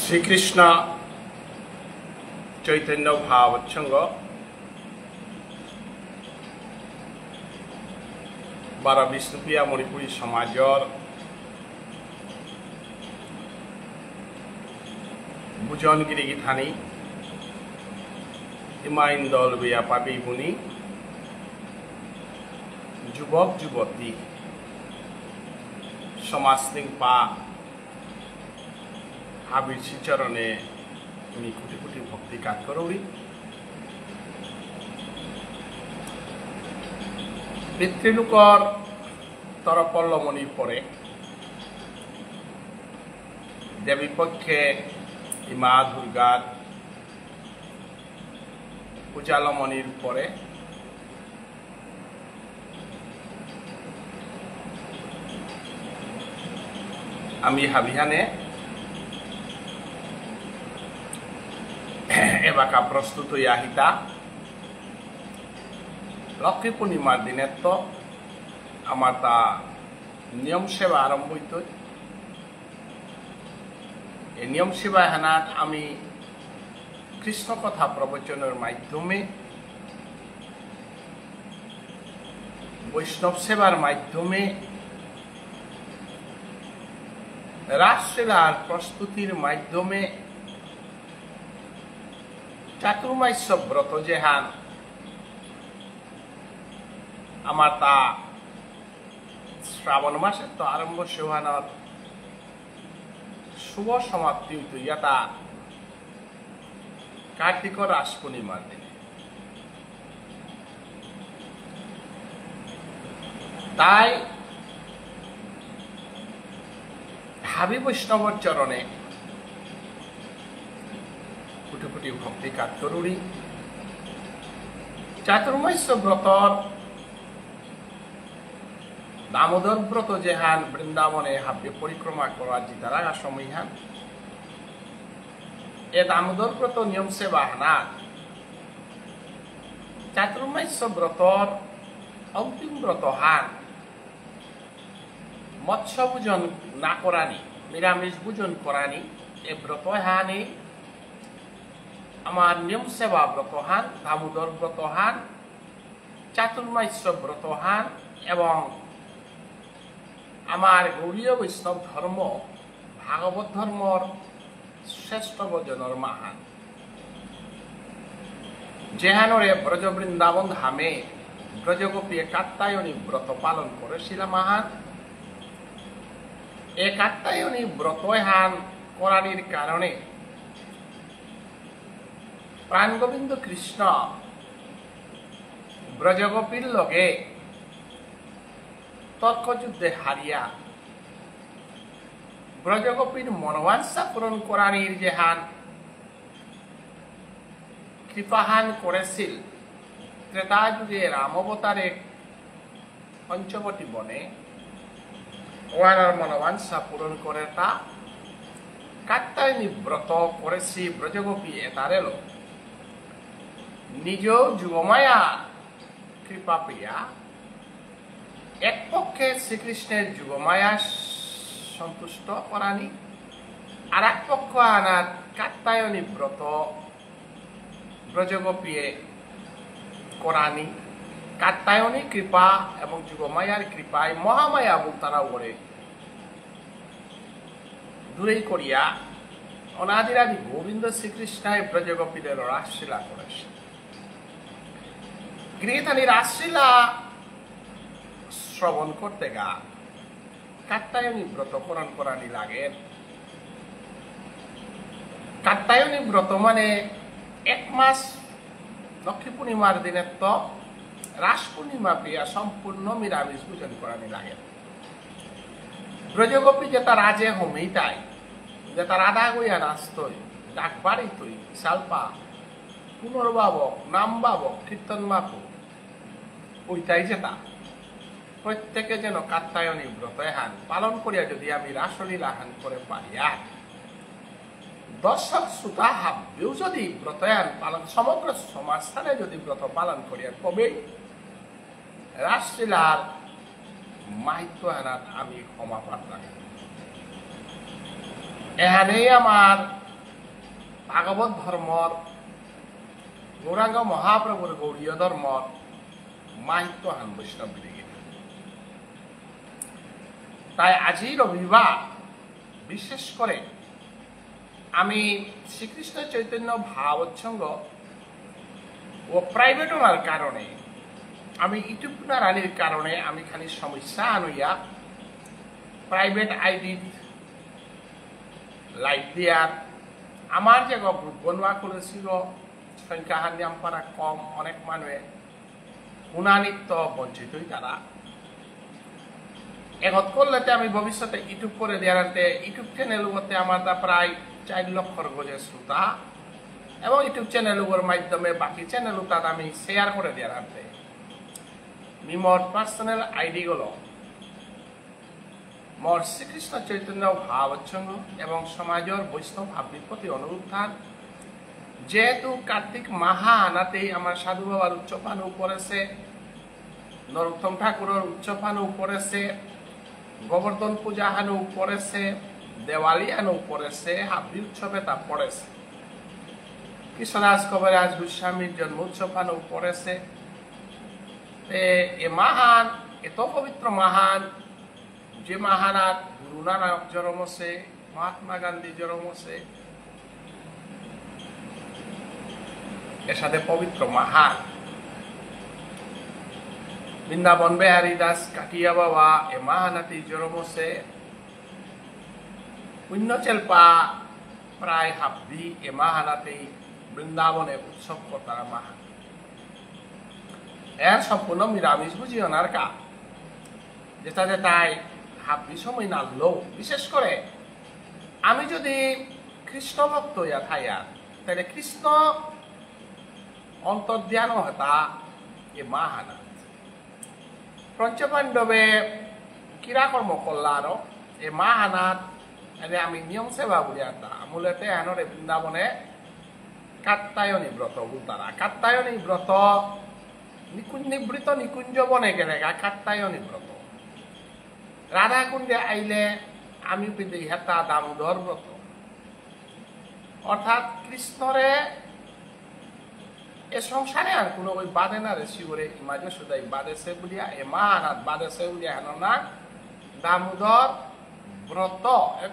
শ্রীকৃষ্ণ চৈতন্য ভাবৎসঙ্গ বারা বিষ্ণুপ্রিয়া মণিপুরী সমাজর বুজনগিরি গীতানি ইমাইন দল বিয়া পাবি বুনি যুবক যুবতী সমাজনিং পা হাবির শ্রীচরণে তুমি কোটি কোটি ভক্তি কাজ করবি পিতৃলোকৰ তৰপল্লমণি পৰে দেৱী পক্ষে মা দুৰ্গাৰ পূজালমণিৰ পৰে আমি হাবিহানে এবাকা প্রস্তুত হইয়া আহিতা লক্ষ্মী পূর্ণিমার দিনের তো আমার তা নিয়ম সেবা আরম্ভ হইত। এই নিয়ম সেবা হানাত আমি কৃষ্ণ কথা প্রবচনের মাধ্যমে বৈষ্ণব সেবার মাধ্যমে রাসলীলার প্রস্তুতির মাধ্যমে চাতুর্মাস্য ব্রত যেহান আমার তা শ্রাবণ মাসে তো আরম্ভ সেহানোর শুভ সমাপ্তি হইত ইয়াটা কার্তিক রাস পূর্ণিমার দিনে। তাই হাবি বৈষ্ণবর চরণে কোটি কোটি ভক্তি কাজ করুরি চাতুর্মাস্য ব্রতর দামোদর ব্রত যেহান বৃন্দাবনে হাবি পরিক্রমা করার জিতারা সময়হান এ দামোদর ব্রত নিয়ম সেবা হানাত চাতুর্মাস্য ব্রতর অন্তিম ব্রত হান মৎস্য ভোজন না করানি নিরামিষ ভোজন করানি এ ব্রত হানি আমার নিয়ম সেবা ব্রত হান দামোদর ব্রত হান চাতুর্মাস্য ব্রত হান এবং আমার গৌরীয় বৈষ্ণব ধর্ম ভাগবত ধর্মর শ্রেষ্ঠ ভোজনের মাহান যেহানরে ব্রজ বৃন্দাবন ধামে ব্রজগোপী কাত্যায়নী ব্রত পালন করেছিল মাহান এ কাত্যায়নী ব্রত হান করানির কারণে প্রাণগোবিন্দ কৃষ্ণ ব্রজগোপীর লগে তর্কযুদ্ধে হারিয়া ব্রজগোপীর মনোবাঞ্ছা পূরণ করানির যেহান কৃপাহান করেছিল ত্রেতা যুগে রামবতারে পঞ্চবটী বনে ওয়ানার মনোবাঞ্ছা পূরণ করে তা কাত্যায়নী ব্রত করেছি ব্রজগোপী এতারেল নিজ যুগমায়া কৃপা পেয়া এক পক্ষে শ্রীকৃষ্ণের যুগমায়া সন্তুষ্ট করানি আর এক পক্ষ আনার কাত্যায়নী ব্রত ব্রজগোপীয়ে করানি কাত্যায়নী কৃপা এবং যুগমায়ার কৃপায় মহামায়া অবতারা ওরে দূরেই করিয়া অনাদিরাদি গোবিন্দ শ্রীকৃষ্ণায় ব্রজগোপীদের রাসলীলা করেছে। গৃহীতানি রাসলীলা শ্রবণ করতে গা কাত্যায়নী ব্রত পূরণ করানি লাগে। কাত্যায়নী ব্রত মানে এক মাস লক্ষ্মী পূর্ণিমার দিনের তো রাস পূর্ণিমা প্রিয়া সম্পূর্ণ নিরামিষ ভোজন করানি লাগে। ব্রজগোপী যেটা রাজে হমিতাই যেটা রাধা গইয়া নাচতই ডাক বাড়িতই শালপা পুনর্বাবক নাম বাবক কীর্তন মাপু ওইটাই যেটা প্রত্যেকে যেন কাত্যায়নী ব্রত হান পালন করিয়া যদি আমি রাসলীলা হান করে পারিয়া দর্শক শ্রোতা হাববেও যদি ব্রত হান পালন সমগ্র সমাজস্থানে যদি ব্রত পালন করিয়া কবে রাসলীলার মাহিত্য হানাত আমি ক্ষমা প্রার্থনা এখানেই আমার ভাগবত ধর্মর গৌরাঙ্গ মহাপ্রভুর গৌরীয় ধর্মর মাহিত্য হান বৈষ্ণব বিদিকে। তাই আজি রবিবার বিশেষ করে আমি শ্রীকৃষ্ণ চৈতন্য ভাবৎসঙ্গ ও প্রাইভেট ওনার কারণে আমি ইউটিউব রানির কারণে আমি খালি সমস্যা আনুইয়া প্রাইভেট আইডি লাইভ দিয়ার আমার যে গ্রুপ বনোয়া করেছিল সংখ্যা হার নাম পারা কম, অনেক মানুষে গুণানিত্য বঞ্চিতই তারা এগত করলে আমি ভবিষ্যতে ইউটিউব করে দেওয়ার ইউটিউব চ্যানেলগুলোতে আমার তা প্রায় 4 লক্ষর গজে শ্রোতা এবং ইউটিউব চ্যানেলগুলোর মাধ্যমে বাকি চ্যানেল তাত আমি শেয়ার করে দেওয়ার মোর পার্সোনাল আইডি গুলো মোর শ্রীকৃষ্ণ চৈতন্য ভাবৎসঙ্গ এবং সমাজের বৈষ্ণব ভাবটির প্রতি অনুরোধান। যেহেতু কার্তিক মাহা আনাতেই আমার সাধু বাবার উচ্চপানু পড়েছে, নরোত্তম ঠাকুরের উচ্চপানু পড়েছে, গোবর্ধন পূজা হানু পড়েছে, দেওয়ালি হানু পড়েছে, হাবলি উৎসবে তা পড়েছে, কৃষ্ণরাজ কবিরাজ গোস্বামীর জন্ম উৎসব হানু পড়েছে। এ মহান এত পবিত্র মহান যে মহানাথ গুরু নানক জন্ম আছে, মহাত্মা গান্ধী জন্ম আছে, এর সাথে পবিত্র মহান বৃন্দাবন বিহারী দাস কাটিয়া বাবা এ মহানাথী জন্ম আছে, পুণ্যচেল্পা প্রায় হাবদি এ মহানাথী বৃন্দাবনে উৎসব কর্তারা মহান। এর সম্পূর্ণ নিরামিষ বুঝি ওনার কা যেটা যেটাই হাবদি সময় নাড়লেও বিশেষ করে আমি যদি কৃষ্ণ ভক্ত ইয়া থাইয়া তাহলে কৃষ্ণ অন্তর্ধ্যান হতা এ মহানাথ পঞ্চপাণ্ডবে ক্রীড়াকর্ম করলার এ মহানাথ আমি নিয়ম সেবা বলি আতা মূলতে আনরে বৃন্দাবনে কাত্তায়নী ব্রত তারা কাত্তায়নী ব্রত নিবৃত নিকুঞ্জ বনে গেলে কাত্তায়নী ব্রত রাধা কুণ্ডে আইলে আমি পিদি হেতা দামোদর ব্রত অর্থাৎ কৃষ্ণরে এ সংসারে আর কোনো ওই বাদে না রে শিবরে ইমাজে সুদাই বাদেছে বলিয়া এ মহানাথ বাদেছে বলিয়া হেন না দামোদর ব্রত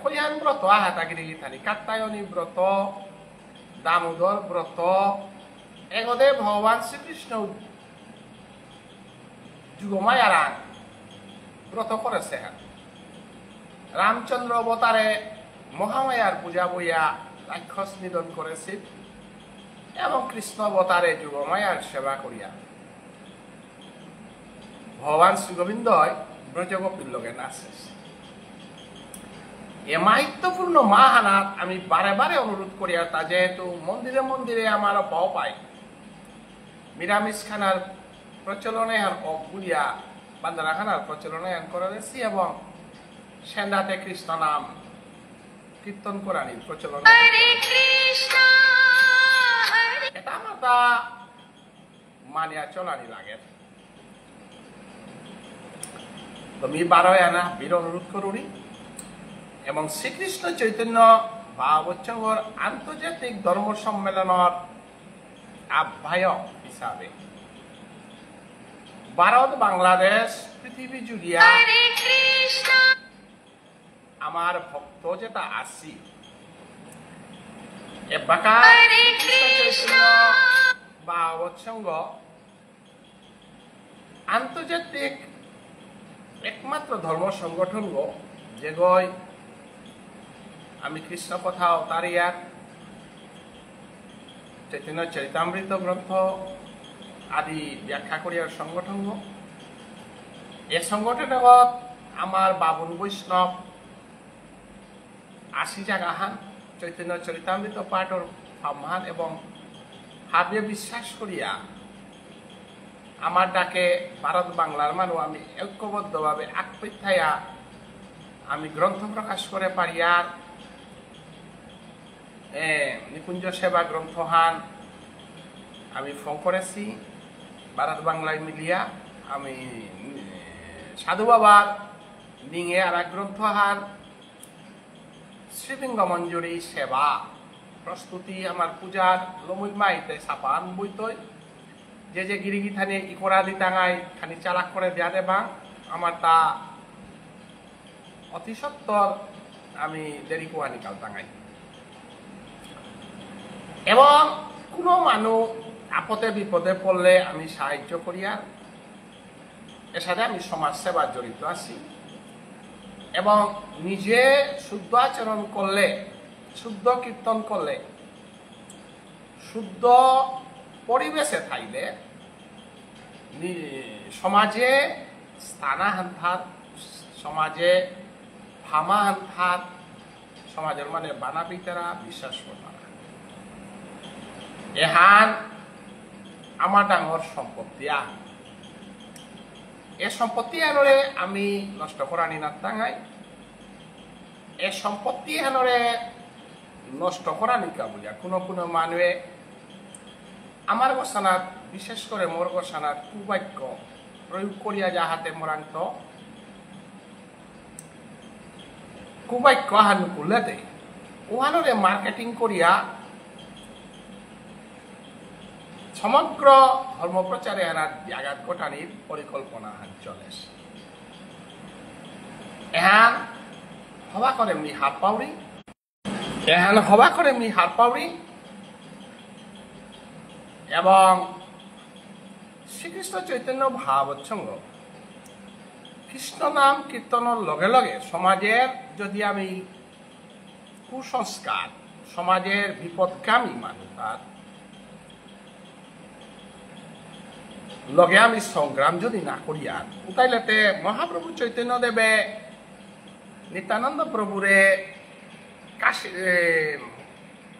কইয়ান ব্রত আহাতাগিরি গীতানি কাত্তায়নী ব্রত দামোদর ব্রত এগদে ভগবান শ্রীকৃষ্ণ যুগমায়ারা ব্রত করেছে। রামচন্দ্র অবতারে মহামায়ার পূজা বইয়া রাক্ষস নিধন করেছে এবং কৃষ্ণ অবতারে যুগমায়ার সেবা করিয়া ভগবান শ্রী গোবিন্দ ব্রজগোপীর লগে নাচে। এ মাহিত্যপূর্ণ মহানাথ আমি বারে বারে অনুরোধ করিয়া তা যেহেতু মন্দিরে মন্দিরে আমার পাও পাই নিরামিষ খানার প্রচলনে অগুলিয়া বান্দারা খানার প্রচলনে করেছি এবং সেন্দাতে কৃষ্ণ নাম কীর্তন করানি প্রচলন এটা আমার তা মানিয়া চলানি লাগে। তুমি 12 আনা বীর অনুরোধ করুনি এবং শ্রীকৃষ্ণ চৈতন্য ভাবৎসঙ্গর আন্তর্জাতিক ধর্ম সম্মেলনের আহ্বায়ক হিসাবে ভারত বাংলাদেশ পৃথিবী জুড়িয়া আমার ভক্ত যেটা আসি ভাবৎসঙ্গ আন্তর্জাতিক একমাত্র ধর্ম সংগঠন যে গয় আমি কৃষ্ণ কথা অবতারিয়ার চৈতন্য চরিতামৃত গ্রন্থ আদি ব্যাখ্যা করিয়ার সংগঠন এ সংগঠনত আমার বাবুন বৈষ্ণব 80 জায়গাহান চৈতন্য চরিতামৃত পাঠর ফামহান এবং হাবে বিশ্বাস করিয়া আমার ডাকে ভারত বাংলার মানুষ আমি ঐক্যবদ্ধভাবে আকপিথাইয়া আমি গ্রন্থ প্রকাশ করে পারিয়ার নিকুঞ্জ সেবা গ্রন্থহান আমি ফোন করেছি ভারত বাংলায় মিলিয়া আমি সাধু বাবার নিয়ে আর এক গ্রন্থহান শ্রীলিঙ্গ মঞ্জুরি সেবা প্রস্তুতি আমার পূজার লমুইমাইতে সাপান বইতই যে গিরিগি থানে ইকরা দিতাঙাই খানি চালাক করে দেয়া দেবা আমার তা অতি সত্তর আমি দেরি কোয়ানি কাল তাঙাই এবং কোনো মানুষ আপদে বিপদে পড়লে আমি সাহায্য করিয়া এর সাথে আমি সমাজ সেবা জড়িত আছি এবং নিজে শুদ্ধ আচরণ করলে শুদ্ধ কীর্তন করলে শুদ্ধ পরিবেশে থাইলে সমাজে স্থানাহান্তার সমাজে ভামাহান্তার সমাজের মানে বানাবিতারা বিশ্বাস করবা এহান আমার ডাঙর সম্পত্তি এ সম্পত্তি আনরে আমি নষ্ট করানি না তাঙাই এ সম্পত্তি আনরে নষ্ট করানি কা বুঝা কোনো কোনো মানুষে আমার গোসানাত বিশেষ করে মোর গোসানাত কুবাক্য প্রয়োগ করিয়া যাহাতে মোরান্ত কুবাক্য হানু কুলে দে ওহানরে মার্কেটিং করিয়া সমগ্র ধর্মপ্রচারে আনার জাগাত ঘটানির পরিকল্পনা চলে এহান হওয়া করে মি হাত পাউরি এহান হওয়া করে মি হাত পাউরি এবং শ্রীকৃষ্ণ চৈতন্য ভাবৎসঙ্গ কৃষ্ণ নাম কীর্তনের লগে লগে সমাজের যদি আমি কুসংস্কার সমাজের বিপদগামী মানুষ তার লগে আমি সংগ্রাম যদি না করিয়া তাইলেতে মহাপ্রভু চৈতন্য দেবে নিত্যানন্দ প্রভুরে কাশী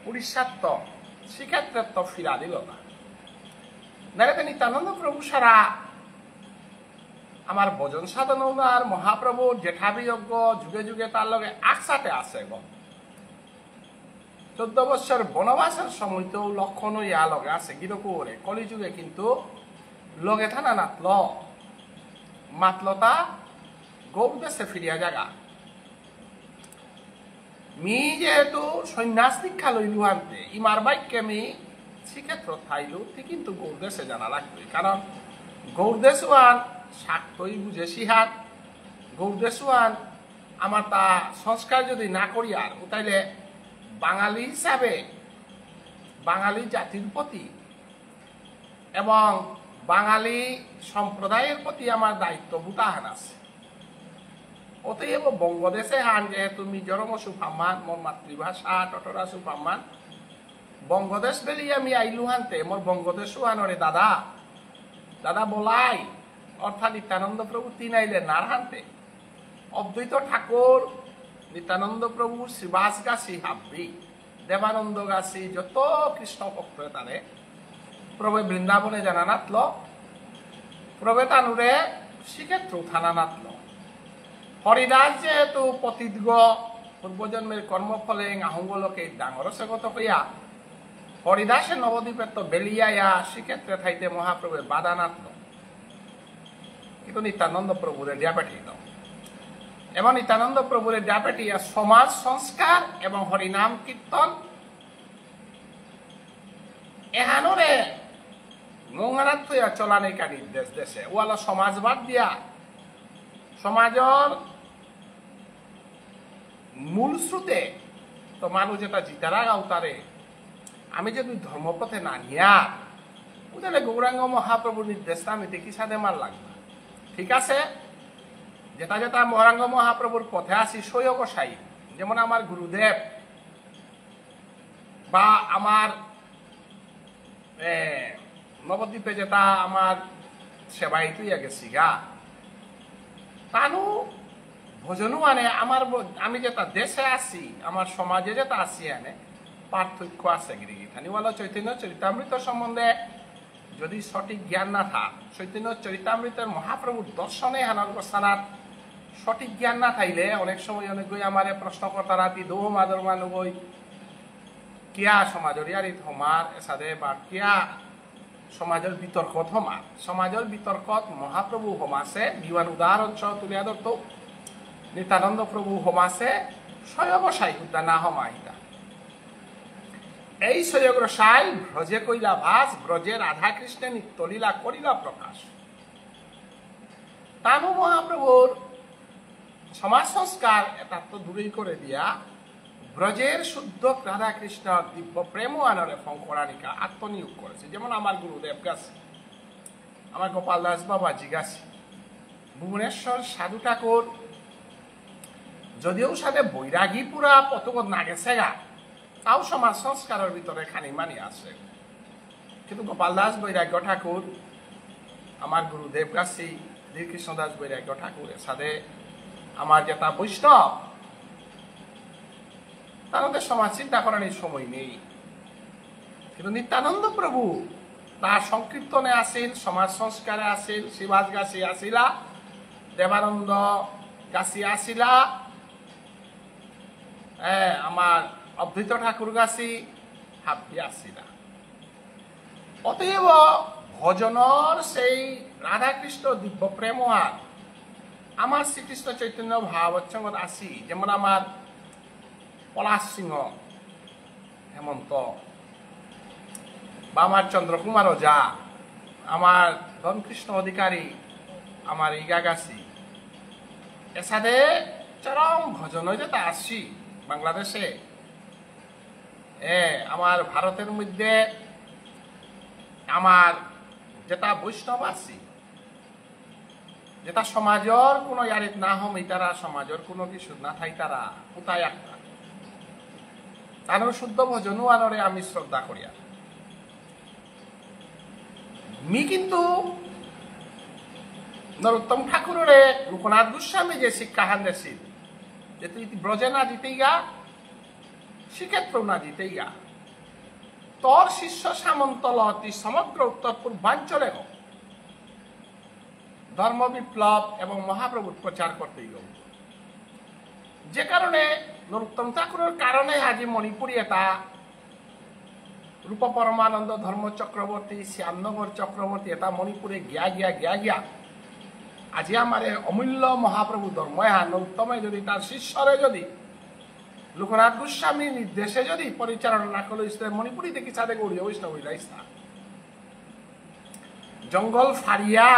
উড়িষ্যার তো শ্রীক্ষেত্রের তো ফিরা দিল না নাইলে নিত্যানন্দ প্রভু সারা আমার ভজন সাধনার মহাপ্রভুর জেঠাবিযজ্ঞ যুগে যুগে তার লগে একসাথে আছে গ 14 বছর বনবাসের সময়তেও লক্ষণ ইয়া লগে আছে গিরকুরে কলিযুগে কিন্তু লগে থানা নাতল মাতলতা গৌর দেশে ফিরিয়া জাগা মি যেহেতু সন্ন্যাস দীক্ষা লইলু আনতে ইমার বাইককে আমি শ্রীক্ষেত্র থাইলু ঠিক কিন্তু গৌর দেশে জানা লাগবে কারণ গৌর দেশওয়ান শাক্তই বুঝে সিহাত গৌর দেশওয়ান আমার তা সংস্কার যদি না করি আর তাইলে বাঙালি হিসাবে বাঙালি জাতির প্রতি এবং বাঙালি সম্প্রদায়ের প্রতি আমার দায়িত্ব বুতাহান আছে অতএব বঙ্গদেশে হান যেহেতু মিজোরাম সুফাম্মান মোর মাতৃভাষা টটরা সুফাম্মান বঙ্গদেশ বেলি আমি আইলু হানতে মোর বঙ্গদেশ হানরে দাদা দাদা বলাই অর্থাৎ নিত্যানন্দ প্রভু তিন আইলে নার হানতে অদ্বৈত ঠাকুর নিত্যানন্দ প্রভু শ্রীবাস গাছি হাব্বি দেবানন্দ গাছি যত কৃষ্ণ ভক্ত তারে প্রভু বৃন্দাবনে জানা নাতল প্রভু তানুরে শ্রীক্ষেত্র থানা নাতল হরিদাস যেহেতু পতিদ্গ পূর্বজন্মের কর্মফলে আহঙ্গলকে ডাঙর সেগত হইয়া হরিদাসের নবদ্বীপের তো বেলিয়াইয়া শ্রীক্ষেত্রে থাইতে মহাপ্রভুর বাধা নাতল কিন্তু নিত্যানন্দ প্রভুরে ডিয়াপেটিল এবং নিত্যানন্দ প্রভুরে ডিয়াপেটিয়া সমাজ সংস্কার এবং হরিনাম কীর্তন এহানরে নোংরাত হইয়া চলানিকা নির্দেশ দেশে ওয়ালা সমাজবাদ দিয়া সমাজের মূল স্রোতে তো মানুষ যেটা জিতারা গাউতারে আমি যদি ধর্মপথে না নিয়া তাহলে গৌরাঙ্গ মহাপ্রভুর নির্দেশটা আমি দেখি সাথে মার লাগবে ঠিক আছে যেটা যেটা গৌরাঙ্গ মহাপ্রভুর পথে আসি সৈয়গ সাই যেমন আমার গুরুদেব বা আমার নবদ্বীপে যেটা আমার সেবাই তুই গেছি গা তানু ভোজনও আনে আমার আমি যেটা দেশে আসি আমার সমাজে যেটা আসি আনে পার্থক্য আছে গিরিগিথানিওয়ালা চৈতন্য চরিতামৃত সম্বন্ধে যদি সঠিক জ্ঞান না থাক চৈতন্য চরিতামৃতের মহাপ্রভুর দর্শনে হানার গোস্থানাত সঠিক জ্ঞান না থাইলে অনেক সময় অনেক গই আমার প্রশ্ন করতা রাতি দৌ মাদর মানু গই কিয়া সমাজের ইয়ারি থমার এসাদে বা কিয়া সমাজের বিতর্কত হমার সমাজের বিতর্কত মহাপ্রভু হমাসে বিমান উদাহরণ সহ তুলিয়া ধরত নিত্যানন্দ প্রভু হমাসে স্বয়বসায়ী হুদা না হমাইতা এই সয়গ্রসাই ব্রজে কইলা ভাস, ব্রজে রাধা কৃষ্ণে নিত্যলীলা করিলা প্রকাশ। তানু মহাপ্রভুর সমাজ সংস্কার এটা তো দূরেই করে দিয়া ব্রজের শুদ্ধ রাধা কৃষ্ণ দিব্য প্রেম আনরে ফঙ্করানিকা আত্মনিয়োগ করেছে। যেমন আমার গুরুদেব গাছি, আমার গোপাল দাস বাবাজি গাছি, ভুবনেশ্বর সাধু ঠাকুর, যদিও সাথে বৈরাগী পুরা পতগত না গেছে গা, তাও সমাজ সংস্কারের ভিতরে খানি মানি আছে। কিন্তু গোপাল দাস বৈরাগ্য ঠাকুর, আমার গুরুদেব গাছি শ্রীকৃষ্ণ দাস বৈরাগ্য ঠাকুরের সাথে আমার যেটা বৈষ্ণব, তাদের সমাজ চিন্তা করার সময় নেই। কিন্তু নিত্যানন্দ প্রভু তার সংকীর্তনে আসিল, সমাজ সংস্কারে আসিল, শিবাজ গাছি আসিলা, দেবানন্দ গাছি আসিলা, আমার অদ্বৈত ঠাকুর গাছি হাবি আসিলা। অতএব ভজনর সেই রাধাকৃষ্ণ দিব্য প্রেম আমার শ্রীকৃষ্ণ চৈতন্য ভাবৎসঙ্গত আসি। যেমন আমার পলাশ সিংহ হেমন্ত, বা আমার চন্দ্রকুমার ওঝা, আমার ধনকৃষ্ণ অধিকারী, আমার ইগাগাছি, এর সাথে চরম ভজন যেটা আসছি বাংলাদেশে, আমার ভারতের মধ্যে আমার যেটা বৈষ্ণব আছি, যেটা সমাজের কোনো ইয়ারিত না হম, তারা সমাজের কোনো কিছু না থাই, তারা কোথায় একটা তাদের শুদ্ধ ভজনও আনরে আমি শ্রদ্ধা করিয়া মি। কিন্তু নরোত্তম ঠাকুরের লোকনাথ গোস্বামী যে শিক্ষাহান দিয়েছিল যে তুই ব্রজে না দিতেই গা, শ্রীক্ষেত্র না দিতেই গা, তোর শিষ্য সামন্তল তুই সমগ্র উত্তর পূর্বাঞ্চলে ধর্ম বিপ্লব এবং মহাপ্রভুর প্রচার করতেই গো। যে কারণে নরোত্তম ঠাকুরের কারণে আজি মণিপুরী এটা রূপ পরমানন্দ ধর্ম চক্রবর্তী, শ্যামনগর চক্রবর্তী এটা মণিপুরে গিয়া গিয়া গিয়া গিয়া আজি আমার অমূল্য মহাপ্রভু ধর্ময়া নরোত্তমে যদি তার শিষ্যরে যদি লোকনাথ গোস্বামী নির্দেশে যদি পরিচালনা না করলো, মণিপুরী দেখি সাথে গৌরীয় বৈষ্ণব হইলাইস না। জঙ্গল ফারিয়া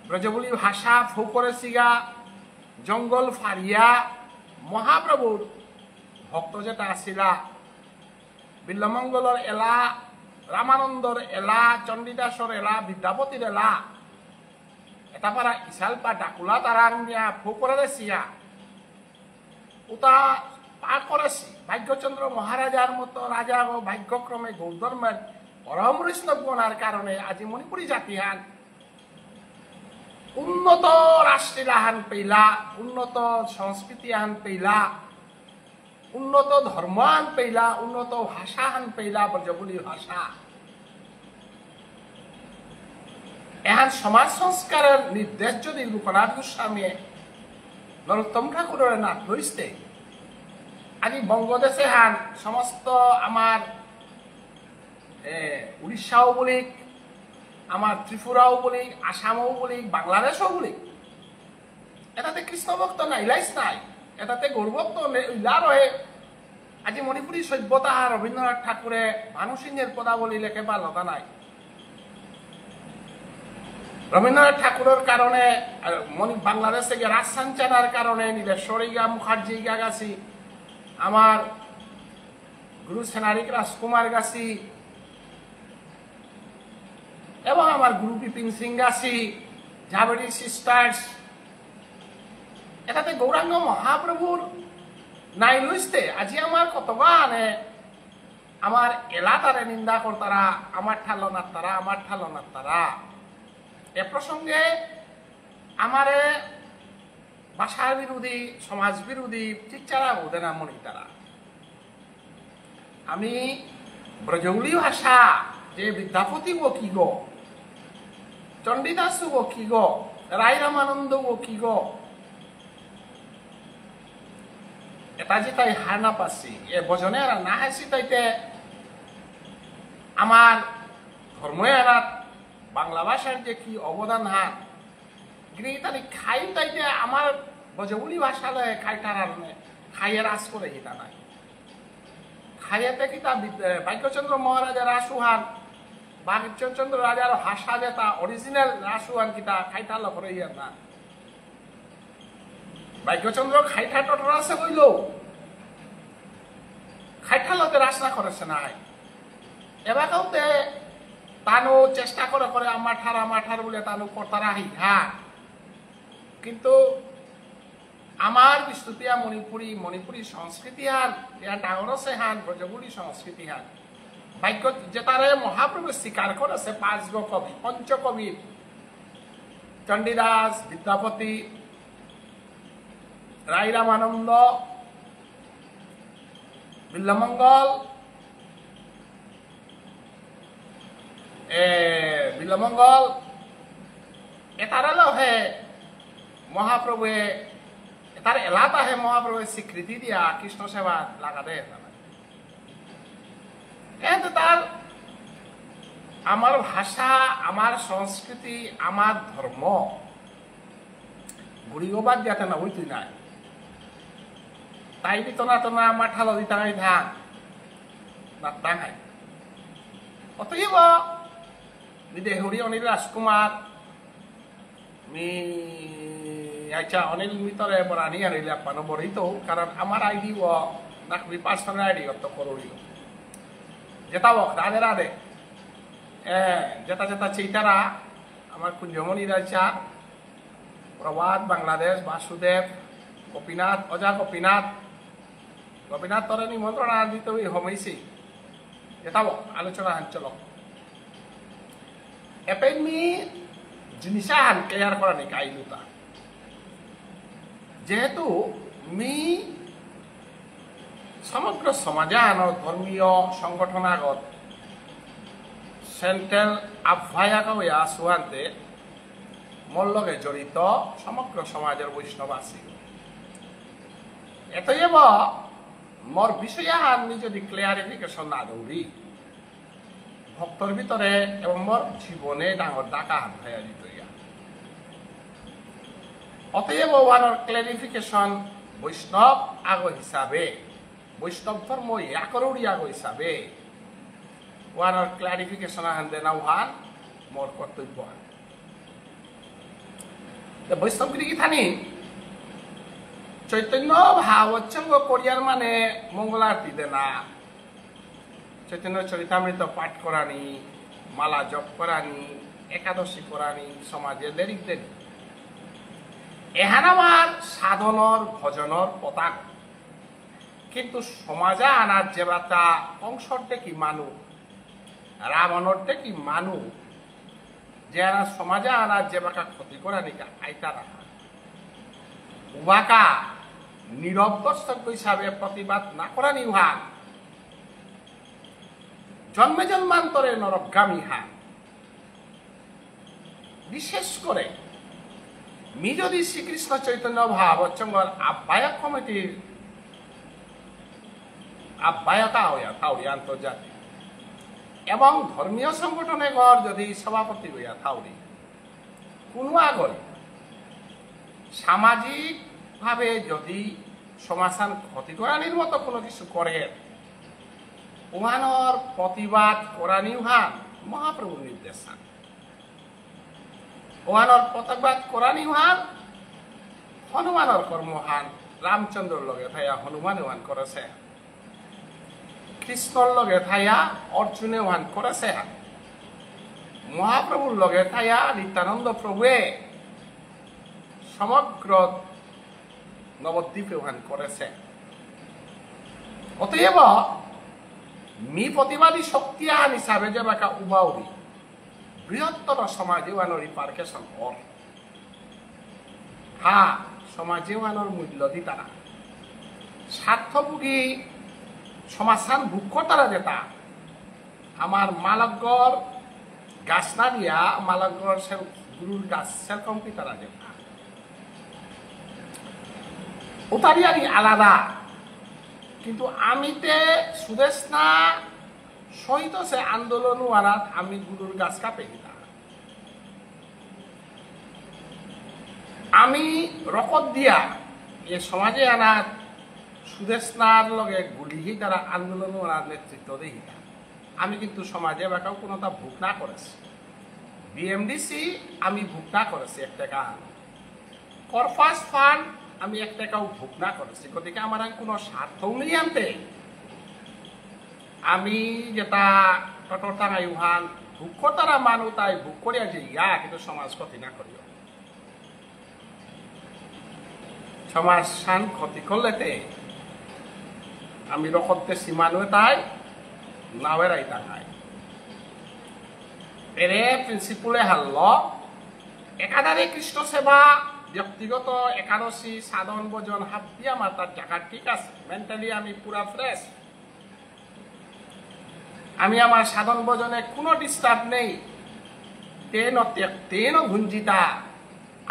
ব্রজবুলি ভাষা ফৌ করে সিগা, জঙ্গল ফারিয়া মহাপ্রভুর ভক্ত যেটা আসিলা, বিল্লমঙ্গলর এলা, রামানন্দর এলা, চণ্ডীদাসর এলা, বিদ্যাপতির এলা, এটা পারা ইশালপা ডাকুলা তারা নিয়া ফৌ করে সিয়া ওটা পার করেছি। ভাগ্যচন্দ্র মহারাজার মতো রাজা ভাগ্যক্রমে গৌধর্মের পরম বৈষ্ণব গণার কারণে আজি মণিপুরী জাতিহান উন্নত রাষ্ট্রীলাহান পেলা, উন্নত সংস্কৃতি হান পেলা, উন্নত ধর্ম হান পেলা, উন্নত ভাষা হান পেলা, ব্রজবুলি ভাষা। এহান সমাজ সংস্কারের নির্দেশ যদি লোকনাথ গোস্বামী নরোত্তম ঠাকুরের না লইতে, আজি বঙ্গদেশে হান সমস্ত আমার উড়িষ্যাও বলি, আমার ত্রিপুরাও বলি, আসামও বলি, বাংলাদেশও বলি, এটাতে কৃষ্ণ ভক্ত নাইলাইস নাই, এটাতে গৌরভক্ত ইলা রয়ে। আজি মণিপুরী সভ্যতা রবীন্দ্রনাথ ঠাকুরে ভানু সিংহের পদাবলী লেখে বা লতা নাই। রবীন্দ্রনাথ ঠাকুরের কারণে বাংলাদেশ থেকে রাজসাঞ্চানার কারণে নীলেশ্বরী গা, মুখার্জি গা গাছি, আমার গুরু সেনারিক রাজকুমার গাছি এবং আমার গুরু বিপিন সিং গাছি, ঝাবেরি সিস্টার্স, এটাতে গৌরাঙ্গ মহাপ্রভুর নাই লইতে আজি আমার কতগানে আমার এলাকারে নিন্দা করতারা, আমার ঠালনার তারা, আমার ঠালনার তারা। এ প্রসঙ্গে আমারে ভাষার বিরোধী, সমাজ বিরোধী চিচ্চারা বোধে না মনি তারা। আমি ব্রজবুলি ভাষা যে বিদ্যাপতি গো কি গো, চণ্ডীদাস গো কি গো, রায় রামানন্দ গো কি গো, এটা যে তাই হার না পাচ্ছি এ বজনে না হাসি তাইতে আমার ধর্ময়ানাত বাংলা ভাষার যে কি অবদান হার গিরি খাই তাইতে আমার ব্রজবুলি ভাষা লয় খাই তার খাইয়ের আস করে হিতা নাই খাইয়াতে কিতা ভাগ্যচন্দ্র মহারাজা রাসুহান ভাগ্যচন্দ্র রাজার ভাষা যেটা অরিজিনাল রাসুহান কিতা খাইতা লকরে ইয়া না ভাগ্যচন্দ্র খাইঠা টটর আছে কইল খাইঠালতে রাসনা করেছে না এবারতে তানু চেষ্টা করে করে আমার ঠার বলে তানু কর্তারা হি হ্যাঁ কিন্তু আমার বিস্তুতিয়া মণিপুরী সংস্কৃতি হান ইয়া ডাঙর আছে হান ব্রজগুড়ি সংস্কৃতি হান ভাগ্য যে তারে মহাপ্রভু স্বীকার করেছে পাঁচগ কবি পঞ্চকবি চণ্ডীদাস বিদ্যাপতি রাই রামানন্দ বিল্লমঙ্গল এটারে হে মহাপ্রভুয়ে এটার এলাকা হে মহাপ্রভুয়ে স্বীকৃতি দিয়া কৃষ্ণ সেবা লাগা দে তার আমার ভাষা আমার সংস্কৃতি আমার ধর্ম গুড়িগোবাদ যাতে না হইতুই নাই তাই দিত না তো না মাঠালো দিতাঙাই ধান না তাঙাই অতএব বিদেহরি অনিল রাজকুমার আচ্ছা অনিল মিতরে বরানি আনিলে পানো বরিত কারণ আমার আইডি ও নাকবি পার্সোনাল আইডি অত করুড়ি যেটা রাধে রাধে যেটা চেতারা আমার কুঞ্জমণি রাজা প্রবাদ বাংলাদেশ বাসুদেব গোপীনাথ অজা গোপীনাথ তরে নিমন্ত্রণ দিত হমেছি যেটা আলোচনা চল এপেনমি জিনিসা হান ক্লিয়ার করা নেই কাইলুতা যেহেতু মি সমগ্র সমাজান ধর্মীয় সংগঠনাগত সেন্ট্রাল আহ্বায়ক সুহান্তে মোর লগে জড়িত সমগ্র সমাজের বৈষ্ণবাসী এতএব মোর বিষয়া আমি যদি ক্লিয়ারিফিকেশন না দৌড়ি ভক্তর ভিতরে এবং মোর জীবনে ডাঙর ডাকা হাত ভাইয়া দিত অতএব ওয়ানোর ক্লারিফিকেশন বৈষ্ণব আগ হিসাবে বৈষ্ণব ধর্ম ইয়াকরুড়ি আগ হিসাবে ওয়ানোর ক্লারিফিকেশন হান্দে না ওহান মোর কর্তব্য বৈষ্ণবগিরি কি থানি চৈতন্য ভাবচ্ছঙ্গ করিয়ার মানে মঙ্গল আরতি দে না চৈতন্য চরিতামৃত পাঠ করানি মালা জপ করানি একাদশী করানি সমাজে দেরিক দেরি এহান আমার সাধনর ভজনর পতাক কিন্তু সমাজে আনার যে বার্তা কংসরতে কি মানু রাবণরতে কি মানু যে সমাজে আনার যে বাঁকা ক্ষতি করা নিকা আইতারা উহাকা নীরব দর্শক হিসাবে প্রতিবাদ না করা নিহা জন্মে জন্মান্তরে নরকগামী হা বিশেষ করে মি যদি শ্রীকৃষ্ণ চৈতন্য ভাবচ্ছঙ্গর আহ্বায়ক কমিটির আহ্বায়তা হইয়া থাউরি আন্তর্জাতিক এবং ধর্মীয় সংগঠনে ঘর যদি সভাপতি হইয়া থাউরি কোনো আগল সামাজিক ভাবে যদি সমাধান ক্ষতি করানির মতো কোনো কিছু করে উহানোর প্রতিবাদ করানি উহান মহাপ্রভুর নির্দেশান উহানোর প্রতিবাদ করানি উহান হনুমানের কর্মহান রামচন্দ্রর লগে থাইয়া হনুমান উহান করেছে কৃষ্ণর লগে থাইয়া অর্জুনে উহান করেছে মহাপ্রভুর লগে থাইয়া নিত্যানন্দ প্রভুয়ে সমগ্র নবদ্বীপে উহান করেছে অতএব মি প্রতিবাদী শক্তি আন হিসাবে যে বাকা উবাউরি বৃহত্তর সমাজে উহানোর রিপার্কেশন কর হা সমাজে উহানোর মূল্য দি তারা স্বার্থভোগী সমাধান ভুক্ষ তারা যেটা আমার মালকগড় গাছ না দিয়া মালকগড় গুরুর গাছ সেরকম কি তারা যেটা ওতারিয়ারি আলাদা কিন্তু আমিতে সুদেশ না সহিত সে আন্দোলন আনাত আমি গুরুর গাছ কাপে দিতা আমি রকত দিয়া এ সমাজে আনাত সুদেশনার লগে গুলিহি তারা আন্দোলন নেতৃত্ব দেহি আমি কিন্তু সমাজে বাকাও কোনোটা ভোগ না করেছি বিএমডিসি আমি ভোগ না করেছি 1 টাকা করফাস ফান্ড আমি 1 টাকাও ভোগ না করেছি গতিকে আমার কোনো স্বার্থও নেই আনতে আমি যেটা টটরতাঙাই উহান ভোগ তারা মানু তাই ভোগ করিয়া যে ইয়া কিন্তু সমাজ ক্ষতি না করিও সমাজ শান ক্ষতি করলেতে আমি রকতে সীমানো তাই নাওয়েরাই তাকাই এরে প্রিন্সিপুলে হারল একাধারে কৃষ্ণ সেবা ব্যক্তিগত একাদশী সাধন ভোজন হাতি আমার তার জায়গা ঠিক আছে মেন্টালি আমি পুরা ফ্রেশ আমি আমার সাধন ভোজনে কোনো ডিস্টার্ব নেই তেন ভুঞ্জিতা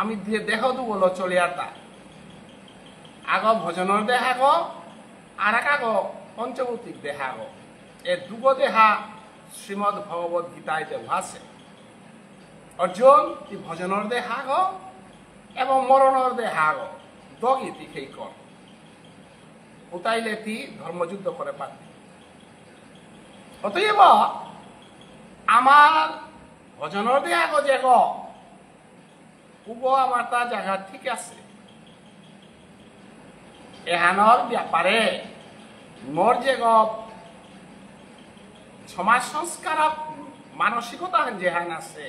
আমি দেহ দুবল চলিয়াতা আগ ভোজনের দেহা গো আর এক আগ পঞ্চভৌতিক দেহা গো এ দুগ দেহা শ্রীমদ ভগবত গীতায় দেওয়া আছে অর্জুন তি ভজনের দেহা গো এবং মরণের দেহা গো দগি তি সেই কর উতাইলে তি ধর্মযুদ্ধ করে পারতি অতএব আমার ভজনের দেহা গো যে গো উব আমার তা জায়গা ঠিক আছে এহানোর ব্যাপারে মোর যে সমাজ সংস্কারক মানসিকতা যেহান আছে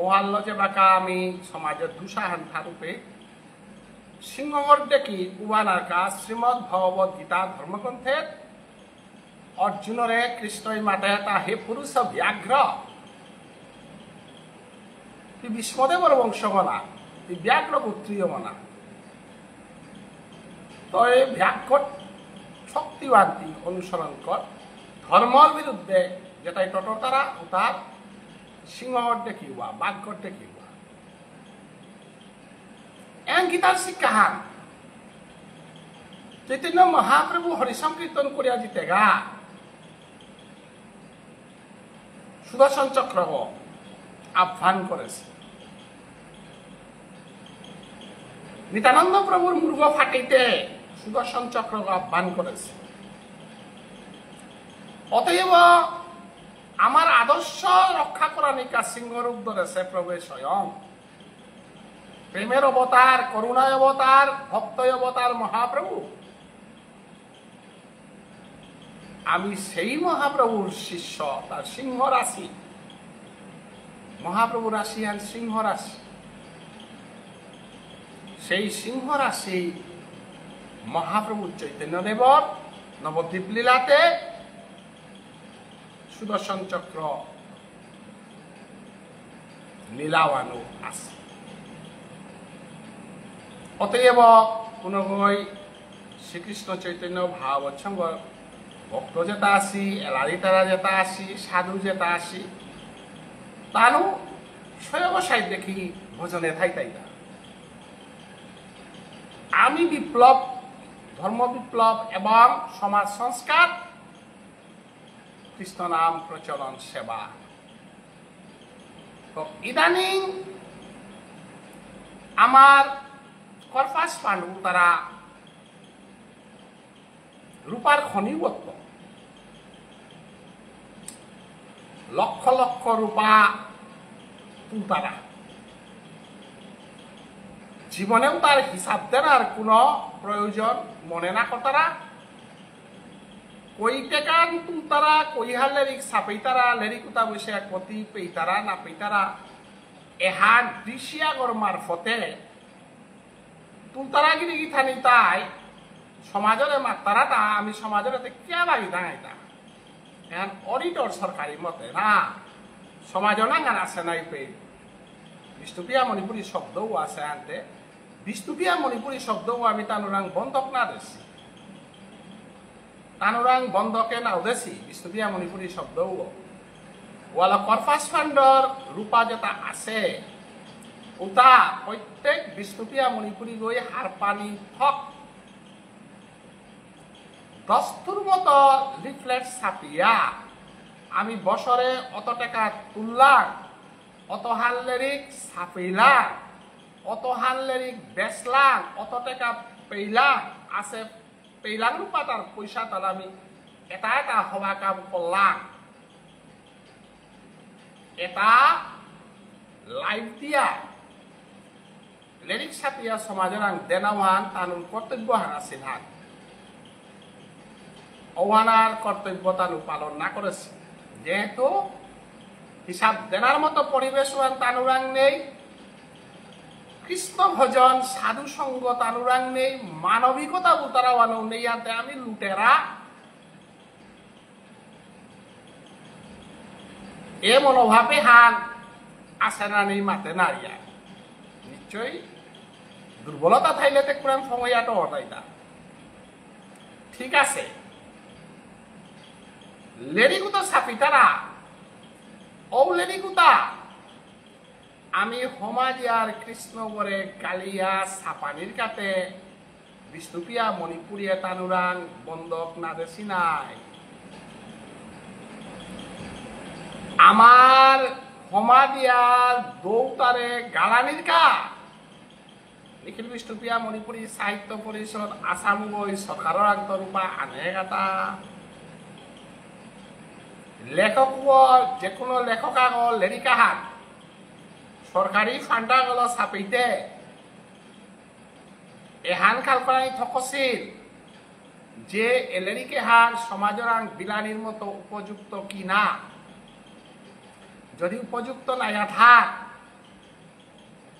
ওহাল্ল যে বাকা আমি সমাজের দুসাহান থারূপে সিংহর দেখি উবানার কাজ শ্রীমদ ভগবত গীতা ধর্মগ্রন্থের অর্জুনরে কৃষ্ণই মাতে তা হে পুরুষ ব্যাঘ্র তুই বিষ্ণদেবর বংশগণা তুই ব্যাঘ্র পুত্রীয় মনা তই ব্যাঘ্র শক্তিবান্তি অনুসরণ কর ধর্মর বিরুদ্ধে যেটাই টটতারা তার সিংহর দেখিবা বাঘর দেখিবা এন গীতার শিক্ষাহান চৈতন্য মহাপ্রভু হরিসংকীর্তন করিয়া জিতে গা সুদর্শন চক্র আহ্বান করেছে নিত্যানন্দ প্রভুর মুর্গ ফাটিতে সুদর্শন চক্র আহ্বান করেছে অতএব আমার আদর্শ রক্ষা করা নিকা সিংহরূপ ধরেছে প্রভু স্বয়ং প্রেমের অবতার করুণায় অবতার ভক্তয় অবতার মহাপ্রভু আমি সেই মহাপ্রভুর শিষ্য তার সিংহ রাশি মহাপ্রভু রাশি আর সিংহ রাশি সেই সিংহ রাশি মহাপ্রভু চৈতন্যদেবর নবদ্বীপ লীলাতে সুদর্শন চক্র লীলাওয়ানো আছে অতএব পুনঃ শ্রীকৃষ্ণ চৈতন্য ভাবৎসঙ্গ ভক্ত যেটা আসি এলারি তারা যেটা আসি সাধু যেটা আসি তানু স্বয়বসায় দেখি ভোজনে থাইতাই না আমি বিপ্লব ধর্ম বিপ্লব এবং সমাজ সংস্কার কৃষ্ণ নাম প্রচলন সেবা তো ইদানিং আমার করফাস পাণ্ডু তারা রূপার খনিবত্ত লক্ষ লক্ষ রূপা তারা জীবনেও তার হিসাব দেওয়ার কোনো প্রয়োজন মনে না কতারা কই টেকান তুলতারা কই হার লেরিক সাপেইতারা লেরিকুতা বসে কতি পেইতারা না পেইতারা এহান দৃশ্যাগর মারফতে তুলতারা গিরি গিথানি তাই সমাজরে মাত্তারাটা আমি সমাজরে কে লাগি দাঁড়াইতা এখন অডিটর সরকারি মতে না সমাজ নাঙ্গান আছে নাই পে বিষ্ণুপ্রিয়া মণিপুরী শব্দও আছে আনতে বিষ্ণুপ্রিয়া মণিপুরী শব্দও আমি তানুরাং বন্ধক না দেছি তানুরাং বন্ধকে না উদেছি বিষ্ণুপ্রিয়া মণিপুরী শব্দও ওয়ালা করফাস ফান্ডর রূপা যেটা আছে ওটা প্রত্যেক বিষ্ণুপ্রিয়া মণিপুরী গই হার পানি থক দস্তুর মতো লিফলেট ছাপিয়া আমি বছরে অত টাকা তুললাম অত হাল্লেরিক ছাপিলাম অত হাল্লেরিক বেচলাম অত টাকা পেইলাম আছে পেইলাং রূপা তার পয়সা তাহলে আমি এটা এটা হওয়া কাম করলাম এটা লাইভ দিয়া লিরিক্স ছাপিয়া সমাজের আং দেনাওয়ান তানুর কর্তব্য হান আছিল হান অওয়ানার কর্তব্য তানু পালন না করেছে যেহেতু হিসাব দেনার মতো পরিবেশ তানুরাং নেই কৃষ্ণ ভজন সাধু সঙ্গ তানুরাং নেই মানবিকতা উতারাওয়ানো নেই আনতে আমি লুটেরা এ মনোভাবে হান আসে না নেই মাতে নারিয়া নিশ্চয়ই দুর্বলতা থাইলে তে কোরআন সময়টা হটাইতা ঠিক আছে লেরিগুতা সাপিতারা ও লেরিগুতা আমি সমাজিয়ার কৃষ্ণগড়ে কালিয়া সাপানির কাতে বিষ্ণুপিয়া মণিপুরিয়া তানুরাং বন্ধক না দেছি নাই আমার সমাজিয়ার দৌতারে গালানির কা নিখিল বিষ্ণুপিয়া মণিপুরী সাহিত্য পরিষদ আসাম গই সরকারের আন্তরূপা আনে গাতা লেখক যে কোনো লেখক আগল লেরিকা হাত সরকারি ফান্ডা গল ছাপিতে এহান খালপাই থকছিল যে এলেরিকে হান সমাজের আং বিলানির মতো উপযুক্ত কি না যদি উপযুক্ত নাইয়া থাক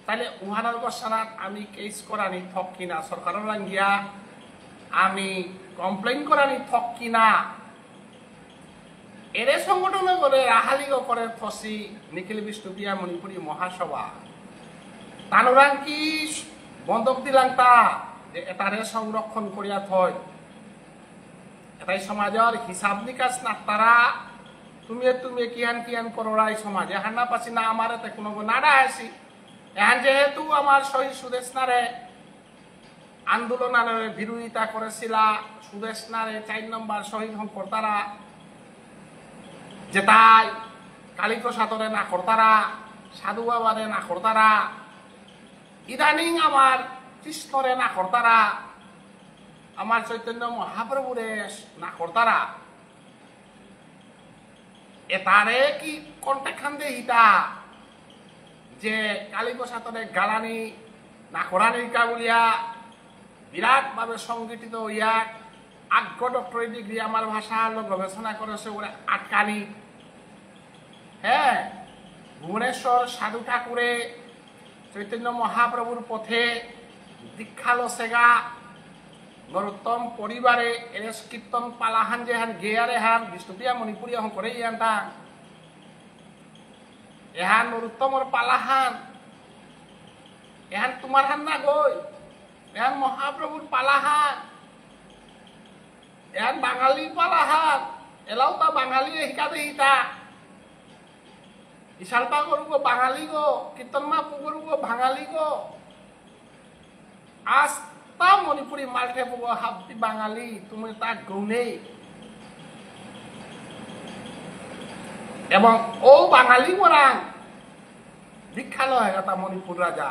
তাহলে উহানার গসানাত আমি কেস করানি থক কিনা সরকারের আঙ্গিয়া আমি কমপ্লেন করানি থক কিনা এরে সংগঠন করে রাহালিগ করে ফসি নিখিল বিষ্ণুপিয়া মণিপুরী মহাসভা তানুরাং কি বন্ধক দিলাম তা যে এটারে সংরক্ষণ করিয়া থয় এটাই সমাজের হিসাব নিকাশ না তারা তুমি তুমি কিহান কিহান করাই সমাজ এহান না পাচ্ছি না আমার এতে কোনো নাড়া আসি এহান যেহেতু আমার শহীদ সুদেশনারে আন্দোলনের বিরোধিতা করেছিল সুদেশনারে 4 নম্বর শহীদ শঙ্কর তারা যেটাই কালীপ্রসাদরে না করতারা সাধু বাবারে না করতারা ইদানিং আমার কৃষ্ণরে না করতারা আমার চৈতন্য মহাপ্রভুরে না করতারা এটারে কি কন্টেক্ট খান দে হিতা যে কালীপ্রসাদরে গালানি না করানির কা বলিয়া বিরাট ভাবে সংগঠিত হইয়া আগ্য ডক্টরেট ডিগ্রি আমার ভাষা গবেষণা করেছে ওরা আটকানি হ্যাঁ ভুবনেশ্বর সাধু ঠাকুরে চৈতন্য মহাপ্রভুর পথে দীক্ষা লসেগা নরোত্তম পরিবারে এরেস কীর্তন পালাহান যেহান গেয়ারে হান বিষ্ণুপিয়া মণিপুরী হন করে ইয়ানটা এহান নরোত্তমর পালাহান এহান তোমার হান না গই এহান মহাপ্রভুর পালাহান এহান বাঙালি পালাহান এলাও তা বাঙালি শিকাতে হিতা ইশালপা করুক বাঙালি গো কীর্তন মা পুকুরুক বাঙালি গো আজ তা মণিপুরী মাল্টে পুগো হাবতি বাঙালি তুমি তা গৌনেই এবং ও বাঙালি মরাং দীক্ষা লয় তা মণিপুর রাজা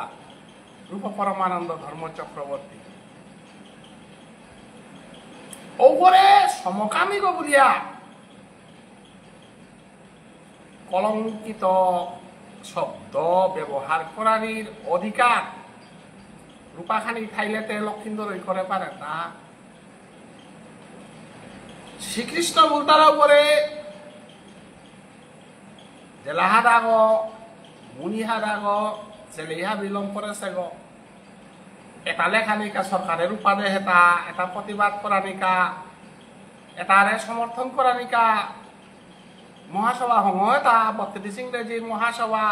রূপ পরমানন্দ ধর্ম চক্রবর্তী ওপরে সমকামী গো বলিয়া কলঙ্কিত শব্দ ব্যবহার করার অধিকার রূপাখানি থাইলেতে লক্ষিন্দর করে পারে না শ্রীকৃষ্ণ বলতার উপরে জেলাহা দাগ মুনিহা দাগ জেলিহা বিলম্ব করেছে গো এটা লেখানিকা সরকারের উপাদে হেতা এটা প্রতিবাদ করানিকা এটারে সমর্থন করানিকা মহাসভা সময় তা 32 ইংরেজির মহাসভা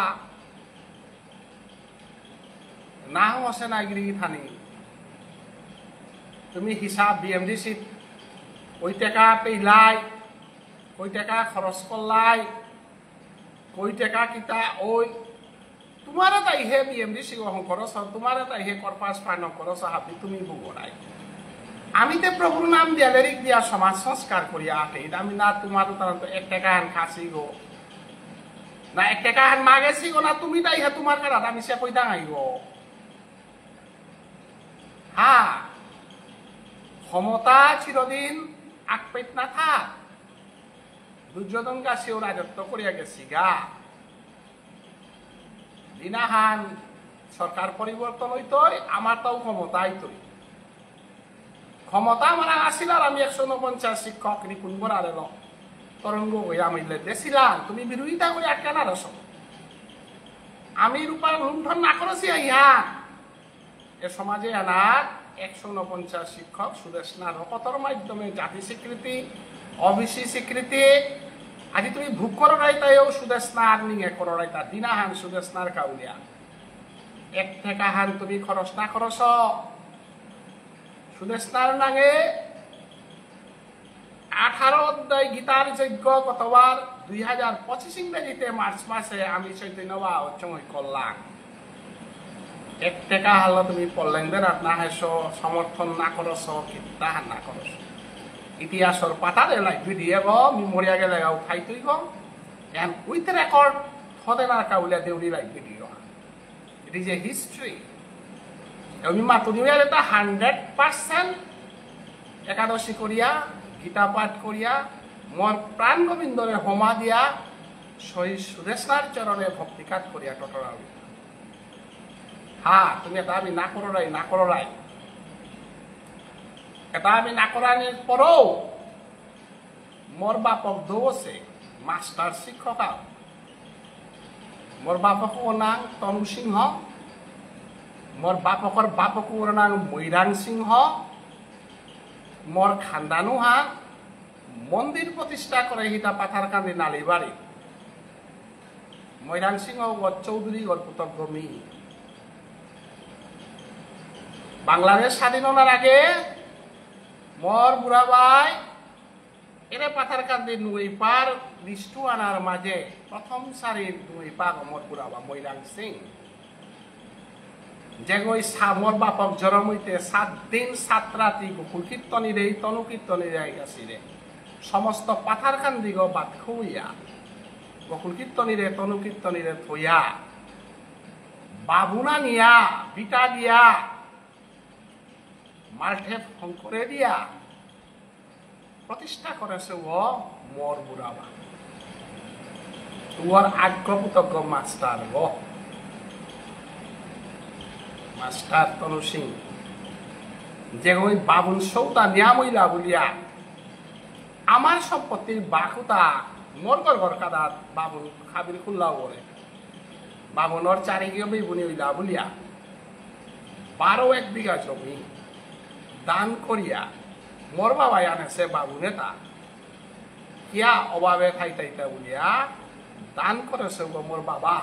না হসে নাগরিক থানি তুমি হিসাব বিএমডিসি কই টাকা পেইলাই কই টাকা খরচ করলাই কই টাকা কিতা ওই তোমার তাই হে বিএমডিসি খরচ তোমার তাই হে করপাস ফান্ড খরচ হাবি তুমি বুগড়াই আমি তো প্রভুর নাম দিয়া লেরিক দিয়া সমাজ সংস্কার করিয়া আটে আমি না তোমার তারা 1 টাকা হান খাসি গো না 1 টাকা হান মাগেছি গো না তুমি তাই হে তোমার কারাত আমি সে কই দাঙাই গো হ্যাঁ ক্ষমতা চিরদিন আকপেট না থাক। দুর্যোধন গাছেও রাজত্ব করিয়া গেছি গা, দিনাহান সরকার পরিবর্তন হইতই, আমার তাও ক্ষমতা আইতই। ক্ষমতা আমার আসিল আর আমি 149 শিক্ষক রিপুন বরার তরঙ্গ হইয়া মিলে দেছিলাম, তুমি বিরোধিতা করে আটকে না রস। আমি রূপার লুণ্ঠন না করেছি ইহা এ সমাজে আনার 149 শিক্ষক সুদেশনা রকতর মাধ্যমে জাতি স্বীকৃতি, অবিসি স্বীকৃতি। আজি তুমি ভোগ করো নাই তাইও সুদেশনার নিয়ে করো নাই তা দিনাহান সুদেশনার কাউলিয়া 1 টাকা হান তুমি খরচ না খরচ সুদেশনার নাগে 18 অধ্যায় গীতার যজ্ঞ কতবার 2025 ইংরেজিতে মার্চ মাসে আমি চৈতন্য বা উচ্চময় করলাম। 1 টাকা হাল তুমি পড়লেন আর না হেস সমর্থন না করছ কিতা না করছ ইতিহাসর পাতারে লাগবি দিয়ে গো মরিয়া গেলে উঠাই তুই গো এন উইথ রেকর্ড হতে না কাউলিয়া দেউরি লাগবি দিও। It is a history. আমি মাতুনি এটা 100% একাদশী করিয়া গীতা পাঠ করিয়া মন প্রাণ গোবিন্দরে হোমা দিয়া শহীদ সুদেশনার চরণে ভক্তিকাত করিয়া টটরা। হ্যাঁ তুমি এটা আমি না করো রাই এটা আমি না করানোর পরেও মোর বাপক দৌছে মাস্টার শিক্ষক। মোর বাপক নাম তনু সিংহ, মোর বাপকর বাপক নাম মৈরাং সিংহ। মোর খানদানু হা মন্দির প্রতিষ্ঠা করে হিতা পাথার কান্দি নালিবাড়ি মৈরাং সিংহ চৌধুরী গড়পুতক গমি। বাংলাদেশ স্বাধীন হওয়ার আগে মোর বুড়া ভাই এরে পাথার কান্দি নুই পার লিস্টু আনার মাঝে প্রথম সারির নুই পাক মোর বুড়া বা মৈরাং সিং যে গই মোর বাপক জরম হইতে 7 দিন 7 রাতি গোকুল কীর্তনীরে তনু কীর্তনীরে গেছিলে সমস্ত পাথার কান্দি গো বাদ খুইয়া গোকুল কীর্তনীরে তনু কীর্তনীরে থইয়া বাবুনা নিয়া বিটা দিয়া মাল্টে করে দিয়া প্রতিষ্ঠা করেছে ও মোর বুড়াবা। তোর আগ্রপুতজ্ঞ মাস্টার গো মাস্টার তনু সিং যে ওই বাবুন সৌতা নিয়ামইলা বলিয়া আমার সম্পত্তির বাকুতা মোর ঘর কাদাত বাবুন খাবির খুল্লাও বলে বাবুনর চারিগিয়ে বিবুনি হইলা বলিয়া 12 বিঘা জমি দান করিয়া মোর বাবাই আনেছে বাবু নেতা কিয়া অভাবে খাইতাইতা বলিয়া দান করেছে মোর বাবা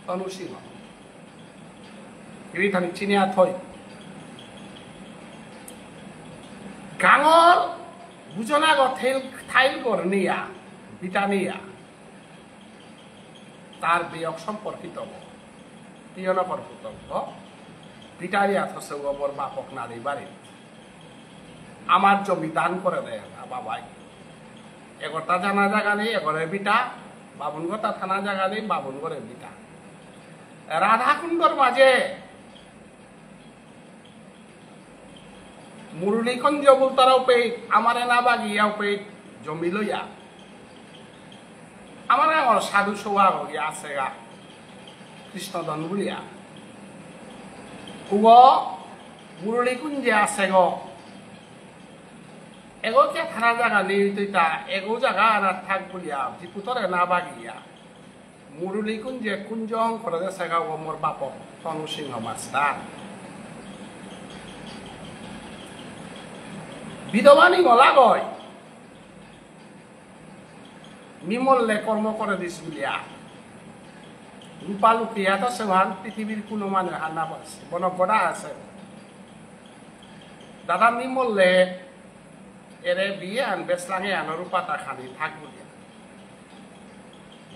তনু সিংহ। এখানে চিনিয়া থই গাঙর বুঝনা থাইল কর নিয়া বিটা নিয়া তার বিয়োগ সম্পর্কিত পিয়নকর পুতব্য বিটারিয়া থসে মোর বাপক নারী বাড়ি আমার জমি দান করে দেয় না বাবাই। এগরটা জানা জায়গা নেই এগরের বিটা, বাবুনগরটা থানা জায়গা নেই বাবুনগরের বিটা। রাধাকুণ্ডর মাঝে মুরলীগঞ্জ বুলতারাও পেয়ে আমার না বাগিয়াও পেয়ে জমি লইয়া আমার সাধু সৌয়া গিয়া আছে গা কৃষ্ণদন বলিয়া মুরলীকুঞ্জে আছে গো এগো কে থানা জায়গা নেই তুইটা এগো জায়গা আনার থাক বলিয়া জিপুতরে না বাগিয়া মুরলীকুঞ্জে কুঞ্জং করে দেছে গা মোর বাপক তনু সিংহ মাস্টার। বিধবানী গলা গয় মিমল্লে কর্ম করে দিস বলিয়া রূপা লুকিয়া তো সেহান পৃথিবীর কোনো মানুষ হানা পাচ্ছে বনগড়া আছে দাদা মিমল্লে এরে বিয়ে আন বেসলাঙে আনো রূপাটা খানি থাক বলিয়া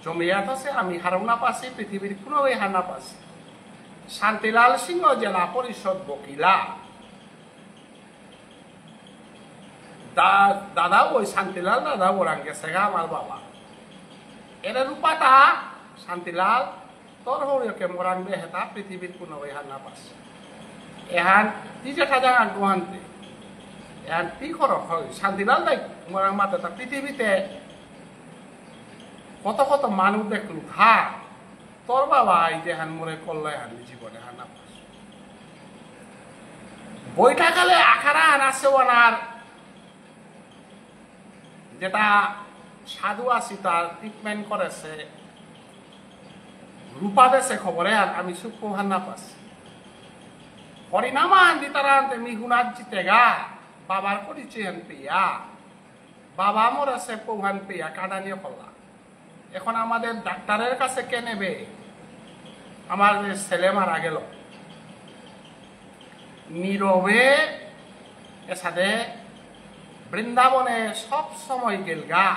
জমিয়া তো সে আমি হারনা পাচ্ছি পৃথিবীর কোনো হানা পাচ্ছি। শান্তিলাল সিংহ জেলা পরিষদ বকিলা দাদা ওই শান্তিলাল দাদা ওরাং গেছে গা আমার বাবা এরা রূপাটা শান্তিলাল তোর হরিয়কে মোরাং বে হেতা পৃথিবীর কোনো হার না পাচ্ছে এহান কি যেটা জায়গা গুহান্তে এখন কি করো শান্তিলাল দেখ মোরাং মাতে তা পৃথিবীতে কত কত মানুষ দেখলু থাক তোর বাবা এই যে হান মোরে করলো হান জীবনে হান বইটা গেলে আখারা হান আছে ওনার যেটা সাধু আছি তার ট্রিটমেন্ট করেছে রূপা দেশে খবরে আমি সুখ হান না পাচ্ছি হরিনামা আনতে তারা আনতে মিগুনার জিতে গা বাবার পরিচয় হান পেয়া বাবা মরেছে পৌহান পেয়া কাটা নিয়ে পড়লা এখন আমাদের ডাক্তারের কাছে কে নেবে আমার ছেলে মারা গেল নীরবে এসাদে বৃন্দাবনে সব সময় গেল গা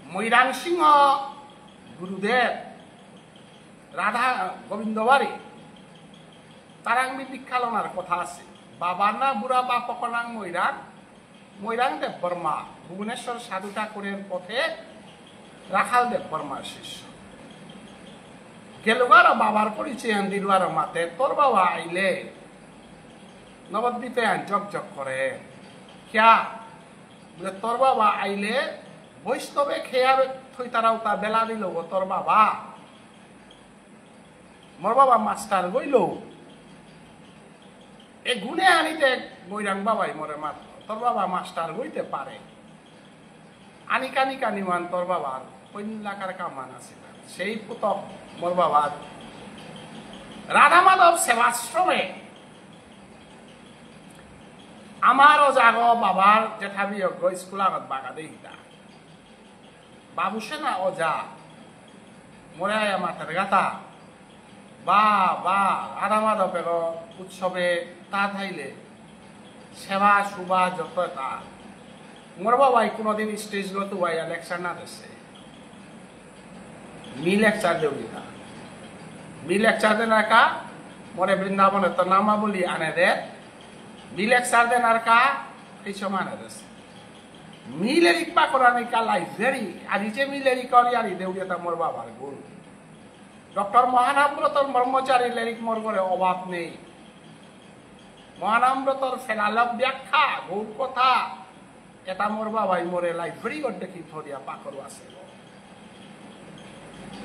মৈরাং সিংহ গুরুদেব রাধা গোবিন্দ বাড়ি তারাংবি দীক্ষালনার কথা আছে বাবার না বুড়া বা পকনাং মৈরাং মৈরাং দেব বর্মা ভুবনেশ্বর সাধু ঠাকুরের পথে রাখাল দেব বর্মার শিষ্য গেলুগার বাবার পরিচয় দিলুয়ার মাতে তোর বাবা আইলে নবদ্বীপে জগ জগ করে কিয়া বলে তোর বাবা আইলে বৈষ্ণবে খেয়া থই তারাও তা বেলা দিল গো তোর বাবা মোর বাবা মাস্টার গইল এ গুনে আনিতে বৈরাং বাবাই মরে মাত্র তোর বাবা মাস্টার হইতে পারে আনি কানি কানিমান তোর বাবার পৈলাকার কামান আছে সেই পুতক মোর বাবার রাধা মাধব সেবাশ্রমে আমারও জাগ বাবার জেঠা বিয়োগ স্কুল আগত বাগা দেহিতা বাবু সেনা অজা মরে আয়া মাথার গাতা বা বা রাধা মাধবের উৎসবে তা থাইলে সেবা সুবা যত তা মোর বাবাই কোনোদিন স্টেজ গত বাইয়া লেকচার না দিছে মি লেকচার দেউলি না মি লেকচার দেন আর কা মরে বৃন্দাবনে তো নামা বলি আনে দে মি লেকচার দেন আর কা এই সময় আনে দেছে মি লেরিক পা করা নেই কা লাইব্রেরি আর যে মি লেরিক করি আর দেউলি তা মোর বাবার গুরু ডক্টর মহানামব্রতর ব্রহ্মচারী লেরিক মোর করে অভাব নেই মহানামব্রতর ফেলালব ব্যাখ্যা গৌর কথা এটা মোর বাবাই মোরে লাইব্রেরি করতে কি ধরিয়া পাকরু আছে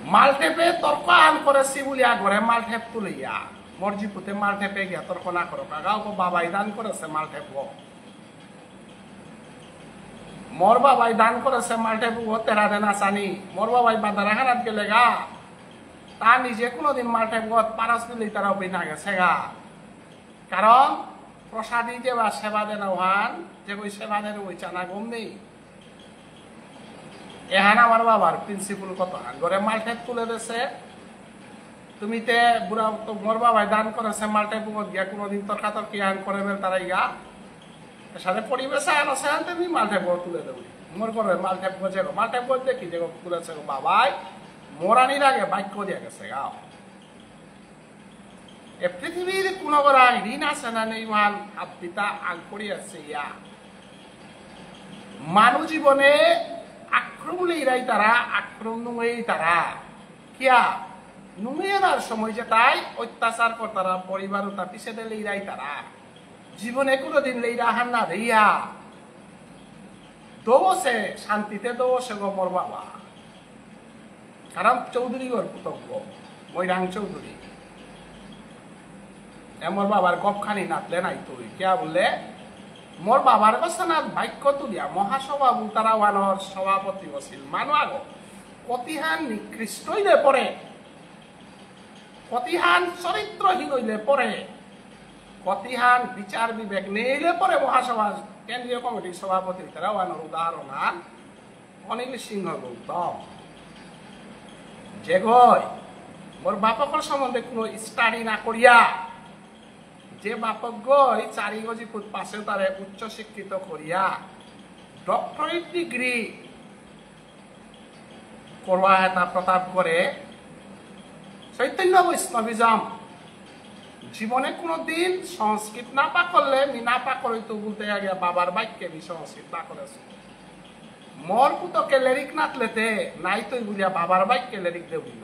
মালটেপে তর্ক আন করেছি বলিয়া ঘরে মালটেপ তুলিয়া মর্জিপুতে মালটেপে গিয়া তর্ক না করো কাগাও বাবাই দান করেছে মালটেপ মোর বাবাই দান করেছে মালটেপ তেরা দেনা চানি মোর বাবাই বাদারা হানাত গেলে গা তা নিজে কোনোদিন মালটেপ পারাস দিলেই তারা না গেছে গা কারণ প্রসাদী যে বা সেবা দেন ওহান যে ওই সেবা দেন ওই চানা গম নেই এহান আমার বাবার প্রিন্সিপাল কত ঘরে মালটেপ তুলে দিছে তুমি তে বুড়া মোর বাবাই দান করেছে মালটেপ গিয়া কোনোদিন তর্কাতর্কি আন করে বেল তারাই গা সাথে পরিবেশে আন আছে তুমি মালটেপ তুলে দেবো মোর করে মালটেপ গজে মালটেপ গজ দেখি যে তুলেছে বাবাই মোরানির আগে বাক্য দিয়া গেছে গাও এ পৃথিবীর কোন গড়াই ঋণ আছে না নেই মান আপিতা আগ করি আছে ইয়া মানব জীবনে আক্রমণ ইরাই তারা আক্রমণ নুঙ্গেই তারা কিয়া নুঙ্গেনার সময় যে তাই অত্যাচার কর তারা পরিবার তা পিছে দিলে ইরাই তারা জীবনে কোনোদিন লেইরা হান না রেইয়া দোষে শান্তিতে দোষে গো মোর বাবা কারণ চৌধুরী ওর পুতব্য মৈরাং চৌধুরী মোর বাবার গপখানি নাতলে নাই তুই কিয়া বললে মোর বাবার কাছে না বাক্য তুলিয়া মহাসভা তারা ওয়ানোর সভাপতি বসিল মানু আগ কতিহান নিকৃষ্ট হইলে পরে কতিহান চরিত্রহীন হইলে পরে কতিহান বিচার বিবেক নেইলে পরে মহাসভা কেন্দ্রীয় কমিটির সভাপতি তারা ওয়ানোর উদাহরণ অনিল সিংহ গৌতম যে গয় মোর বাপকর সম্বন্ধে কোনো স্টাডি না করিয়া যে বাপক গই চারি গজি ফুট পাশে তারে উচ্চ শিক্ষিত করিয়া ডক্টরেট ডিগ্রি করবা এটা প্রতাপ করে চৈতন্য বৈষ্ণবিজম জীবনে কোনোদিন সংস্কৃত না পা করলে মিনা পা করিতো বলতে গিয়া বাবার বাক্যে আমি সংস্কৃত না করেছি মোর পুতকে লেরিক নাতলেতে নাই তুই বুঝিয়া বাবার বাক্যে লেরিক দে বুঝল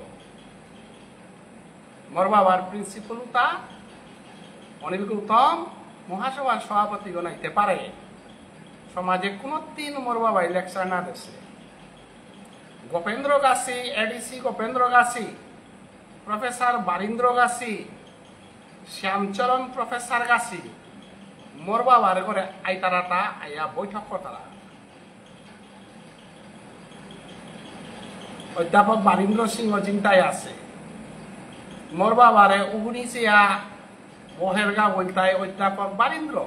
মোর বাবার প্রিন্সিপাল তা অনিল গৌতম মহাসভার সভাপতিগণ আইতে পারে সমাজে কোনো দিন মোর বাবাই লেকচার না দেশে গোপেন্দ্র গাছি এডিসি গোপেন্দ্র গাছি প্রফেসর বারীন্দ্র গাছি শ্যামচরণ প্রফেসর গাছি মোর বাবার ঘরে আইতারাটা আইয়া বৈঠক করতারা অধ্যাপক বারীন্দ্র সিংহ চিন্তায় আছে মোর বাবারে উগুনিচিয়া বহেরগা বলতায় অধ্যাপক বারীন্দ্র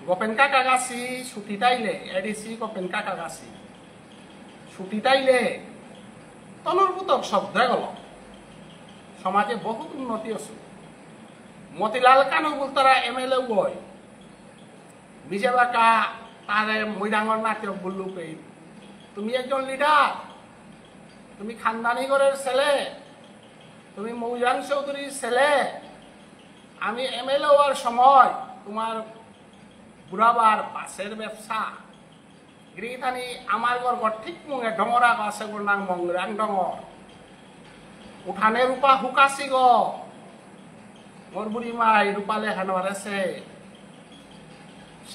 গোপেন কাকা গাছি ছুটি তাইলে এডিসি গোপেন কাকা গাছি ছুটি তাইলে তনুর্ভূতক শব্দ গেল সমাজে বহুত উন্নতি আছে মতিলাল কানু বলতারা এমএলএ বই বিজয় বাকা তারে মৈরাঙ্গর নাটক বললু পেয়ে তুমি একজন লিডার তুমি খানদানি ঘরের ছেলে তুমি মৌজান চৌধুরীর ছেলে আমি এমএলএ হওয়ার সময় তোমার বুড়াবার বাসের ব্যবসা গৃহধানী আমার ঘর ঠিক মুঙে ডঙরা আছে গোনাং মংরাং ডঙর উঠানে রূপা হুকাছি গ মোর বুড়ি মাই রূপালে হানোয়ার আছে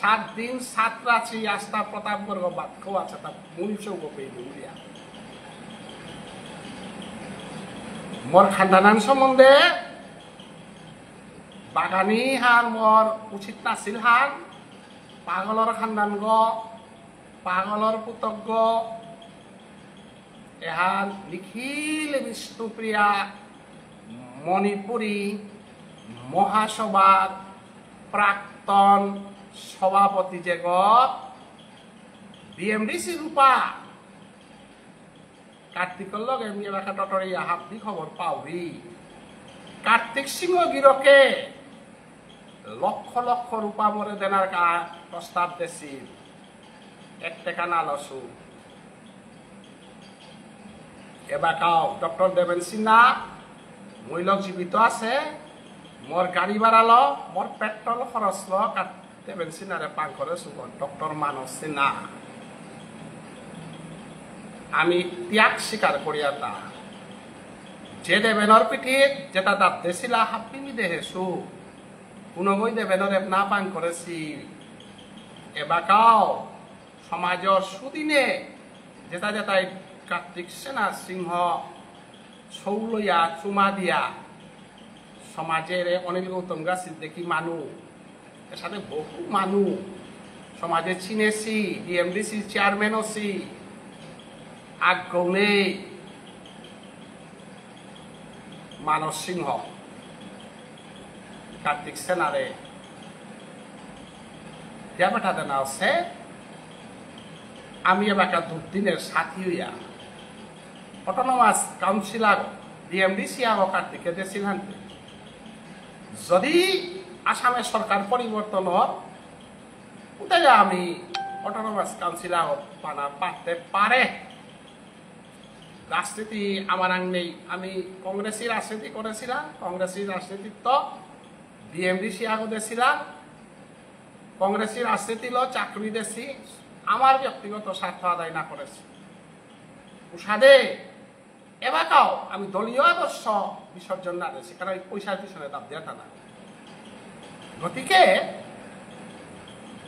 7 দিন 7 রাত্রি আস্থা প্রতাপগড় বাক্য আছে তা মূল চৌক পেয়ে উড়িয়া মোর খানদানান সম্বন্ধে বাগানী হান মোর উচিত নাছিল হান পাগলর খানদান গ পাগলর পুতক এহান নিখিল বিষ্ণুপ্রিয়া মণিপুরী মহাসভার প্রাক্তন সভাপতি যে গ বিএমডিসি রূপা কার্তিকর লগে এমনি এলাকা টটরি হাবদি খবর পাওরি কার্তিক সিংহ গিরকে লক্ষ লক্ষ রূপা মরে দেনার প্রস্তাব দিছিল 1 টাকা না লসু এবার কাও ডক্টর দেবেন সিনহা মহিলক জীবিত আছে মোর গাড়ি বাড়ালো মোর পেট্রোল খরচ ল দেবেন সিনহারে পান করে সুগন ডক্টর মানস সিনহা আমি ত্যাগ স্বীকার করিয়া তা যে দেবেনর পিঠিত যেটা দাঁত দেছিলা হাপ্পিনি দেহেছু কোনোবই দেবেনর না পান করেছি এবাকাও সমাজের সুদিনে যেটা যেটাই কার্তিক সেনা সিংহ ছৌলইয়া চুমা দিয়া সমাজের অনিল গৌতম গাছির দেখি মানুষ এর সাথে বহু মানুষ সমাজে চিনেছি ডিএমডিসি চেয়ারম্যান আছি আগ্রহে মানস সিংহ কার্তিক সেনারে বেটা দেনা আছে আমি এবার দুদিনের সাথী হইয়া অটোনমাস কাউন্সিলর ডিএমডিসি আগো কার্তিকে দিয়েছিলেন যদি আসামে সরকার পরিবর্তন হয় আমি অটোনমাস কাউন্সিলর পারতে পারে রাজনীতি আমার নেই আমি কংগ্রেসি রাজনীতি করেছিলাম কংগ্রেসি রাজনীতি তো ডিএমডিসি আগো দিয়েছিলাম কংগ্রেসি রাজনীতি ল চাকরি দেছি আমার ব্যক্তিগত স্বার্থ আদায় না করেছি উষাদে এবাকাও আমি দলীয় আদর্শ বিসর্জন না দিয়েছি কারণ পয়সার পিছনে দাম দেওয়া না গতিকে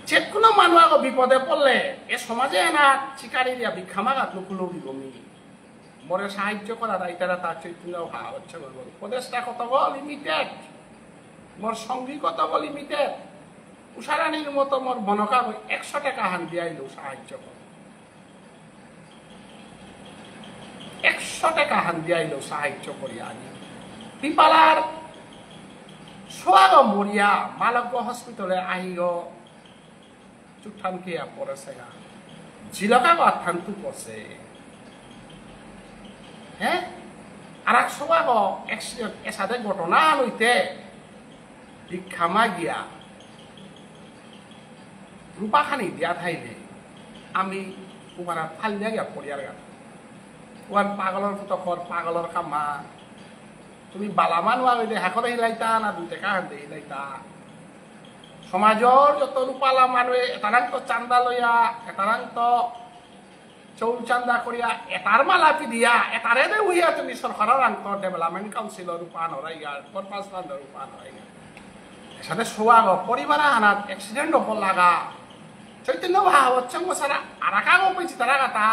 যে কোনো মানুষ আগে বিপদে পড়লে এ সমাজে না চিকারি দিয়া ভিক্ষা মাগাত নুকুলবি গমি মরে সাহায্য করা দায়িত্বরা তার চৈতন্য ভাব হচ্ছে উপদেশটা কত লিমিটেড মোর সঙ্গী কত লিমিটেড উষারানীর মতো মোর বনকা 100 টাকা হান দিয়াইল সাহায্য কর 100 টাকা হান দিয়াইল সাহায্য করি আনি পিপালার সোয়াগ মরিয়া মালব্য হসপিটালে আহিগ চুঠান কিয়া পড়েছে গা জিলকা আথান্তু পড়ছে হ্যাঁ আর এক সোয়াগ এসাথে ঘটনা লইতে ভিক্ষা মাগিয়া রূপাখানি দিয়া থাইলে আমি তোমার ফালিয়া গিয়া পড়িয়ার গা ওয়ান পাগলর ফুটকর পাগলর কামা তুমি বালামান ওয়াইদে হাকরে হিলাইতা না 2 টাকা হাতে হিলাইতা সমাজর যত রূপালা মানুষ এটারান্ত চান্দা লইয়া এটারান্ত চৌল চান্দা করিয়া এটার মালাপি দিয়া এটারে দে উইয়া তুমি সরকারের আন্ত ডেভেলপমেন্ট কাউন্সিলর রূপান হরাইগা পারপাস ফান্ড রূপান হরাইগা সাথে সোয়াগ পরিবার হানাত অ্যাক্সিডেন্ট ওপর লাগা চৈতন্য ভাবচ্ছঙ্গ সারা আরাকাগো পেয়েছি তারা কথা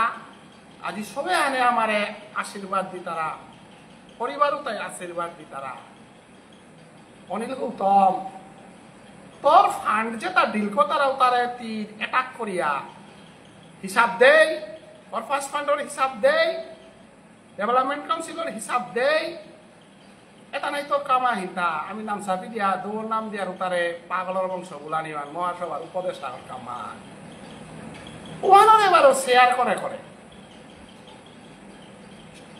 আজি সবে আনে আমারে আশীর্বাদ দি তারা পরিবারও তাই আশীর্বাদ দি তারা অনিল গৌতম তোর ফান্ড যে তার ডিলকো তারা তারে তীর অ্যাটাক করিয়া হিসাব দেই পারপাস ফান্ডের হিসাব দেই ডেভেলপমেন্ট কাউন্সিলের হিসাব দেই এটা নাই তোর কামা হিতা আমি নাম চাপি দিয়া দৌড় নাম দিয়া তারে পাগলের বংশ বুলানিবান মহাসভার উপদেষ্টার কামা ওয়ানোর এবারও শেয়ার করে করে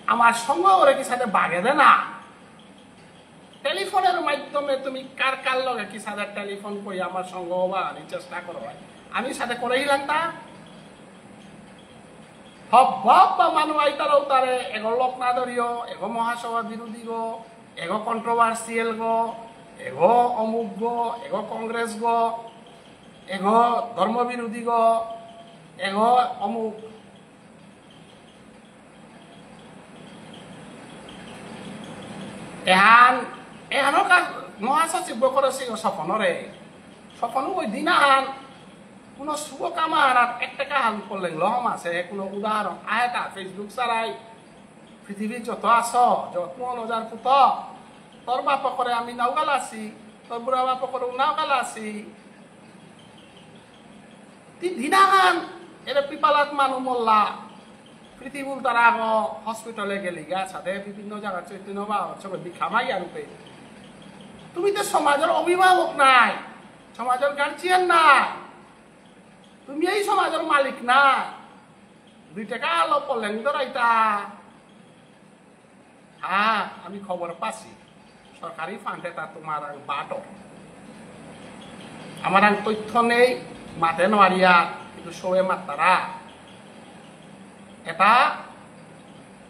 আমার সঙ্গে ওরে কি সাথে বাগে দে না টেলিফোনের মাধ্যমে তুমি কার কার লগে কি সাথে টেলিফোন করি আমার সঙ্গে বাগানি চেষ্টা করো আমি সাথে করেই লাগতা হব বা মানুষ আইতারাও তারে এগো লোক না ধরিও এগো মহাসভা বিরোধী গো এগো কন্ট্রোভার্সিয়াল গো এগো অমুক গো এগো কংগ্রেস গো এগো ধর্মবিরোধী গো এগো অমুক এহানোর কাজ মহাসচিব করেছে স্বপনরে স্বপন ওই দিন আহান কোনো শুভ কামা আনার একটা কাহান করলেন লহম আছে কোনো উদাহরণ আয়তা ফেসবুক ছাড়াই পৃথিবীর যত আস যত নজার পুত তোর বাপ করে আমি নাওগাল আছি তোর বুড়া বাপ করে নাওগাল আছি দিনাহান এর পিপালাত মানুষ মল্লা পৃথিবীর তারা আগ হসপিটালে গেলি গা সাথে বিভিন্ন জায়গায় চৈতন্য বা সবাই বিখামাই আর তুমি তো সমাজের অভিভাবক নাই সমাজের গার্জিয়ান নাই তুমি এই সমাজের মালিক না 2 টাকা আলো পড়লেন ধরাইতা হ্যাঁ আমি খবর পাচ্ছি সরকারি ফান্ডে তা তোমার বাটো আমার তথ্য নেই মাতে নোয়ারিয়া কিন্তু সবে মাতারা এটা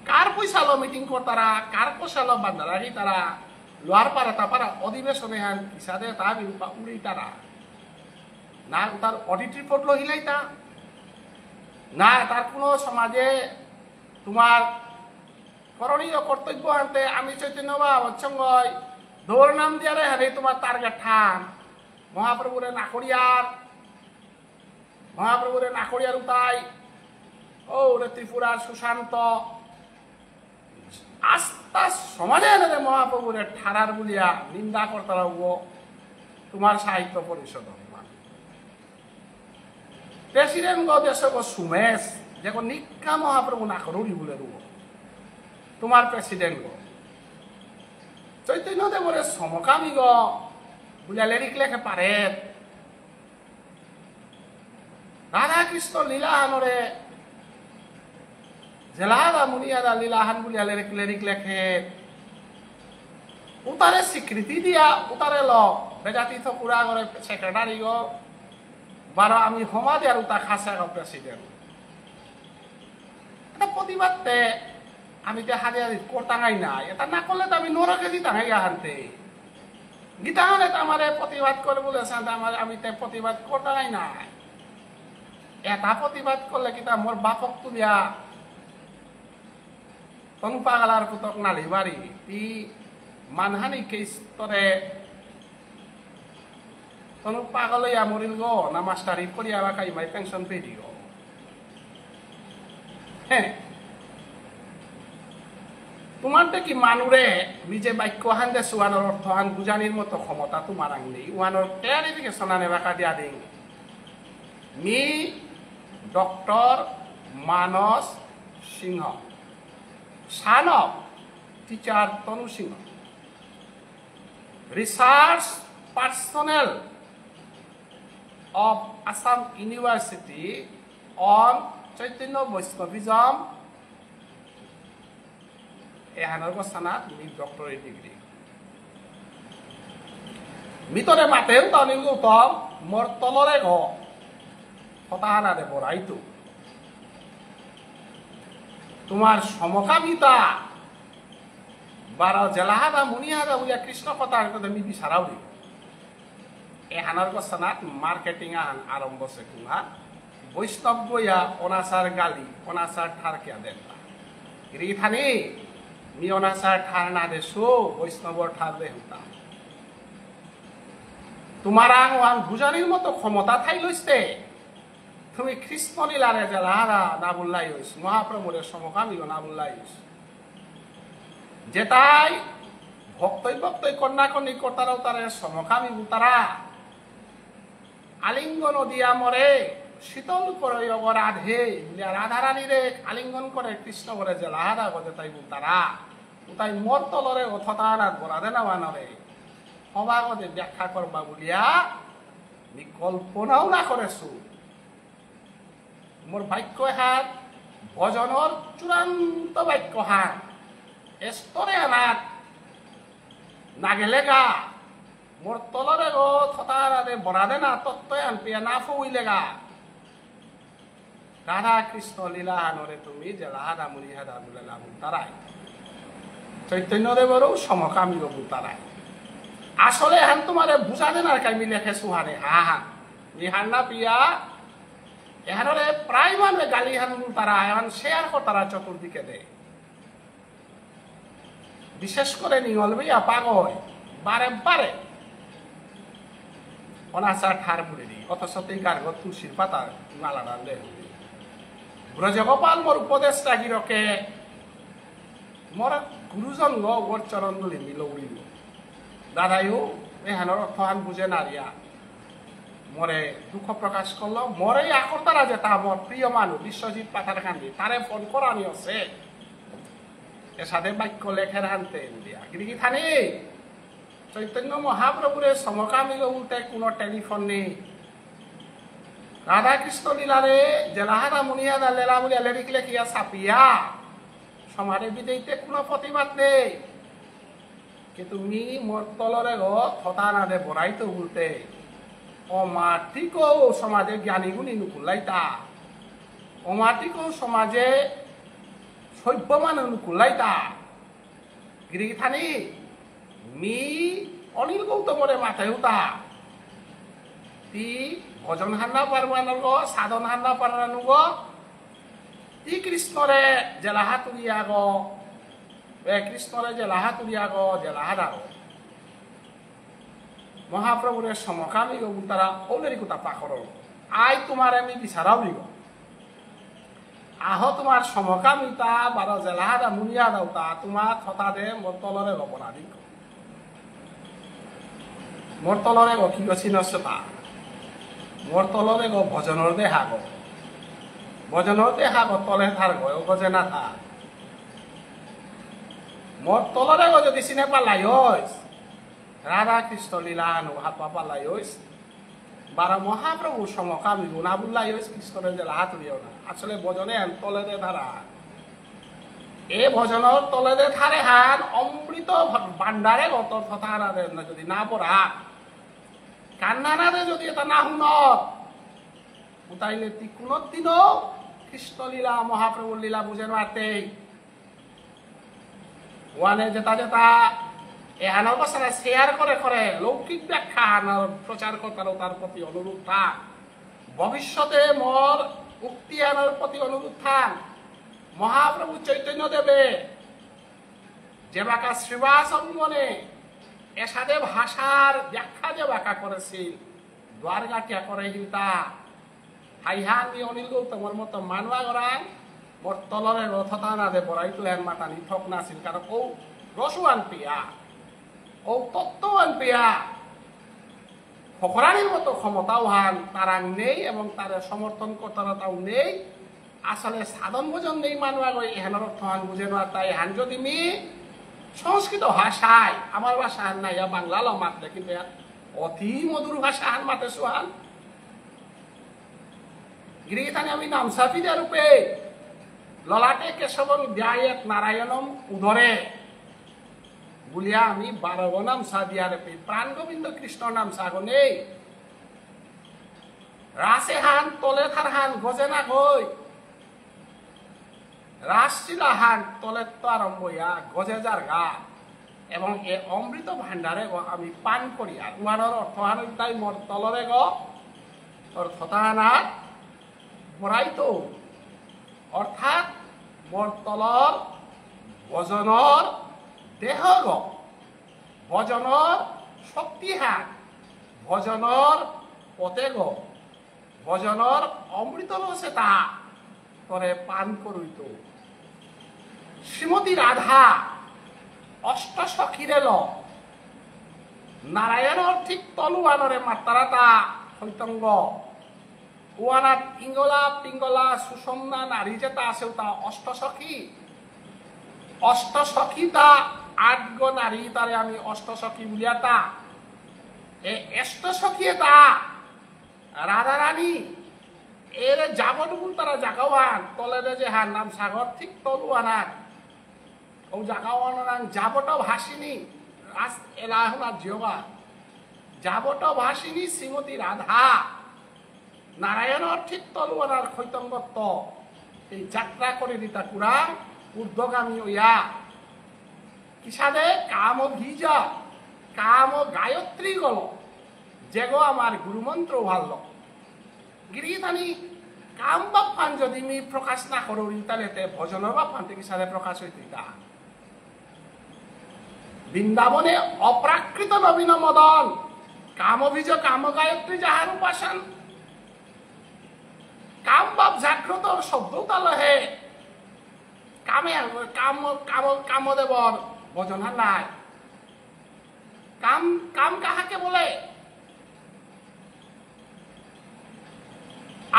কার পয়সালো মিটিং করতারা কার পয়সালো বান্দারাহি তারা লোয়ার পারা তাপারা অধিবেশনে হান কিসাদে তা বিরূপা উড়ি তারা না তার অডিট রিপোর্ট লো হিলাইতা না তার কোনো সমাজে তোমার করণীয় কর্তব্য আনতে আমি চৈতন্য বা সঙ্গয় দৌড় নাম দিয়া রে হারে তোমার টার্গেট ঠান মহাপ্রভুরে নাকড়িয়ার উতাই ও রে ত্রিপুরার সুশান্ত আস্থা সমাজে এনে মহাপ্রভুরে ঠাড়ার বলিয়া নিন্দা করতারা তোমার সাহিত্য পরিষদ প্রেসিডেন্ট গো দেশ গো সুমেশ যে নিকা মহাপ্রভু না করি বলে রুব তোমার প্রেসিডেন্ট গো চৈতন্য দেবরে সমকামী গো বুঝা লেরিক লেখে পারে রাধা কৃষ্ণ লীলাহানরে জেলাহাদা মুনিয়াদা লীলাহান বুঝা লেরিক লেখে উতারে স্বীকৃতি দিয়া উতারে ল বেজাতি তো পুরা করে সেক্রেটারি গো বারো আমি হমা দিয়ার উতা খাসা গো প্রেসিডেন্ট এটা প্রতিবাদতে আমি তো হাজারি করতাঙাই নাই এটা না করলে তো আমি নরকে দিতাঙাই হানতে গীতাহানে তো আমার প্রতিবাদ করে বলেছে আমি তো প্রতিবাদ করতাঙাই নাই এটা প্রতিবাদ করলে কিতা মোর বাপক তুলিয়া তনু পাগলার পুতক নালি বাড়ি ই মানহানি কেস তরে তনু পাগলইয়া মরিল গো না মাস্টারি করিয়া বা কাইমাই পেনশন পেয়ে দিও হ্যাঁ তোমার কি মানুরে নিজে বাক্য হান দে ওয়ানোর অর্থ হান বুঝানির মতো ক্ষমতা তোমার নেই ওয়ানোর ক্লারিফিকেশন আনে বাকা দিয়া দিন মি doctor Manas Singh son of teacher Tanu Singh, research personnel of Assam University on Chaitanya Vaishnavism, এহানর সানাত মি ডক্টরেট ডিগ্রি মিতরে মাতেও তানি গৌতম মোর তলরে ঘ হতাহানা দেব রাইতো তোমার সমকামিতা বারো জেলাহাদা মুনিহাদা বলিয়া কৃষ্ণ কথার কথা মি বিচারাও দিব এহানর সানাত মার্কেটিং আহান আরম্ভ সে কুহা বৈষ্ণব গইয়া অনাচার গালি অনাচার ঠারকিয়া দেন রি থানি মি অনাচার ঠার না দেশো বৈষ্ণবর ঠার দে হুতা তোমার আং বুঝানির মতো ক্ষমতা থাই লইছে তুমি কৃষ্ণ লীলারে যে লাহারা না বললাই হইস মহাপ্রভুরে সমকামী না বললাই হইস যেটাই ভক্তই কন্যা কন্যা কর্তারাও তারে সমকামী তারা আলিঙ্গন দিয়া মরে শীতল করে রাধে রাধারানীরে আলিঙ্গন করে কৃষ্ণ করে যে লাহারা গজে তাই তারা তাই মোর তলরে অথতা বরাদে না বানরে সভাগতে ব্যাখ্যা করবা বলিয়া আমি কল্পনাও না করেছো মোর বাক্য হাত ভজনের চূড়ান্ত বাক্য হাত স্তরে আনাত না গেলে গা মোর তলরে গো থতারে বরাদে না তত্ত্বই আনপিয়া না ফুইলে গা রাধা কৃষ্ণ লীলা আনরে তুমি যে লাহাদা মুড়িহাদা বলে লাভু তারাই চৈতন্যদেবেরও সমকামী রবু তারাই আসলে হান তোমারে বুঝাতে না কামি লেখে সুহারে হা ইহান না পিয়া এহানরে প্রায় মানে গালি হান তারা এখন শেয়ার তারা চতুর্দিকে দেয় বিশেষ করে নিগল ভাইয়া পাগল বারে বারে অনাচার ঠার পুড়ে দিই অথচ এই গার্গ তুলসীর পাতা মালা ডালে ব্রজগোপাল মোর উপদেশটা গিরকে মোর গুরুজন ওর চরণ দুলি মিল উড়িল দাদাইও এহানোর অর্থহান বুঝে নারিয়া মরে দুঃখ প্রকাশ করলো মরে আকর তারা যে তা মোর প্রিয় মানুষ বিশ্বজিৎ পাথার কান্দি তারে ফোন করানি আছে এর সাথে বাক্য লেখের হানতে দিয়া কি থানি চৈতন্য মহাপ্রভুরে সমকামী বলতে কোনো টেলিফোন নেই রাধা কৃষ্ণ লীলারে জেলাহারা মুনিয়াদা লেলা বলিয়া লেরিক লেখিয়া ছাপিয়া সমাজে বিদেইতে কোনো প্রতিবাদ নেই কিন্তু মি মোর তলরে থতা নাদে বড়াইতো বলতে অমাটিকও সমাজে জ্ঞানী গুণী নুকুলাইতা অমাটিকও সমাজে সভ্য মানে নুকুলাইতা গিরি থানি মি অনিল গৌতমরে মাথায় উতা তি ভজন হান্না পারবানো গো সাধন হান্না পারবানো গো তি কৃষ্ণরে জেলাহা তুলিয়া গো কৃষ্ণরে জেলাহা তুলিয়া গো জেলাহা দাও মহাপ্রভুরে সমকামী গো তারা ওলেরি কোথা পাখর আই তোমার আমি বিচারাও নিগ আহ তোমার সমকামিতা বারো জেলাহাদা মুনিয়া দাও তা তোমার থতা দে মোর তলরে গপনা দিক মোর তলরে গো কি গছি নস্তা মোর তলরে গো ভজনর দে হাগ ভজনর দে হাগ তলে থার গো গজে না থা মোর তলরে গো যদি চিনে পালাই হইস রাধা কৃষ্ণ লীলা নু হাত পা পালাই হইস বারা মহাপ্রভু সমকামী গুণা বুল্লাই হইস কৃষ্ণের যে লাহা তুলিও না আসলে ভজনে তলে দে ধারা এ ভজনের তলে দে ধারে হান অমৃত ভান্ডারে গতর কথা যদি না পড়া কান্নানারে যদি এটা না শুনত উতাইলে তি কোনদিনও কৃষ্ণ লীলা মহাপ্রভুর লীলা বুঝে নাতেই ওয়ানে যেটা যেটা এহানোর বছরে শেয়ার করে লৌকিক ব্যাখ্যা প্রচার করতার তার প্রতি অনুরোধ থাক ভবিষ্যতে মোর উক্তি আনার প্রতি অনুরোধ থাক মহাপ্রভু চৈতন্য দেবে যে বাঁকা শ্রীবাস অঙ্গনে এসাদে ভাষার ব্যাখ্যা যে বাঁকা করেছিল দ্বারগাটিয়া করে হিলতা হাইহান অনিল গৌতমর মতো মানবা গরান মোর তলরে রথতা না দে বড়াইতো হেন মাতা নিথক নাছিল কারণ ও রসুয়ান পিয়া ও তত্ত্ববান পিয়া ফকরানির মতো ক্ষমতাও হান তারা নেই এবং তার সমর্থন কর্তারাও নেই আসলে সাধন ভোজন নেই মানুষ এহানোর অর্থ হান বুঝে না তাই হান যদি মি সংস্কৃত ভাষায় আমার ভাষা হান নাই বাংলা ল মাতলে কিন্তু অতি মধুর ভাষা হান মাতে সুহান গিরিতানে আমি নামসাফিদা রূপে ললাটে কেশবন ধ্যায়েত নারায়ণম উদরে বলিয়া আমি 12 নাম সা দিয়া রে প্রাণ গোবিন্দ কৃষ্ণ নাম সাগো নেই রাসে হান তলে থার হান গজে না গই রাসচিলা হান তলে তো আরম্ভ হইয়া গজে যার গা এবং এ অমৃত ভান্ডারে আমি পান করি আর উহানোর অর্থ হান তাই মোর তলরে গ অর্থতানাত বড়াইতো অর্থাৎ মোর তলর ভজনর দেহ গ ভজনর শক্তি হান ভজনৰ পথে গ ভজনৰ অমৃত ৰসে তা তরে পান করইত শ্রীমতী রাধা অষ্ট সখীরে ল নারায়ণর ঠিক তলুয়ানরে মাতারাতা হৈতঙ্গ ওয়ানাত ইঙ্গলা পিঙ্গলা সুষমনা নারী যেটা আছে তা অষ্ট সখী তা আটগ নারী তারে আমি অষ্ট সখী বলিয়া তা এই অষ্ট সখী তা রাধা রানী এর যাবটুকুন তারা জাগাওয়ান তলেরে যে হার নাম সাগর ঠিক তলুয়ানার ও জাগাওয়ান নাম যাবট ভাসিনী রাস এলাহনা জিওবা যাবট ভাসিনী শ্রীমতী রাধা নারায়ণর ঠিক তলুয়ানার খৈতঙ্গত্ব এই যাত্রা করে দিতা কুরা ঊর্ধ্বগামী ইয়া কিসাদে কাম ভিজ কাম গায়ত্রী গল যেগো আমার গুরুমন্ত্র ভাল গিরিধানী কাম বাপ্পান যদি মি প্রকাশ না করো তাহলে ভজনের বাপ্পান থেকে সাথে প্রকাশ হইতে বৃন্দাবনে অপ্রাকৃত নবীন মদন কাম অভিজ কাম গায়ত্রী যাহার উপাসন কাম বাপ জাগ্রত শব্দতা লহে কামে কাম কাম কামদেবর ভজন নাই কাম কাম কাহাকে বলে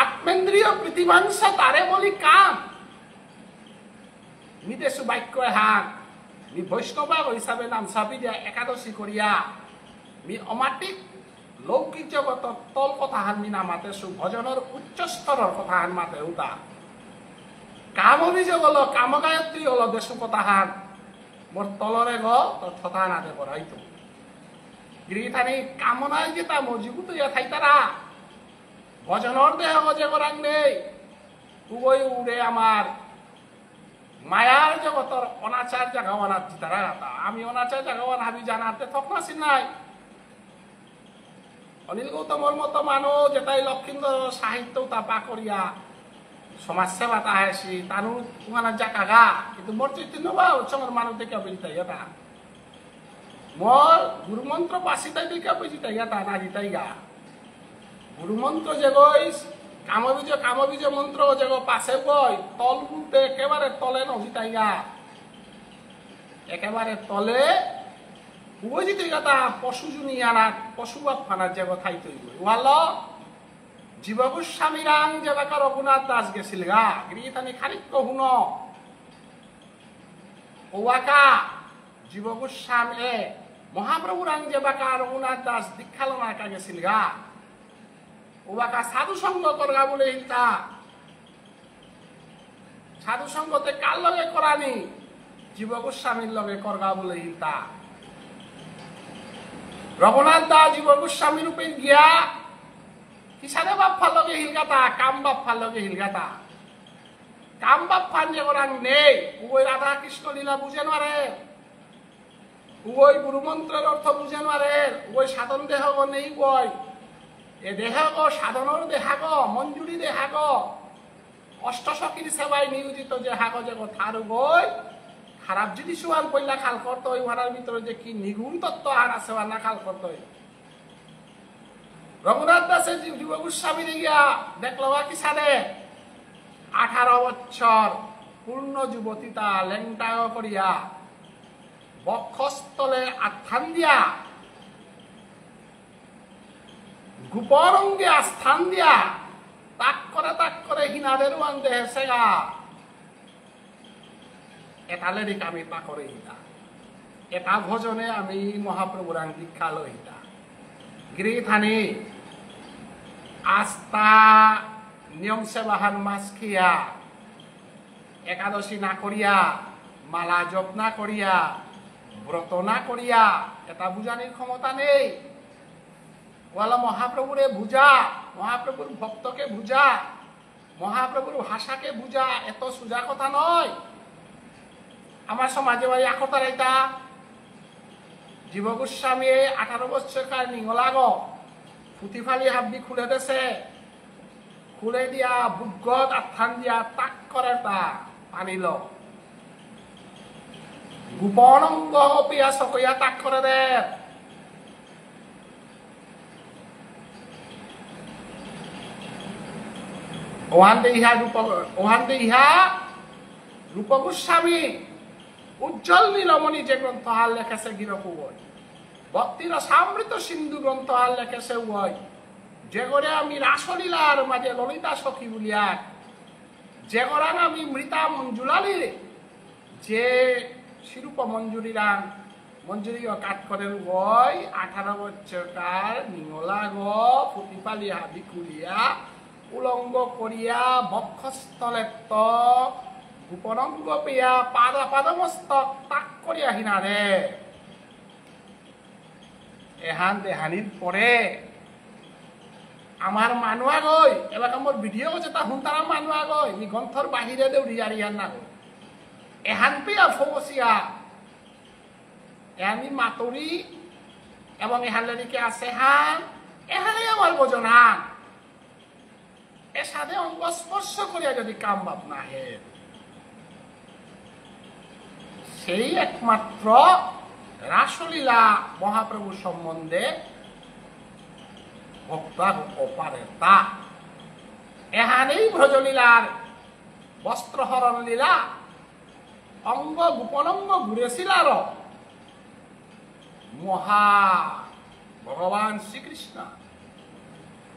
আত্মেন্দ্রিয় পৃথিবাংশ তারে বলি কাম নিদেশু বাক্য হান মি বৈষ্ণবা হিসাবে নাম চাপি দিয়া একাদশী করিয়া মি অমাটিক লৌকিক জগত তল কথা হান মি নামাতেছু ভজনের উচ্চ স্তরের কথা হান মাতে উদা কাম অভিযোগ হলো কাম গায়ত্রী হলো দেশু কথা হান মোর তলরে গ তোর ছতা নাতে বড়াইতো গিরিথানি কামনায় যেটা মজবুত ইয়া থাইতারা ভজনের দেহ গজে করাং নেই উবই উড়ে আমার মায়ার জগতর অনাচার জাগাওয়ানা তারা আমি অনাচার জাগাওয়ান হাবি জানাতে থক নাছিল নাই অনিল গৌতমর মতো মানুষ যেটাই লক্ষিন্দর সাহিত্য তাপা করিয়া সমাজ সেবা তাহাসি তানু তোমার জাকাগা কিন্তু মোর চৈতন্য বা উৎসবের মানুষ দেখে বেজিতাই এটা মোর গুরুমন্ত্র পাশিতাই দেখে বেজিতাই এটা না জিতাই গা গুরুমন্ত্র যে গই কামবীজ মন্ত্র যে পাশে বই তল বলতে একেবারে তলে নজিতাই গা একেবারে তলে বুঝিতে গা পশু জুনি আনা পশু বাপ ফানার যে কথাই তৈরি ওয়াল জীব গোস্বামীরাং যে বাকা রঘুনাথ দাস গেছিল গা গিরিথানি খানিক হুন ওয়াকা জীব গোস্বামী মহাপ্রভুরাং যে বাকা রঘুনাথ দাস দীক্ষা লনাকা গেছিল গা ওবাকা সাধু সঙ্গ করগা বলে হিলতা সাধু সঙ্গতে কার লগে করানি জীব গোস্বামীর লগে করগা বলে হিলতা রঘুনাথ দা জীব গোস্বামী রূপে গিয়া কিসারে বাপ্পার লগে হিলগাতা কাম বাপ্পার লগে হিলগাতা কাম বাপ্পান যে করাং নেই উবই রাধা কৃষ্ণ লীলা বুঝে নারে উবই গুরুমন্ত্রের অর্থ বুঝে নারে উবই সাধন দেহ নেই বই এ দেহ গো সাধনের দেহা গো মঞ্জুরি দেহা গো অষ্টসখীর সেবায় নিয়োজিত যে হাগ যে থার গই খারাপ যদি সুয়ান পইলা খাল করতো ওহার ভিতরে যে কি নিগুণ তত্ত্ব আর আছে না খাল করতো রঘুনাথ দাসের জীব গোস্বামী গিয়া দেখলো কি সাদে 18 বছর পূর্ণ যুবতী তা লেংটায় করিয়া বক্ষস্থলে আত্থান দিয়া গোপরঙ্গে আস্থান দিয়া তাক করে হিনাদের ওয়ান্দে হেসেগা এটালে দিক আমি পাকরে হিতা এটা ভজনে আমি মহাপ্রভুরাং দীক্ষা লই হিতা গিরিথানি আস্থা নিয়ম সেবাহান মাছ খিয়া একাদশী না করিয়া মালা জপ না করিয়া ব্রত না করিয়া এটা বুঝানির ক্ষমতা নেই ওয়ালা মহাপ্রভুরে বুঝা মহাপ্রভুর ভক্তকে বুঝা মহাপ্রভুর ভাষাকে বুঝা এত সোজা কথা নয় আমার সমাজে বাড়ি আকতার এটা জীব গোস্বামী 18 বছরকার নিঙলাগ ফুটি ফালি হাবি খুলে দেছে খুলে দিয়া বুগত আত্থান দিয়া তাক করে তা পানিল গোপন অঙ্গ পিয়া চকইয়া তাক করে দে ওহান্তে ইহা রূপ গোস্বামী উজ্জ্বল নীলমণি যে গ্রন্থ হাল লেখেছে গিরকু বই ভক্তির সামৃত সিন্ধু গ্রন্থ হাল লেখেছে বই যে করে আমি রাসলীলার মাঝে ললিতা সখী বলিয়া যে করান আমি মৃতা মঞ্জুলালির যে শিরূপ মঞ্জুরি কাঠ করে বই 18 বছরকার নিঙলা প্রতিপালি হাবি কুলিয়া উলঙ্গ করিয়া বক্ষস্থলে গোপনঙ্গ পেয়া পাদমস্তক তাক করিয়া হিনারে এহান দেহানির পরে আমার মানুয়া গই এবার আমার ভিডিও করছে তা হুন তারা মানুয়া গই নি গ্রন্থর বাহিরে দেউ রিয়ারিয়ান না গই এহান পেয়া ফবসিয়া এহানি মাতরি এবং এহান লেনিকে আছে হান এহানে আমার বোঝনান এর সাথে অঙ্গ স্পর্শ করিয়া যদি কাম বাপ না হে সেই একমাত্র রাসলীলা মহাপ্রভু সম্বন্ধে ভক্তা অপারে তা এহানেই ব্রজলীলার বস্ত্রহরণ লীলা অঙ্গ গোপনঙ্গ ঘুরেছিলার মহা ভগবান শ্রীকৃষ্ণ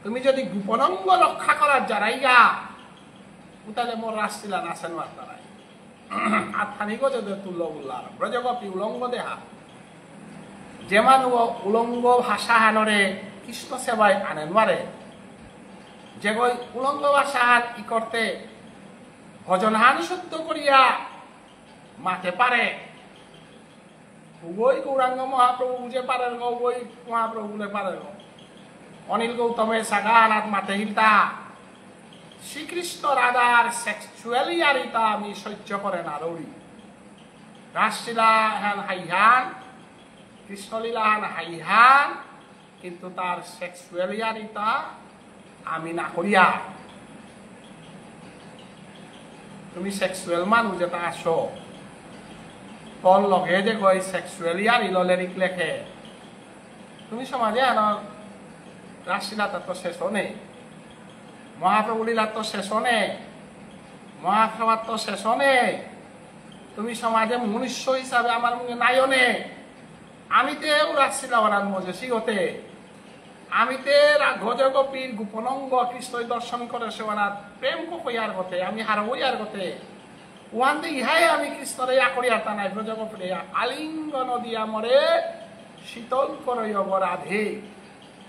তুমি যদি গোপনঙ্গ রক্ষা করার যারাইয়া তাহলে মোর রাসলীলা নাচেন মাত্রায় আত্মানিক যদি তুল্য উল্লার ব্রজগপি উলঙ্গ দেহা যেমান উলঙ্গ ভাষা হানরে কৃষ্ণ সেবায় আনেন মারে যে গই উলঙ্গ ভাষা হান ই করতে ভজন হান শুদ্ধ করিয়া মাতে পারে উগই গৌরাঙ্গ মহাপ্রভু বুঝে পারেন গো উগই মহাপ্রভু বুঝে পারেন গো অনিল গৌতমের সাগানাথ মাতে হিলতা শ্রীকৃষ্ণ রাধার সেক্সুয়ালিয়ারিতা আমি সহ্য করে না রৌরি রাসলীলা হান হাইহান কৃষ্ণলীলা হান হাইহান কিন্তু তার সেক্সুয়ালিয়ারিতা আমি না করিয়া তুমি সেক্সুয়াল মানুষ যেটা আসো তোর লগে যে কই সেক্সুয়ালিয়ারি ললেরিক লেখে তুমি সমাজে আনো রাসলীলা তো শেষ নেই মহাপ্রভু লীলা তো শেষ নেই মহাসভার তো শেষ নেই তুমি সমাজে মনুষ্য হিসাবে আমার মুখে নাইও নে আমি তে রাসলীলা বানান মজে সিগতে আমি তে গজগোপীর গোপনঙ্গ কৃষ্ণ দর্শন করে সেবানার প্রেম কইয়ার গতে আমি হার ওইয়ার গতে ওয়ান দে ইহাই আমি কৃষ্ণরে ইয়া করিয়ার তা নাই ব্রজগোপীর আলিঙ্গন দিয়া মরে শীতল করই অবরাধে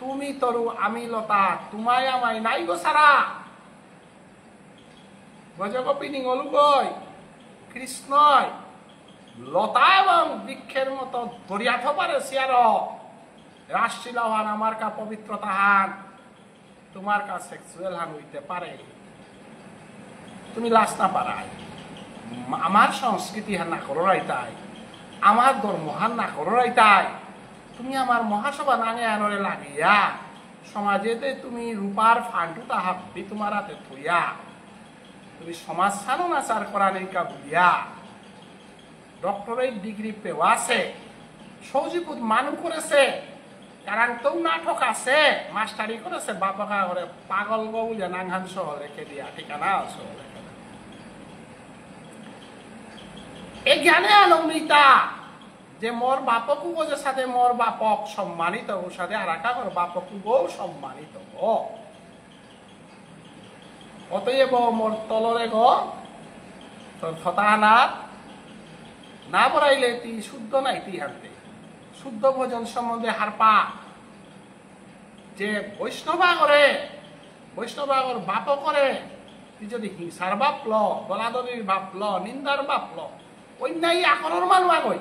তুমি তরু আমি লতা তোমায় আমায় নাই গো সারা ব্রজগোপী নিঙলু গই কৃষ্ণয় লতা এবং বৃক্ষের মতো দরিয়াথ পারে সিয়ার রাসলীলা হান আমার কা পবিত্রতা হান তোমার কা সেক্সুয়াল হান হইতে পারে তুমি লাশ না পারাই আমার সংস্কৃতি হান না করো রাইতাই আমার ধর্ম হান না করো রাইতাই তুমি আমার মহাসভা নাঙে আনরে লাগিয়া সমাজেতে তুমি রূপার ফান্ডুটা হাবি তোমার হাতে থইয়া তুমি সমাজ সানুনাচার করা নেইকা বুঝিয়া ডক্টরেট ডিগ্রি পেওয়া আছে সৌজিপুত মানু করেছে কারণ তো নাটক আছে মাস্টারি করেছে বাপকা করে পাগল গো বুঝে নাংহান সহ রেখে দিয়া ঠিকানা সহ রেখে এই জ্ঞানে আনন্দিতা যে মোর বাপকু যে সাথে মোর বাপক সম্মানিত ওর সাথে আর একা কর বাপকু গো সম্মানিত গো অতএব মোর তলরে গো তোর ফতানাথ না বরাইলে তি শুদ্ধ নাই তি হানতে শুদ্ধ ভোজন সম্বন্ধে হারপা যে বৈষ্ণবাগর বাপ করে তুই যদি হিংসার বাপ ল গলাদরির বাপ ল নিন্দার বাপ ল অন্যায় আকরর মানুষ আগই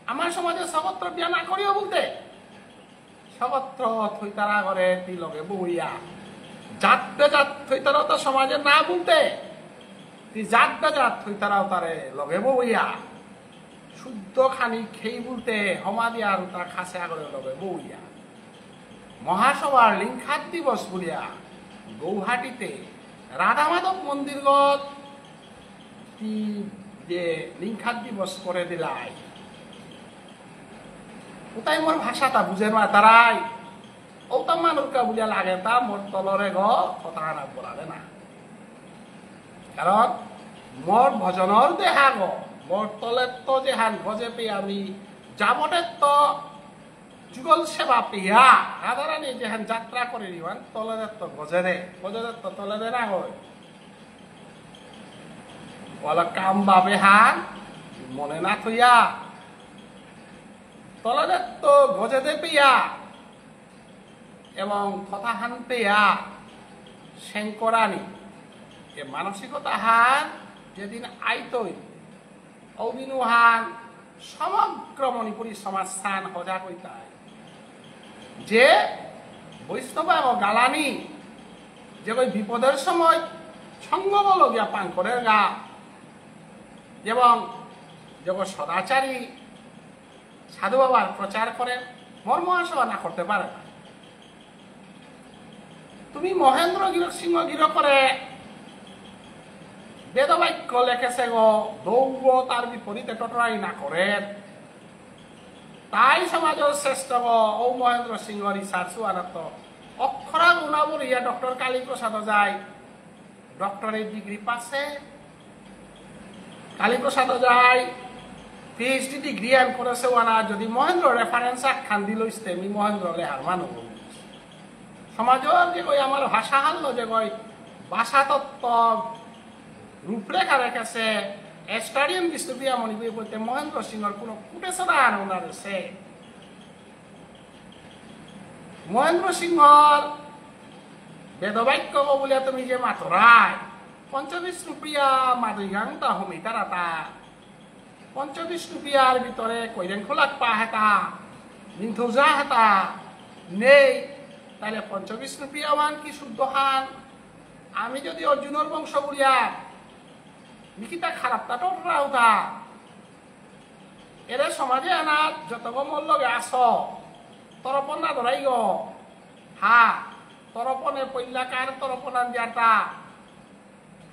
আমার সমাজে সগত্র বিয়া না করিও বলতে সগত্র থইতারা করে তি লগে বইয়া জাত বেজাত থইতারাও তো সমাজে না বলতে তুই জাত বেজাত থইতারাও তারে লগে বইয়া শুদ্ধ খানি খেই বলতে হমা দিয়া আর তার খাসে আগরে লগে বইয়া মহাসভার লিঙ্খাত দিবস বলিয়া গৌহাটিতে রাধা মাধব মন্দিরগত কি যে লিঙ্খাত দিবস করে দিলাই ওটাই মোর ভাষাটা বুঝে না তারাই ওটা মানুষকে বুঝিয়া লাগে তা মোর তলরে গ কথা না বলাবে না কারণ মোর ভজনের দেহা গ মোর তলের তো যেহান গজে পেয়ে আমি যাবটের তো যুগল সেবা পেয়া রাধারানী যেহান যাত্রা করে দিবান তলের তো গজেরে তো তলেরে না হয় বলে কাম বাবে হান মনে না থইয়া তলের তো গজেদে পেয়া এবং কথাহান পেয়া সেঙ্করানি এ মানসিকতা হান যেদিন আইতই অদিনু হান সমগ্র মণিপুরী সমাজ স্থান সজাগ হইতায় যে বৈষ্ণব এবং গালানি যে ওই বিপদের সময় সঙ্গবলগিয়া পাঙ্করের গা এবং যে সদাচারী সাধু বাবার প্রচার করে মর্মহাসভা না করতে পারে না তুমি মহেন্দ্র সিংহ গির করে বেদবাক্য লেখেছে গো দৌড় তার বিপরীতে টটরাই না করে তাই সমাজের শ্রেষ্ঠ গো ও মহেন্দ্র সিংহ রিসার্চ আনত অক্ষরা গুণাবলিয়া ডক্টর কালীপ্রসাদ যায় ডক্টরের ডিগ্রি পাচ্ছে কালীপ্রসাদ যায় পিএইচডি ডিগ্রি আন করেছে ওনা যদি মহেন্দ্র রেফারেন্স খান দিল আমি মহেন্দ্র লেহার মানুষ সমাজের যে কই আমার ভাষা হারলো যে কই ভাষা তত্ত্ব রূপরেখা রেখেছে স্টাডিয়াম বিশ্ববিদ্যা মণিপুর বলতে মহেন্দ্র সিংহর কোন কুটেছড়া ওনার আছে মহেন্দ্র সিংহর বেদবাক্য বলে তুমি যে মাতরায় পঞ্চবিষ্ণুপ্রিয়া মাদুইগাংতা হমিতারাতা পঞ্চবিষ্ণুপ্রিয়ার ভিতরে কৈরেন খোলাক পা হেতা নিথৌজা হেতা নেই তাহলে পঞ্চবিষ্ণুপ্রিয়াবান কি শুদ্ধ হান আমি যদি অর্জুনের বংশ বলিয়া নিকিতা খারাপ তাটা উঠা এরে সমাজে আনা যত গমর লগে আস তরপন না ধরাই গ হা তরপনে পইলা কার তরপন আনজাটা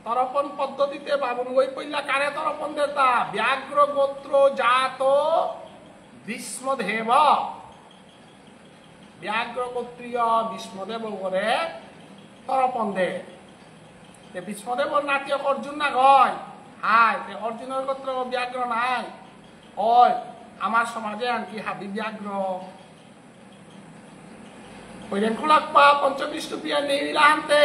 তরপন পদ্ধতিতে বাবুন গই পইলা কারে তরপন দেতা ব্যাঘ্র গোত্র জাত ভীষ্মদেব ব্যাঘ্র গোত্রীয় ভীষ্মদেব করে তরপন দে ভীষ্মদেবর নাটক অর্জুন না গয় হাই অর্জুনের গোত্র ব্যাঘ্র নাই ওই আমার সমাজে আনকি হাবি ব্যাঘ্র কৈরেন খোলাক পা পঞ্চবিষ্ণুপ্রিয়া নেইলা আনতে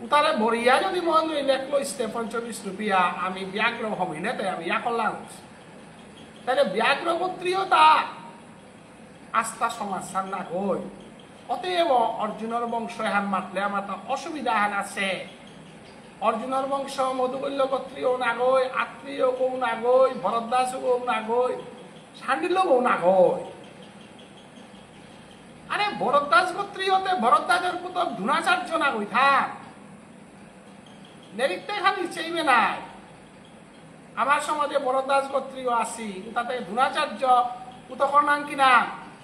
উতারে ভরিয়া যদি মহেন্দ্র লেখলো ইস্তে পঞ্চবিষ্ণুপ্রিয়া আমি ব্যাঘ্র হমিনে তাই আমি ইয়া করলাম তাহলে ব্যাঘ্র গোত্রীয়তা আস্থা সমাজ সান্না হই অতএব অর্জুনের বংশ এহান মাতলে আমার অসুবিধা হান আছে অর্জুনের বংশ মধুবল্য গোত্রীয় না গই আত্মীয় গৌ না গই ভরদ্বাস গৌ না গই সান্ডিল্য গৌ না গই আরে ভরদ্বাস গোত্রীয়তে ভরদ্বাজের পুতক ধুনাচার্য না গই থাক নেরিকতে খালি চাইবে নাই আমার সমাজে ভরদ্বাস গোত্রীয় আসি তাতে ধুনাচার্য পুতকর নাম কিনা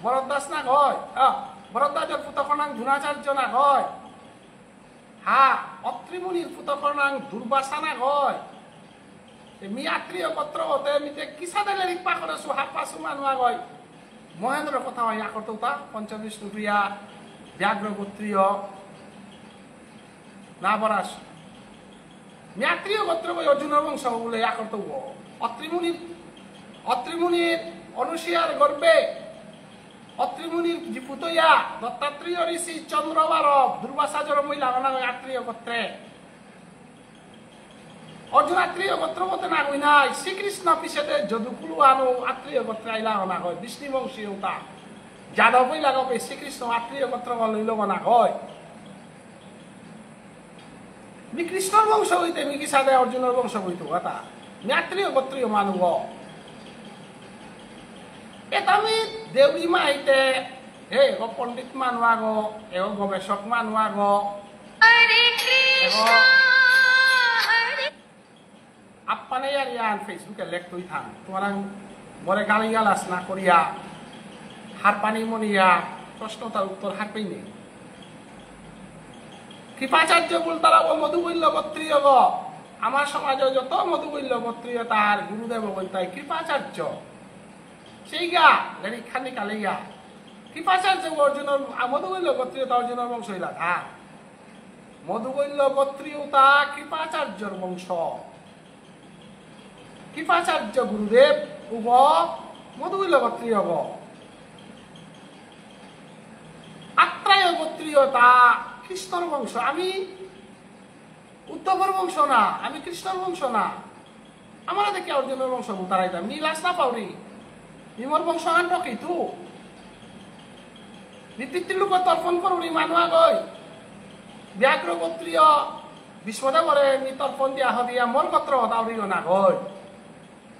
ভরদ্বাস না গয় ভরদ্বাজের পুতকর নাম ধুনাচার্য না গয় হা অত্রিমুনির পুতকর নাম দুর্বাসা না গয় মি আত্মীয় গোত্র হতে মিতে কিসাদে লেরিক পা করেছো হাত পাশু মানুয়া গয় মহেন্দ্র কথা হয় ইয়া করতো তা পঞ্চবিষ্ণুপ্রিয়া ব্যাঘ্র গোত্রীয় না বরাস ম্যাত্রীয় গোত্র বই অর্জুনের বংশ বলে ইয়া করতো অত্রিমুনির অনুসিয়ার গর্বে অত্রিমুনির পুতইয়া দত্তাত্রেয় ঋষি চন্দ্রবারব দুর্বাসাজর মহিলা অনা আত্মীয় গোত্রে অর্জুন আত্মীয় গোত্র মতে না গই নাই শ্রীকৃষ্ণ পিছেতে যদুকুলু আনো আত্মীয় গোত্রে আইলা অনা হয় বিষ্ণু বংশী ওটা যাদব হইলা গপে শ্রীকৃষ্ণ আত্মীয় গোত্র লইল না হয় মি কৃষ্ণর বংশ হইতে মি কি সাদে অর্জুনের বংশ হইতো কথা ম্যাত্রীয় গোত্রীয় মানুষ এটা আমি দেউরি মাইতে হে পণ্ডিত মানুয়া গো এগো গবেষক মানুয়া গো আপ্পানে ইয়ান ফেসবুকে লেখতই থাম তোমার মরে গালি গালাস না করিয়া হার পানি মনিয়া প্রশ্ন তার উত্তর হার পেই নেই কৃপাচার্য বলতারা ও মধুবল্য গোত্রীয় গ আমার সমাজে যত মধুবল্য গোত্রীয় তার গুরুদেব বলতাই কৃপাচার্য সেই গা লেরি খানি কালিয়া কৃপাচার্য অর্জুনের মধুবল্য গোত্রীয় অর্জুনের বংশ হইলা হা মধুকৈল্য গোত্রীয়তা কৃপাচার্যর বংশ। কৃপাচার্য গুরুদেব উগ মধুকৈল্য গোত্রীয় গ। আত্রায় গোত্রীয়তা কৃষ্ণর বংশ। আমি উদ্ধবর বংশ না, আমি কৃষ্ণর বংশ না। আমার দেখে অর্জুনের বংশ তারাইতাম মি লাস না পাউরি নিমর বংশ আনটকি তু নীতিত্তির লোক তর্পণ করুনি মানুয়া গই ব্যাঘ্র গোত্রীয় বিশ্বদেবরে নি তর্পণ দিয়া হদিয়া মোর গোত্র দাউরিও না গই,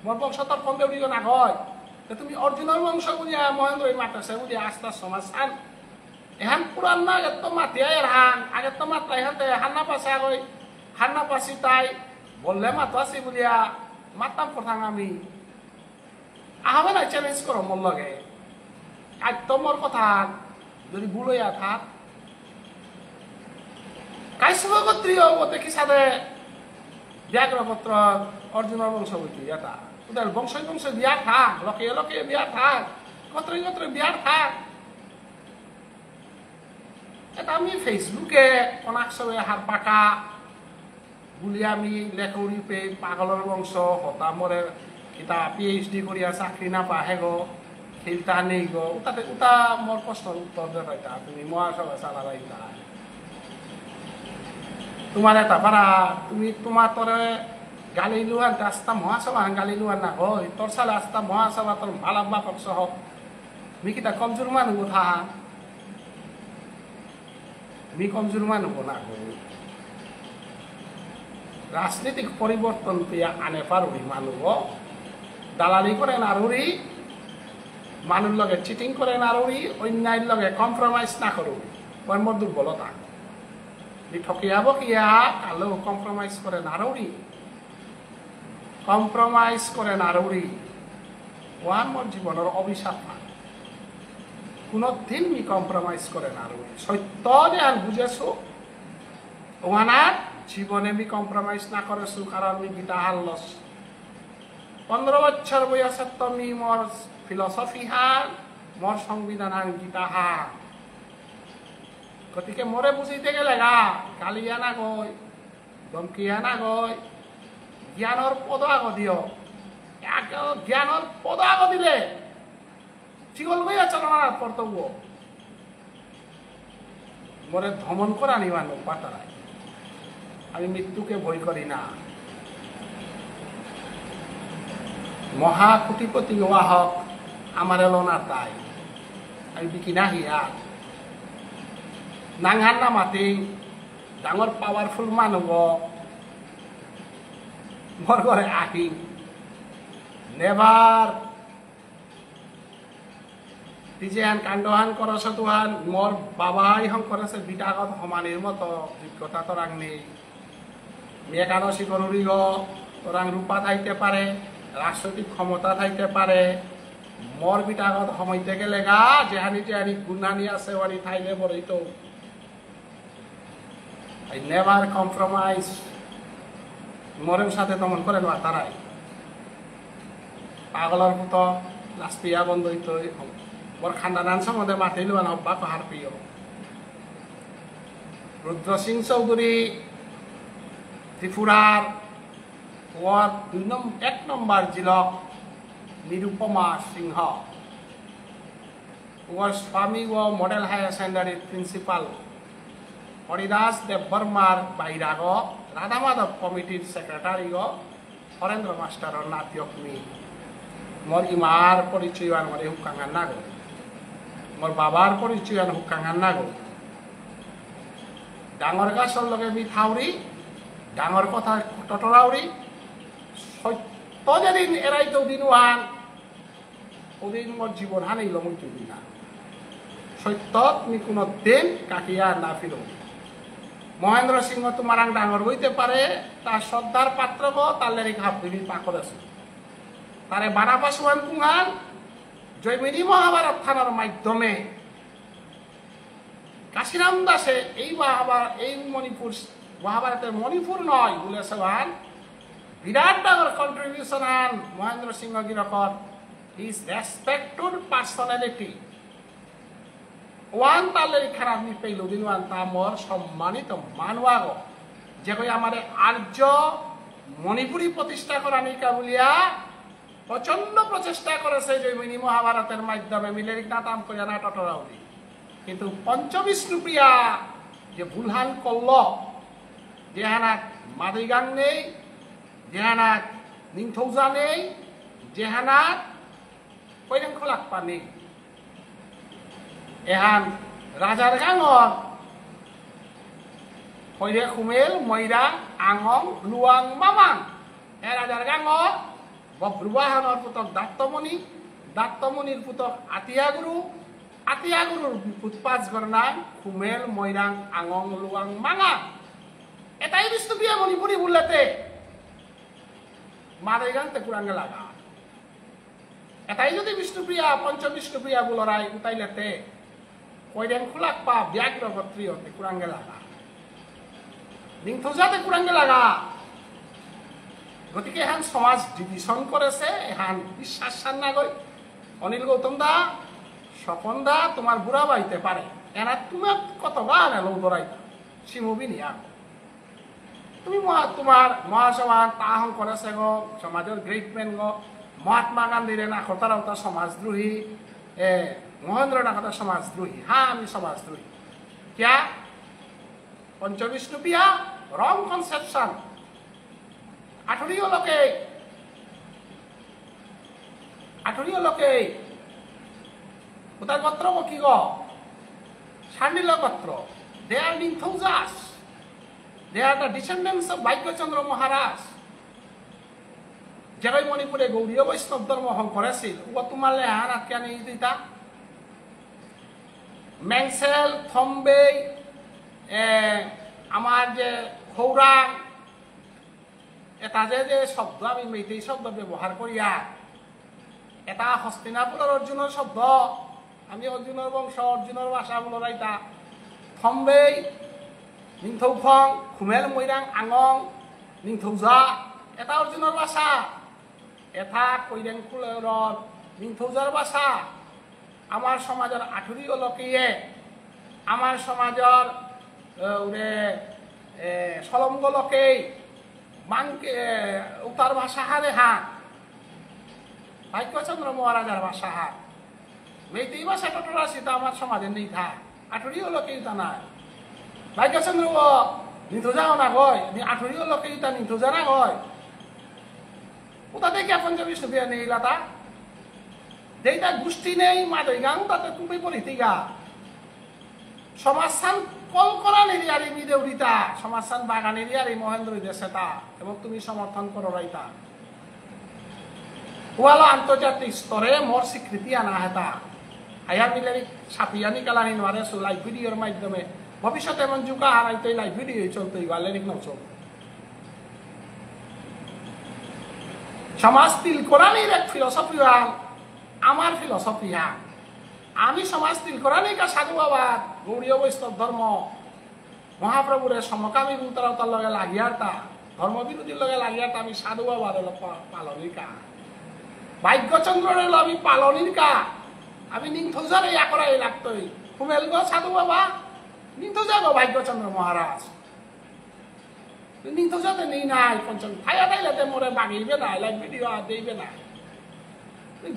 মোর বংশ তর্পণ দেউরিও না গই। তুমি অর্জুনের বংশ বুঝিয়া মহেন্দ্র মাতাছে বুঝিয়া আস্তা সমাজ আন এহান পুরান না আগের তো মাতিয়া এর হান আগের তো মাত্রা এখানতে হান্না পাশে আগই হান্না পাশি তাই বললে মাতাছি বুঝিয়া মাতাম প্রথাং আমি আহবে না চ্যালেঞ্জ করো মোর লগে আজ তো মোর কথা যদি বুলইয়া থাক কাশ্যপ গোত্রীয় মতে কি সাথে ব্যাঘ্রপত্র অর্জুনের বংশ বইতি এটা ওদের বংশ বংশ বিয়া থাক লকে লকে বিয়া থাক গোত্রে গোত্রে বিয়া থাক। এটা আমি ফেসবুকে অনাকসবে হার পাকা বুলি আমি লেখরি পে পাগলের বংশ হতা মরে কিতা পিএইচডি করিয়া চাকরি না পাহে গো খেলতা নেই গো উতাতে উতা মোর প্রশ্নের উত্তর দেখাইতা তুমি মহাসভা চালাইতা তোমার এটা পারা তুমি তোমার তোরে গালি লুয়ান আস্তা মহাসভা গালি লুয়ান না হয় তোর সালে আস্তা মহাসভা তোর ভালা বাপক সহ মি কিতা কমজোর মানুষ কথা মি কমজোর মানুষ না রাজনৈতিক পরিবর্তন পেয়ে আনে পারি মানুষ দালালি করে নারুরি মানুষ লগে চিটিং করে নারুরি অন্যায়ের লগে কম্প্রোমাইজ না করু ওর মোর দুর্বলতা ঠকিয়া বকিয়া কালো কম্প্রোমাইজ করে নারুরি কম্প্রোমাইজ করে নারুরি ওয়ান মোর জীবনের অভিশাপ না কোনদিন মি কম্প্রোমাইজ করে নারুরি সত্য জ্ঞান বুঝেছো ওয়ানার জীবনে মি কম্প্রোমাইজ না করেছো কারণ মি গীতা হারলস 15 বছর বয়সত মি মোর ফিলসফি হার মোর সংবিধান হান গীতা হার গতিকে মোরে বুঝিতে গেলে গা গালিয়া না গই ধমকিয়া না গই জ্ঞানৰ পদ আগ দিও জ্ঞানৰ পদ আগ দিলে চিগল গইয়া চলনার কর্তব্য মোরে ধমন করা নিবানো পাতারায় আমি মৃত্যুকে ভয় করি না মহা কোটিপতি হওয়া হক আমার এলো না তাই আমি বিকি না হিয়া নাঙার না মাতি ডাঙর পাওয়ারফুল মানুষ মোর ঘরে আহি নেভার তিজেহান কাণ্ডহান করছ তুহান মোর বাবাই হং করেছে বিটাগত সমানের মতো যোগ্যতা তোরাং নেই মেকানসি করুরি গ তোরাং রূপা থাইতে পারে রাজনৈতিক ক্ষমতা থাইতে পারে মোর বিটাগত সময়তে গেলে গা যেহানি যেহানি গুণানি আছে ওয়ানি থাইলে বড়ই তো I never compromise মোরের সাথে তেমন করে না তারাই পাগলার মতো লাস্পিয়া বন্ধ হইতো মোর খান্দানান সম্বন্ধে মাতিল হব্বা পাহাড় প্রিয় রুদ্র সিং চৌধুরী ত্রিপুরার ওয়ার 1 নম্বর জিলক নিরুপমা সিংহ ওয়ার স্বামী ও model higher secondary principal Haridas Dev বর্মার বাইরাগ রাধা মাধব কমিটির সেক্রেটারি হরেন্দ্র মাস্টার নাতিয়ক মি মোর ইমার পরিচয় মরে হুকাঙ্গান না গো মোর বাবার পরিচয় হুকাঙ্গান না গো ডাঙর গাছর লগে মি থাউরি ডাঙর কথা টটরাউরি সত্য যেদিন এরাইতো দিন ওহান ওদিন মোর জীবন হানিল মুই তুলি না সত্য তুমি কোনো দিন কাটিয়া না ফিরো মহেন্দ্র সিংহ তোমার ডাঙর হইতে পারে তার শ্রদ্ধার পাত্র গো তার লেরি ঘাপ দিবি পাকর আছে তারে বারাপাসওয়ান কুঙান জৈমিনী মহাভারত থানার মাধ্যমে কাশিরাম দাসে এই মণিপুর মহাভারতের মণিপুর নয় বলে সবান বিরাট ডাঙর কন্ট্রিবিউশন আন Mahendra Singh গিরকর his respected personality one তালের খারাপ নি পেইল দিন ওয়ান তা মোর সম্মানিত মানুয়াগ যে কই আমারে আর্য মণিপুরী প্রতিষ্ঠা করা নিকা বলিয়া প্রচন্ড প্রচেষ্টা করেছে যে মিনি মহাভারতের মাধ্যমে মিলেরিক নাতাম করিয়া না টটরাউলি কিন্তু পঞ্চবিষ্ণুপ্রিয়া যে ভুলহান করল যেহানাত মাদিগাং নেই যেহানাত নিংথৌজা নেই যেহানাত কইরেং খোলাকপা নেই এহান রাজার গাঙর কইরে খুমেল ময়রাং আঙং লুয়াং মামাং এ রাজার গাঙর বব্রুবাহনের পুতক দাত্তমণির পুতক আতিয়াগুরুর পুতপাঁচ গণনায় খুমেল ময়রাং আঙং লুয়াং মাঙা এটাই বিষ্ণুপ্রিয়া মণিপুরি বললেতে মাদাইগান তেকুরাঙ্গে লাগা এটাই যদি বিষ্ণুপ্রিয়া পঞ্চবিষ্ণুপ্রিয়া বুলরাই উতাইলেতে কইরেন খুলাক পা ব্যাঘ্র গত্রীয় তেকুরাঙ্গে লাগা নিংথৌজা তেকুরাঙ্গে লাগা গতিকে এহান সমাজ ডিভিশন করেছে এহান বিশ্বাস সান্না গই অনিল গৌতম দা স্বপন দা তোমার বুড়া বাইতে পারে এনা তুমি কত গান এলো দরাইতা সিমুবি নিয়া তুমি তোমার মহাসমান তাহং করেছে গো সমাজের গ্রেট ম্যান গো মহাত্মা গান্ধীর নাখতারাওতা সমাজদ্রোহী মহেন্দ্রনাথ সমাজদ্রোহী হ্যাঁ আমি সমাজদ্রোহী क्या পঞ্চবিষ্ণুপ্রিয়া রং কনসেপশন আঠুরিও লোকে ওটার গোত্র কি গো সান্ডিল গোত্র দে আর নিংথৌজাস দে আর দ্য ডিসেন্ডেন্টস অফ ভাগ্যচন্দ্র মহারাজ যারাই মণিপুরে গৌরীয় বৈষ্ণব ধর্ম হং করেছিল ও তোমার লেহান আটকে নিয়ে দিতা মেংসেল থম্বে আমার যে খৌরাং এটা যে শব্দ আমি মেইতেই শব্দ ব্যবহার করিয়া এটা হস্তিনাপুরের অর্জুনের শব্দ আমি অর্জুনের বংশ অর্জুনের ভাষা বলরাইতা থম্বে নিংথৌফং খুমেল মৈরাং আঙং নিংথৌজা এটা অর্জুনের ভাষা এটা কৈরেং কুলের নিংথৌজার ভাষা আমার সমাজের আঠুরিও লোকে আমার সমাজের সলঙ্গ লোকে মাংকে উতার ভাষা হারে হা ভাগ্যচন্দ্র মহারাজার ভাষা হা মেয়েতেই ভাষা টটরা সেটা আমার সমাজে নেই থা আঠুরিও লোকে তা নাই ভাগ্যচন্দ্র নিথোজাও না গয় আঠুরিও লোকে তা নিথোজা না গয় ওটা দেখে পঞ্চবিষ্ণুপ্রিয়া নেই লাতা যেটা গোষ্ঠী নেই মাদৈগাং তাতে তুমি পলিটিকা সমাজস্থান কল করা নেরিয়ারি বিদেউরিতা সমাজস্থান বাগানেরই আর এই মহেন্দ্র দেশেতা এবং তুমি সমর্থন করো রাইতা ওয়ালা আন্তর্জাতিক স্তরে মোর স্বীকৃতি আনা হেতা আয়া মিলারি সাপিয়ানি কালানি নোয়ারে লাইভ ভিডিওর মাধ্যমে ভবিষ্যতে এমন যুগা হারাইতে লাইভ ভিডিও চলতে ওয়ালেরিক নচল সমাজ তিল কোরআনের এক ফিলসফি আমার ফিলসফি আমি সমাজ তিল কোরআনই কা সাধুবাদ গৌরীয় বৈষ্ণব ধর্ম মহাপ্রভুরে সমকামী ভূতারতার লগে লাগিয়ারতা ধর্মবিরোধীর লগে লাগিয়ারতা আমি সাধুবাদ পালনিকা ভাগ্যচন্দ্রের আমি পালনিকা আমি নিংথৌজারে ইয়া করাই লাগতই খুমেল গো সাধু বাবা নিংথৌজা গো ভাগ্যচন্দ্র মহারাজ নিংথৌজাতে নেই নাই পঞ্চম থাইয়া তাইলাতে মোরে বাগিবে না লাইভ ভিডিও দেইবে না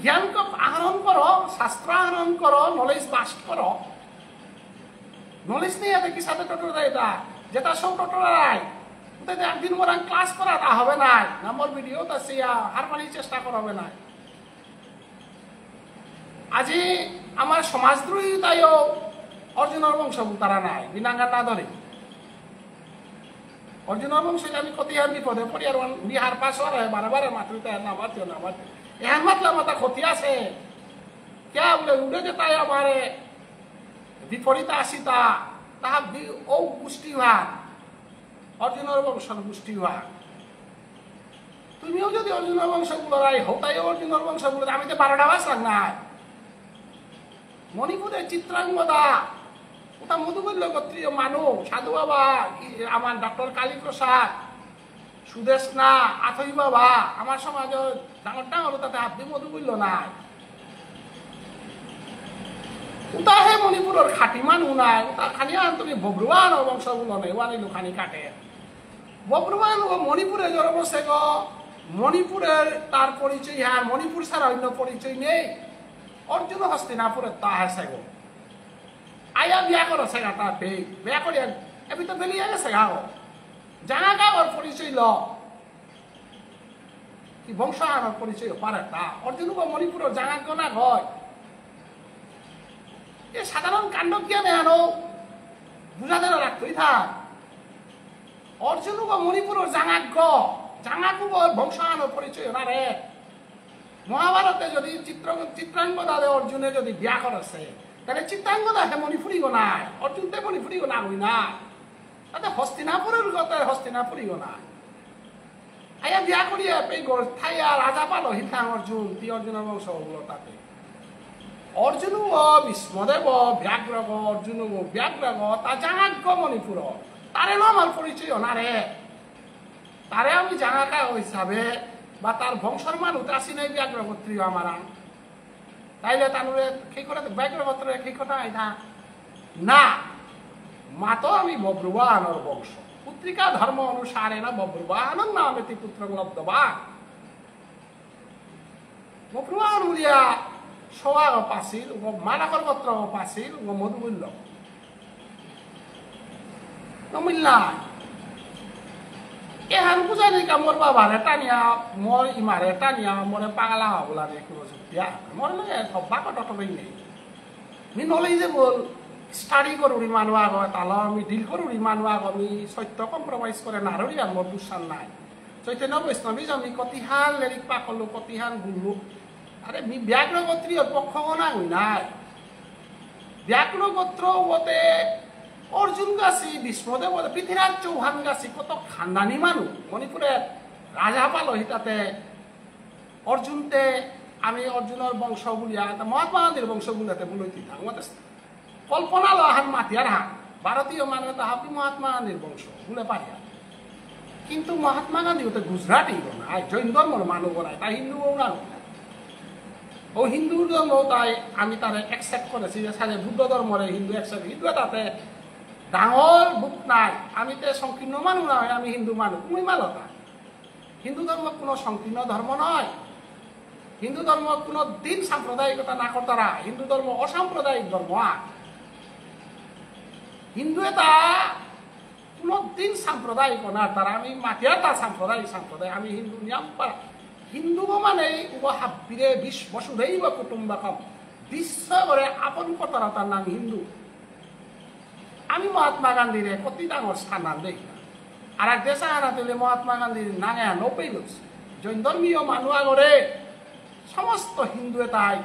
জ্ঞান আহরণ করো শাস্ত্র আহরণ করো নলেজ বাস্ট করো নলেজ নিয়ে দেখি সাথে টোটরা এটা যেটা সব টোটরাই ওটাতে একদিন মোর ক্লাস করা তা হবে না নাম্বার ভিডিও তা সিয়া হার পানির চেষ্টা করা হবে না আজি আমার সমাজদ্রোহী তাইও অর্জুনের বংশ তারা নাই বিনাঙ্গার না ধরে অর্জুনের বংশ আমি কতিহার বিপদে পড়ি আর বিহার পাশ হয় বারে বারে মাতৃতে নামাতিও নামাতে এহান মাতলা মাতা ক্ষতি আছে কে বলে উড়ে যে তাই আমার বিপরীত আসিতা তাহা ও গোষ্ঠী হওয়া অর্জুনের বংশের গোষ্ঠী হওয়া তুমিও যদি অর্জুনের বংশগুলো রাই হও তাই অর্জুনের বংশগুলো আমি তো 12টা বাসলাম না মণিপুরের চিত্রাঙ্গদা ওটা মধুমূল্য গোত্রীয় মানুষ সাধু বাবা আমার ডক্টর কালীপ্রসাদ সুদেশ না আথই বাবা আমার সমাজ ডাঙর ডাঙর তাতে আপনি মধুমূল্য নাই উতা হে মণিপুরের খাটি মানুষ নাই উতা খানি তুমি বব্রুয়ান বংশগুলো নেই ওয়ানিলু খানি কাটে বব্রুয়ান ও মণিপুরে জন্ম বসে গ মণিপুরের তার পরিচয় হ্যাঁ মণিপুর ছাড়া অন্য পরিচয় নেই অর্জুন হস্তিনাপুরের তা হেসে গো আয়া বিয়া করো সেগা তা বিয়া করিয়া এবি তো বেরিয়ে গেছে গাও জানা গা ওর পরিচয় ল কি বংশ আনার পরিচয় পারে তা অর্জুন মণিপুরের জানা গনা হয় এ সাধারণ কাণ্ড জ্ঞান আনো বুঝাতে রাখতোই থাক অর্জুন মণিপুরের জাঙাজ্ঞ জাঙাকু বংশ আনার পরিচয় না রে মহাভারতে যদি চিত্রাঙ্গদা অর্জুনে যদি বিয়া করেছে তাহলে চিত্রাঙ্গদা হে মণিপুরি গো নাই অর্জুন তে মণিপুরি গো না হই না তাতে হস্তিনাপুরের গতে হস্তিনাপুরি গো না আয়া বিয়া করিয়া পেই গো থাইয়া রাজা পালো হিতাং অর্জুন তি অর্জুনের বংশ ওগুলো তাতে অর্জুন ভীষ্মদেব ব্যাঘ্র গ অর্জুন ব্যাঘ্র গ তা জাঙাজ্ঞ মণিপুর তারে আমার পরিচয় না রে তারে আমি জাঙাকা হিসাবে বা তার বংশর মানুষ আসি নাই ব্যাঘ্র গোত্রীয় আমার তাইলে তানুরে সেই কথা ব্যাঘ্র গোত্রে সেই কথা আইনা না মাতো আমি বব্রুবাহনের বংশ পুত্রিকা ধর্ম অনুসারে না বব্রুবাহনের নামেতি পুত্র লব্ধবা বব্রুবাহন বলিয়া সবা পাছিল মালাকর গোত্র পাছিল মধুমূল্য নমিল্লা এহান বুঝানি কা মোর বাবারে টানিয়া মোর ইমারে টানিয়া মোরে পাগলা বলা রে কোনো বিয়া মোর লাগে সব্বা কথা তো নেই মি নলেই যে বল স্টাডি করুরি মানুষ আগ তাল আমি ডিল করুরি মানুষ আগ আমি সত্য কম্প্রমাইজ করে নারী আর মোর দুঃসান নাই চৈতন্য বৈষ্ণবী আমি কতিহান লেরিক পাকলো কতিহান গুললো আরে মি ব্যাঘ্র গোত্রীয় পক্ষ না হই নাই ব্যাঘ্র গোত্র বতে অর্জুন গাছি ভীষ্মদেব পৃথিবীরাজ চৌহান গাছি কত খানদানি মানুষ মণিপুরের রাজা পালো হিতাতে অর্জুনতে আমি অর্জুনের বংশ বুলিয়া মহাত্মা গান্ধীর বংশ বুলাতে বুলইতি থাক মতে কল্পনা লাহান মাতিয়ার হান ভারতীয় মানুষ তাহাপি মহাত্মা গান্ধীর বংশ বুলে পারিয়া কিন্তু মহাত্মা গান্ধী ওতে গুজরাটি নাই জৈন ধর্মর মানুষ নাই তাই হিন্দু না ও হিন্দু ধর্ম তাই আমি তারে একসেপ্ট করেছি যে সাথে বুদ্ধ ধর্মরে হিন্দু একসেপ্ট হিন্দু তাতে ডাঙর বুক নাই আমি তো সংকীর্ণ মানুষ নয় আমি হিন্দু মানুষ তুমি মালতা হিন্দু ধর্ম কোনো সংকীর্ণ ধর্ম নয় হিন্দু ধর্ম কোনো দিন সাম্প্রদায়িকতা না করতারা হিন্দু ধর্ম অসাম্প্রদায়িক ধর্ম হিন্দু এটা কোনো দিন সাম্প্রদায়িক না তারা আমি মাটিয়া তা সাম্প্রদায় আমি হিন্দু নিয়ম হিন্দু মানে উপহাবিরে বসুধৈব কুটুম্বকম বিশ্ব করে আপন কতরা তার নাম হিন্দু আমি মহাত্মা গান্ধীর কতি ডাঙর স্থান দেখি আর এক দেশে আনা তুলে মহাত্মা গান্ধীর নাঙে নপেই গেছে জৈন ধর্মীয় মানুষ আগরে সমস্ত হিন্দু তাই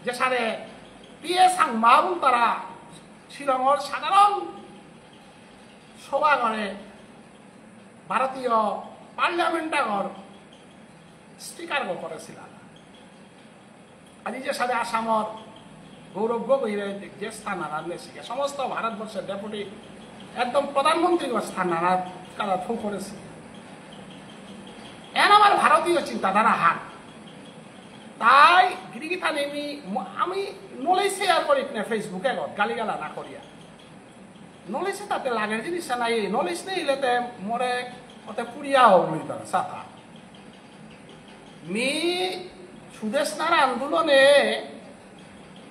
যে সারে পিয়ে সাংবাবু তারা শিলংর সাধারণ সভা করে ভারতীয় পার্লামেন্ট আগর স্পিকার করেছিল আজি যে সাথে আসামর গৌরব গগৈরে যে স্থান আনালে সমস্ত ভারতবর্ষের ডেপুটি একদম প্রধানমন্ত্রী স্থান আনার কারা ফু করেছে এন আমার ভারতীয় চিন্তাধারা হান তাই গিরিগিথা নেমি আমি নলেজ শেয়ার করি না ফেসবুকে গালিগালা না করিয়া নলেজ তাতে লাগের জিনিস নাই নলেজ নেই এলেতে মরে ওতে পুরিয়া হইত সাথা মি সুদেশনার আন্দোলনে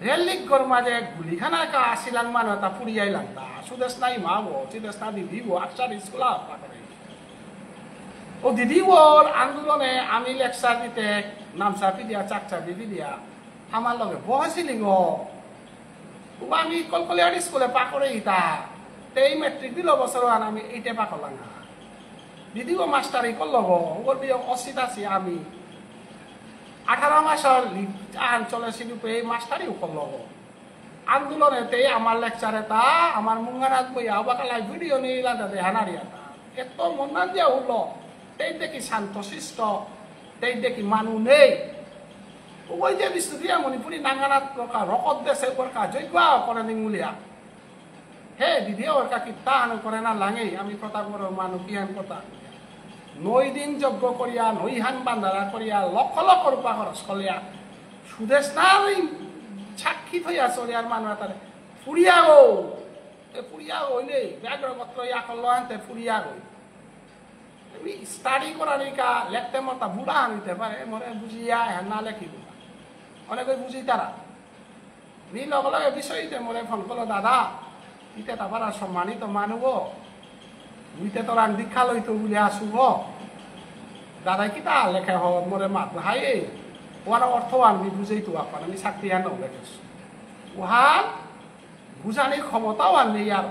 রেলিগর মাঝে গুলিখানা কা আসিলাম মানে তা পুরিয়াই লাগতা সুদেশ নাই মাবো সুদেশ না দিদিব আকসার স্কুল ও দিদি ওর আন্দোলনে আমি লেকচার দিতে নামচা পিদিয়া চাকচা দিদি দিয়া আমার লগে বসিলি গো আমি কলকলিয়ার স্কুলে পাকড়ে ইতা এই মেট্রিক দিল বছর আমি এইটে পাকলাম না দিদিও মাস্টারি করল গো ওর বিয়ে অসিত আছি আমি 18 মাসের চলে শিল্পে এই মাস্টারিও করল গো আন্দোলনেতে আমার লেকচারে তা আমার মুঙ্গানাথ বইয়া বাকালাই ভিডিও নিয়ে লাগাতে হানারিয়া তা এত মন দিয়া উঠল এই দেখি শান্ত শিষ্ট এই দেখি মানুষ নেই ওই যে বিষ্ণুপ্রিয়া মণিপুরী নাঙ্গানাথ রকত দেশে ওরকা যজ্ঞ করে নিমুলিয়া হে দিদি ওরকা কি তাহান করে না লাগে আমি কথা করো মানুষ কিহান কথা 9 দিন যজ্ঞ করিয়া 9 হান বান্ধারা করিয়া লক্ষ লক্ষ রূপা খরচ করিয়া সুদেশ না সাক্ষী থইয়া চলে আর মানুষ তারে ফুরিয়া গো ফুরিয়া গইলে ব্যাঘ্রপত্র ইয়া করলো আনতে ফুরিয়া গই স্টাডি করার নিকা লেখতে মতা বুড়া আনিতে পারে মনে বুঝিয়া হ্যাঁ না লেখিব অনেকে বুঝি তারা লগে লগে বিষয়তে মনে ফোন করলো দাদা ইতে তারপর সম্মানিত মানুব বুঝতে তোর দীক্ষা লইতো বলে আসুব দাদা কি তা লেখা হ মরে মাত হাই ওয়ার অর্থ আনবি বুঝেই তো আপনার আমি চাকরি আনো লেখেছ ওহার বুঝানির ক্ষমতাও আনবি আর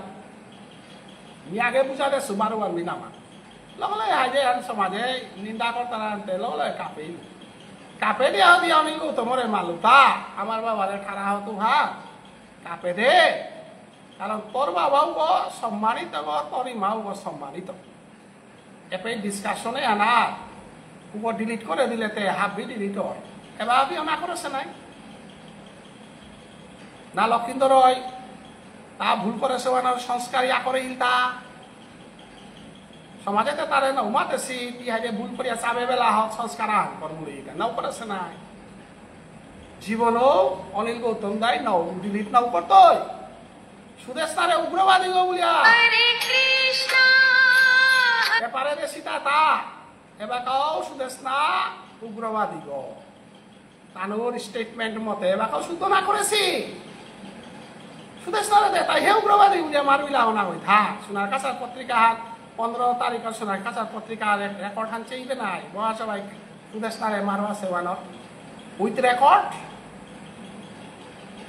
আগে বুঝালে সুবারও আনবি নামা লগে লগে হাই সমাজে নিন্দা করতারা আনতে লগে লগে কাপেই কাপে দিয়া দিয়া আমি তোমারে মালুতা আমার বাবারে খারা হতো ভাত কাপে দে কারণ তোর বাবাও গো সম্মানিত গো তোর মাও গো সম্মানিত এপে ডিসকাশনে আনার উপর ডিলিট করে দিলে তে হাবি ডিলিট হয় এবার আপনি না করেছে নাই না লক্ষিন্দর রয় তা ভুল করেছে ওনার সংস্কার ইয়া করে ইলতা সমাজেতে তারে না উমাতেছি তিহাজে ভুল করিয়া চাবে বেলা হক সংস্কার আহন করবুলি নাও করেছে নাই জীবনও অনিল গৌতম দাই নাও ডিলিট নাও করতই সুদেশ তারে উগ্রবাদী গো বলিয়া এপারে সীতা তা এবার কাও সুদেশ না উগ্রবাদী গো তানোর স্টেটমেন্ট মতে এবার কাও শুদ্ধ না করেছি সুদেশ তারে দে তাই হে উগ্রবাদী বলিয়া মারবিলা না হই থাক সোনার কাছার পত্রিকা হাত 15 তারিখ সোনার কাছার পত্রিকা রেকর্ড হান চাইবে নাই মহাসভায় সুদেশ তারে মারো আছে ওয়ানত উইথ রেকর্ড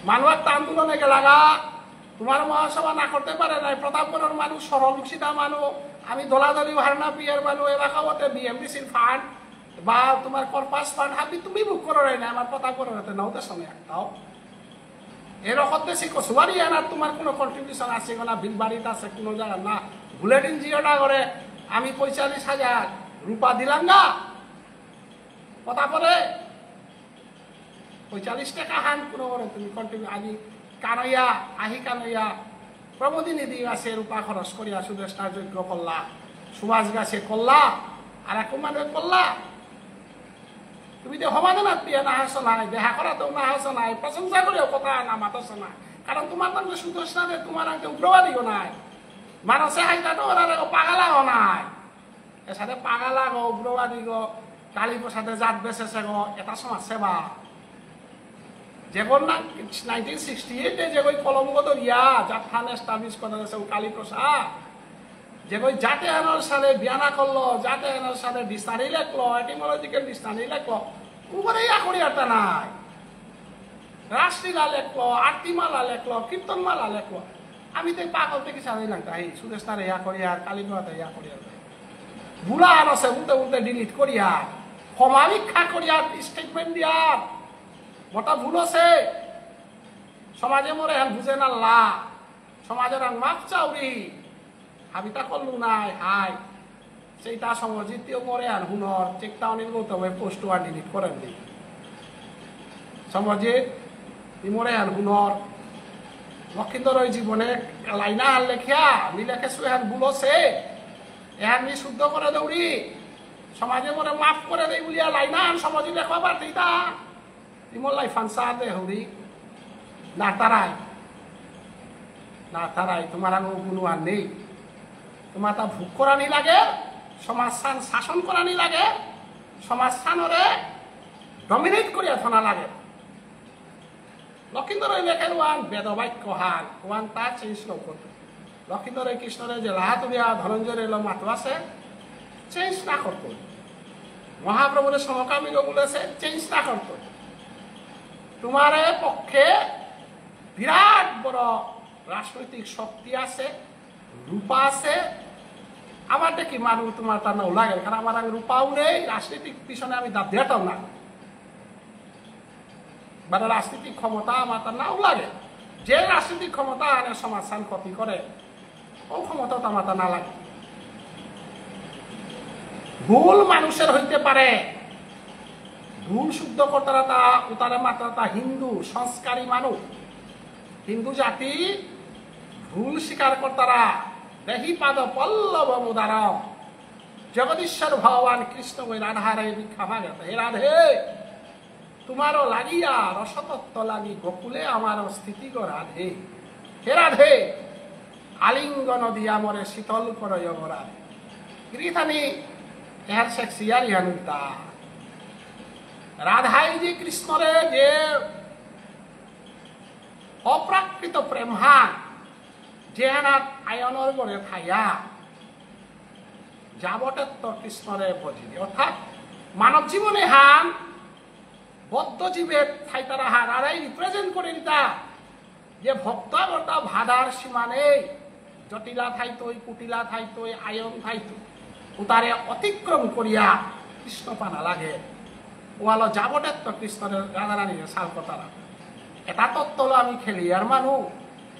মানুষ আন্দোলনে গেলাগা তোমার মহাসভা না করতে পারে নাই প্রতাপগড়ের মানুষ সরলুকসিতা মানুষ আমি দলাদলি ভারনা পিয়ার মানুষ এলাকাতে বিএমডিসির ফান্ড বা তোমার কর্পাস ফান্ড হাবি তুমি বুক করো না আমার প্রতাপগড়ের নাও দেশ একটাও এরকম দেশি কসুয়ারি আনার তোমার কোনো কন্ট্রিবিউশন আছে না বিলবাড়িতে আছে কোনো জায়গা না বুলেটিন জিওটা করে আমি 45,000 রূপা দিলাম না কথা পরে 45 টাকা হান কোনো করে তুমি কন্ট্রিবিউ আজি কানইয়া আহি কানইয়া প্রবোধিনী দি আছে রূপা খরচ করিয়া সুদেশনা যজ্ঞ করলা সুভাষ গাছে করলা আর এক মানে করলা তুমি তো সমাধান পিয়া না হাস নাই দেখা করা তো না হাস নাই প্রশংসা করেও কথা না মাতস না কারণ তোমার নামে সুদর্শনা দে তোমার আগে উগ্রবাদীও নাই মানুষে হাইতা তো ওরা পাগালাও নাই এর সাথে পাগালা গো উগ্রবাদী গো কালী প্রসাদে জাত বেসেছে গো এটা সমাজ সেবা যেমন না 1968 যে ওই কলমগত ইয়া যার থান এস্টাবলিশ করা গেছে কালী প্রসাদ যে ওই জাতে আনার সালে বিয়ানা করলো জাতে আনার সালে ডিকশনারি লেখলো এটিমোলজিক্যাল ডিকশনারি লেখলো উপরে ইয়া করি একটা নাই রাষ্ট্রীলা লেখলো আরতিমালা লেখলো কীর্তনমালা লেখলো আমি তো পাগল থেকে সাজাই লাগতো এই সুদেশ তারে ইয়া করি আর কালী প্রসাদ ইয়া করি আর বুড়া আর আছে উল্টে উল্টে ডিলিট করিয়া ক্ষমাভিক্ষা করিয়া স্টেটমেন্ট দিয়ার মোটা ভুল আছে সমাজে মরে হ্যাঁ বুঝে না লা সমাজের মাপ চাউরি হাবিতা করলু নাই হাই সেইটা সমজিতীয় মরে আর হুনর চেকটা অনিল গৌতমে পোস্ট আর ডিলিট করেন দি সমজিৎ মরে আর হুনর লক্ষিন্দর ওই জীবনে লাইনা আর লেখিয়া নি লেখেছো হ্যাঁ ভুল আছে এহান নি শুদ্ধ করে দৌড়ি সমাজে মরে মাফ করে দেই বলিয়া লাইনা আর সমাজে লেখা পারতেই তা ইমলাই ফানসা দে হরি না তারাই তোমার আগে কোনো আর নেই তোমার তা ভোগ করানি লাগে সমাজ স্থান শাসন করানি লাগে সমাজ স্থানরে ডমিনেট করিয়া থানা লাগে লক্ষিন্দর লেখেন ওয়ান বেদবাক্য হাল ওয়ান তা চেঞ্জ করতো লক্ষিন্দর কৃষ্ণরে যে লাহাতুরিয়া ধনঞ্জয় এলো মাতো আছে চেঞ্জ না করতো মহাপ্রভুরে সমকামী বলেছে চেঞ্জ না করতো তোমার পক্ষে বিরাট বড় রাজনৈতিক শক্তি আছে রূপা আছে আমার দেখি মানুষ তোমার তার নাও লাগে কারণ আমার আগে রূপাও নেই রাজনৈতিক পিছনে আমি দাঁত দেটাও না মানে রাজনৈতিক ক্ষমতা আমার তার নাও লাগে যে রাজনৈতিক ক্ষমতা আনে সমাজসান ক্ষতি করে ও ক্ষমতা তো আমার তা না লাগে ভুল মানুষের হইতে পারে ভুল শুদ্ধ কর্তারা তা উতারে মাত্রা তা হিন্দু সংস্কারী মানুষ হিন্দু জাতি ভুল স্বীকার কর্তারা দেহি পাদ পল্লব মুদারম জগদীশ্বর ভগবান কৃষ্ণ ওই রাধারে ভিক্ষা মাগে হে রাধে তোমারও লাগিয়া রসতত্ত্ব লাগি গোকুলে আমার স্থিতি গো রাধে। হে রাধে, আলিঙ্গন দিয়া মরে শীতল করয় রাধে। গৃথানি এর সেক্সিয়ার ইহানুদা রাধাই যে কৃষ্ণরে যে অপ্রাকৃত প্রেম হান যে হানাত আয়নর গড়ে থাইয়া যাবটেত্ব কৃষ্ণরে ভজিলে, অর্থাৎ মানব জীবনে হান বদ্ধ জীবের থাইতারা হার আরাই রিপ্রেজেন্ট করে দিতা যে ভক্তগতা ভাদার সীমা নেই, জটিলা থাইতই কুটিলা থাইতই আয়ন থাইতই উতারে অতিক্রম করিয়া কৃষ্ণ পানা লাগে। ওয়ালো যাবটেত্ব কৃষ্ণের রাধারানীর সাল কথারা এটা তত্ত্বলো আমি খেলিয়ার মানু,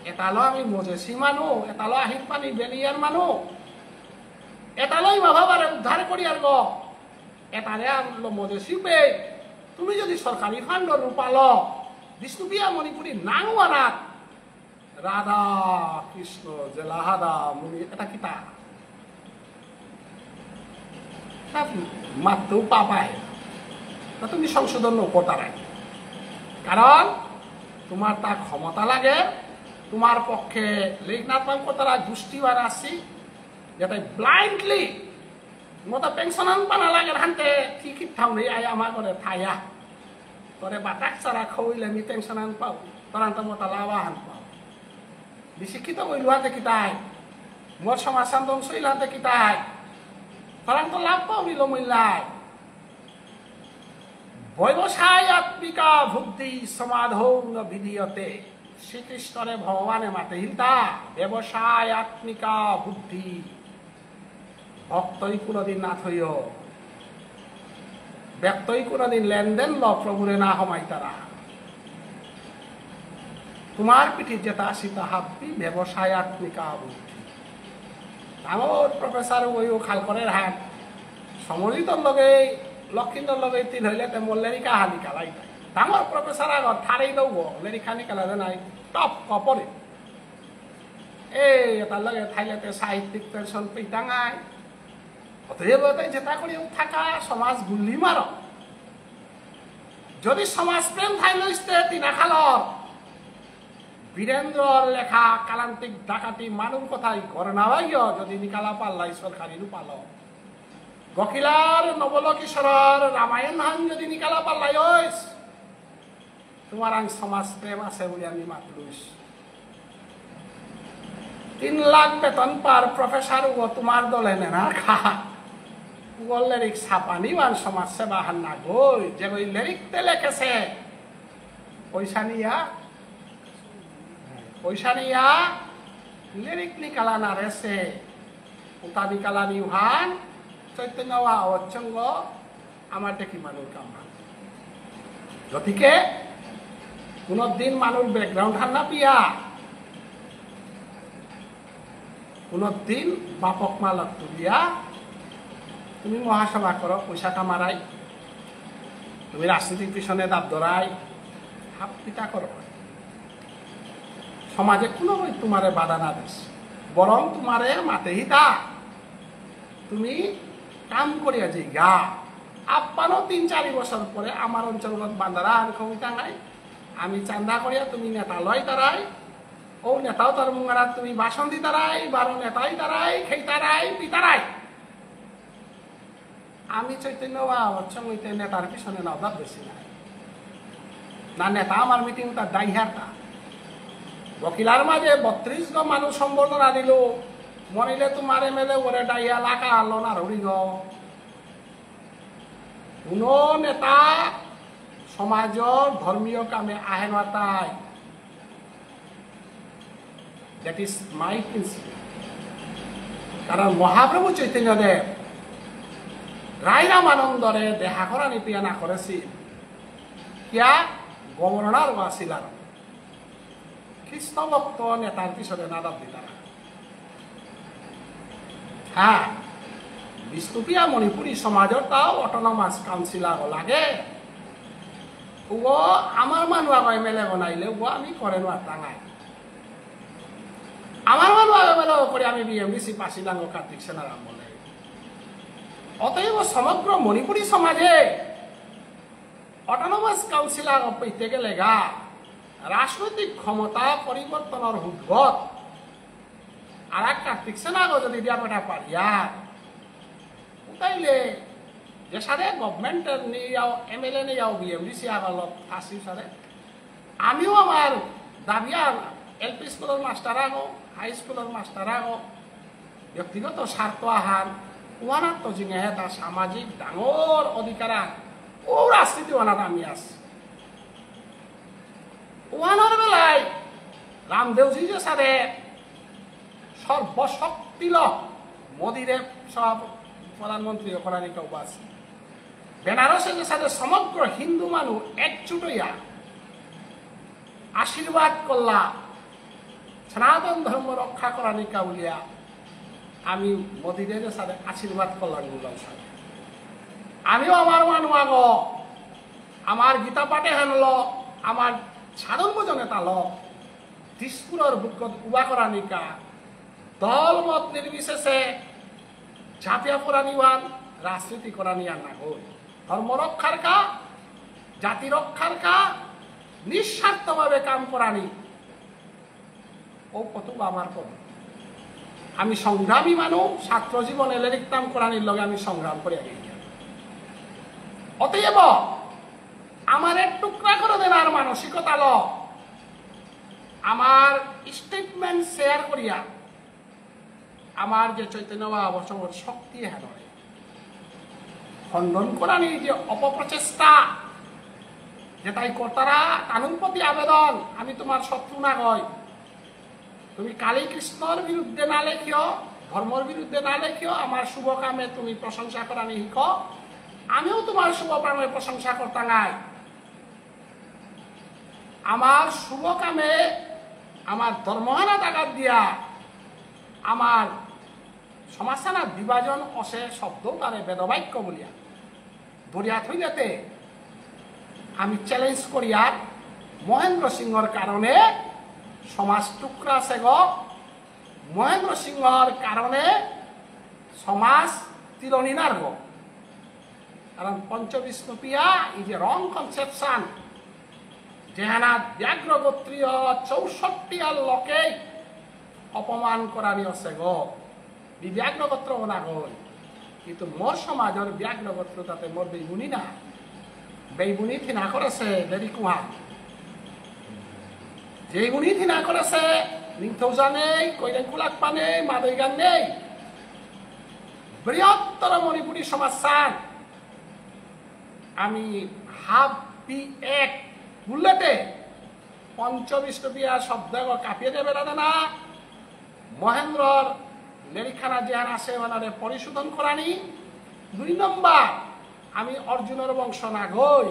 এটালো আমি মজেসি মানু, এটালো আহির পানি বেলিয়ার মানু, এটালোই বাবারে উদ্ধার করিয়ার গ এটারে আনলো মজেসি পে। তুমি যদি সরকারি ফান্ড রূপাল বিষ্ণুপিয়া মণিপুরী নাং আনাত রাধা কৃষ্ণ জেলাহাদা মুনি এটা কিতা মাত্র পাপায় তুমি সংশোধন নকতারাই, কারণ তোমার তা ক্ষমতা লাগে। তোমার পক্ষে লেখনাথ কতারা গোষ্ঠীবার আসি যাতে ব্লাইন্ডলি মতো পেনশন আনপানা লাগে হানতে ঠিক ঠাউ নেই আয় আমার ঘরে থাইয়া তোরে বাটাক চারা খাওয়াইলে আমি পেনশন আন পাও তোরা তো মতো লাভা হান পাও। বিশিক্ষিত বইলুহাতে কিতাই মোর সমাজ ধ্বংস ইলাহাতে কিতাই তোরা তো লাভ পাও নিল মূল্যায়। ব্যবসায় আত্মিকা বুদ্ধি সমাধৌ বিধিয়তে, শ্রীকৃষ্ণরে ভগবানে মাতে হিলতা ব্যবসায় আত্মিকা বুদ্ধি ভক্তই কোনদিন না থইও, ব্যক্তই কোনদিন লেনদেন ল প্রভুরে না হমাই তারা। তোমার পিঠে যেটা সীতা হাবি ব্যবসায় আত্মিকা বুদ্ধি। ডাঙর প্রফেসর ওইও খাল করে হাত সমরিতর লগে লক্ষিন্দর লগে তিল হইলে মোর লেরিকা হানি কালাই নাই। ডাঙর প্রফেসর আগত ঠারেই দৌব লেরিকা নিকালা নাই টপ কপরে এই তার লগে থাইলেতে সাহিত্যিক পেনশন পেইটাঙাই। অতএব যেটা করি থাকা সমাজ গুল্লি মার। যদি সমাজ প্রেম থাই লইতে তিনা খালর বীরেন্দ্রর লেখা কালান্তিক ডাকাতি মানুষ কথাই ঘর নাওয়াইয় যদি নিকালা পাল্লাই সরকারি রূপাল গকিলার নবল কিশোরর রামায়ণ হান যদি নিকালা পাল্লাই ওইস তোমার আং সমাজ প্রেম আছে বলে আমি মাত লইস। 3 লাখ বেতন পার প্রফেসর ও তোমার দলে নেনা খা ও লেরিক ছাপানি মান সমাজ সেবা হান না গই যে ওই লেরিকতে লেখেছে পয়সা নিয়া লিরিক নিকালা না রেছে উতা নিকালা নিউহান চৈতন্য অচঙ্গ আমার দেখি মানুষ কামা। গতিকে কোনদিন মানুষ ব্যাকগ্রাউন্ড হান না পিয়া কোনদিন বাপক মালক তুলিয়া তুমি মহাসভা করো পয়সা কামারাই, তুমি রাজনীতির পিছনে দাব ধরাই হাত পিতা করো, সমাজে কোনো তোমারে বাধা না দিস, বরং তোমারে মাতে হিতা তুমি কাম করিয়া যে গা আপ্পানো 3-4 বছর পরে আমার অঞ্চলত বান্দারা আর কবিতা নাই আমি চান্দা করিয়া তুমি নেতা লয় তারাই ও নেতাও তার মুঙ্গারা তুমি বাসন দি তারাই 12 নেতাই তারাই খেই তারাই পিতারাই। আমি চৈতন্য হইতে নেতার পিছনে না অভাব বেশি নাই না নেতা আমার মিটিং তার ডাইহারটা বকিলার মাঝে 32 গ মানুষ সম্বর্ধনা দিল মনিলে তোমার এমএলএ ওরে ডাইয়া লাকা আলো না রড়ি গ কোন নেতা সমাজর ধর্মীয় কামে আহে না তাই। That is my principle. কারণ মহাপ্রভু চৈতন্যদেব রায়রামানন্দরে দেখা করা নিপিয়া না করেছি কিয়া গভর্নর আসিলার কৃষ্ণ ভক্ত নেতার পিছনে নাদাব দিতারা। হ্যাঁ বিষ্ণুপিয়া মণিপুরী সমাজের তাও অটোনমাস কাউন্সিলার লাগে ও আমার মানুষ আগে মেলে বনাইলে ও আমি করে নোয়ার টাঙাই আমার মানুষ আগে মেলে করে আমি বিএমডিসি পাশিলাঙ্গ কার্তিক সেনারাম বলে। অতএব সমগ্র মণিপুরী সমাজে অটোনমাস কাউন্সিলর পেতে গেলে গা রাজনৈতিক ক্ষমতা পরিবর্তনের উদ্গত আর এক কার্তিক সেনাগো যদি দিয়া পেটা পারিয়া তাইলে যে সাথে গভর্নমেন্টের নিয়ে যাও এমএলএ নিয়ে যাও বিএমডিসি আগল আসি সাথে আমিও আমার দাবিয়া এলপি স্কুলের মাস্টার আগো হাই স্কুলের মাস্টার আগো ব্যক্তিগত স্বার্থ আহার ওয়ানার তো জিঙে তার সামাজিক ডাঙর অধিকার ও রাজনীতি ওয়ানার আমি আছি ওয়ানোর বেলায় রামদেবজি যে সাথে সর্বশক্তিল মোদীরে সব প্রধানমন্ত্রী ওখানে কেউ আছে বেনারসে যে সাথে সমগ্র হিন্দু মানুষ একজুট হইয়া আশীর্বাদ করলা সনাতন ধর্ম রক্ষা করা নিকা বলিয়া আমি মোদীদের সাথে আশীর্বাদ করলাম বললাম সাথে আমিও আমার মানু আগ আমার গীতা পাঠে হানল আমার সাধন ভোজনে তাল দিসপুরের বুকত উবা করা নিকা দল মত নির্বিশেষে ঝাঁপিয়া পড়া নিওয়ান রাজনীতি করা নিয়ার না গই ধর্ম রক্ষার কা জাতি রক্ষার কা নিঃস্বার্থভাবে কাম করানি ও কত আমার কর আমি সংগ্রামী মানুষ ছাত্র জীবনে লিখতাম কোরআনের লগে আমি সংগ্রাম করে আগে অতএব আমার টুকরা করে দেনার মানসিকতা ল আমার স্টেটমেন্ট শেয়ার করিয়া আমার যে চৈতন্য বাবা শক্তি হ্যাঁ খণ্ডন করানি যে অপপ্রচেষ্টা যে তাই কর্তারা কানুন প্রতি আবেদন আমি তোমার শত্রু না হয় তুমি কালী কৃষ্ণর বিরুদ্ধে না লেখিও ধর্মের বিরুদ্ধে না লেখিও আমার শুভ কামে তুমি প্রশংসা করা নি শিখ আমিও তোমার শুভ কামে প্রশংসা করতে নাই আমার শুভ কামে আমার ধর্মহানা তাগাত দিয়া আমার সমাজসানা বিভাজন অসে শব্দ তারে বেদবাক্য বলিয়া দরিয়া থইলেতে আমি চ্যালেঞ্জ করিয়া মহেন্দ্র সিংহর কারণে সমাজ টুকরা সেগ মহেন্দ্র সিংহর কারণে সমাজ তিলনি নার্গ কারণ পঞ্চবিষ্ণুপিয়া এই যে রং কনসেপশন যেহানা ব্যাঘ্র গোত্রীয় 64 লোকে অপমান করানি আছে গো ব্যাঘ্র গোত্র না গই কিন্তু মোর সমাজের ব্যাঘ্র গোত্র তাতে মোর বেগুনি না বেগুনি থিনা করেছে দেরি কুহা যেগুনি থিনা করেছে নিংথৌজা নেই কৈরেকুলাকপা নেই মাদৈগান নেই বৃহত্তর মণিপুরী সমাজসান আমি হাফ বি এক বুলেটে পঞ্চবিষ্ণুপিয়া শব্দ কাঁপিয়ে দেবে না মহেন্দ্রর লেরিখানা যেহান আছে ওনারে পরিশোধন করানি 2 নম্বর আমি অর্জুনের বংশ না গই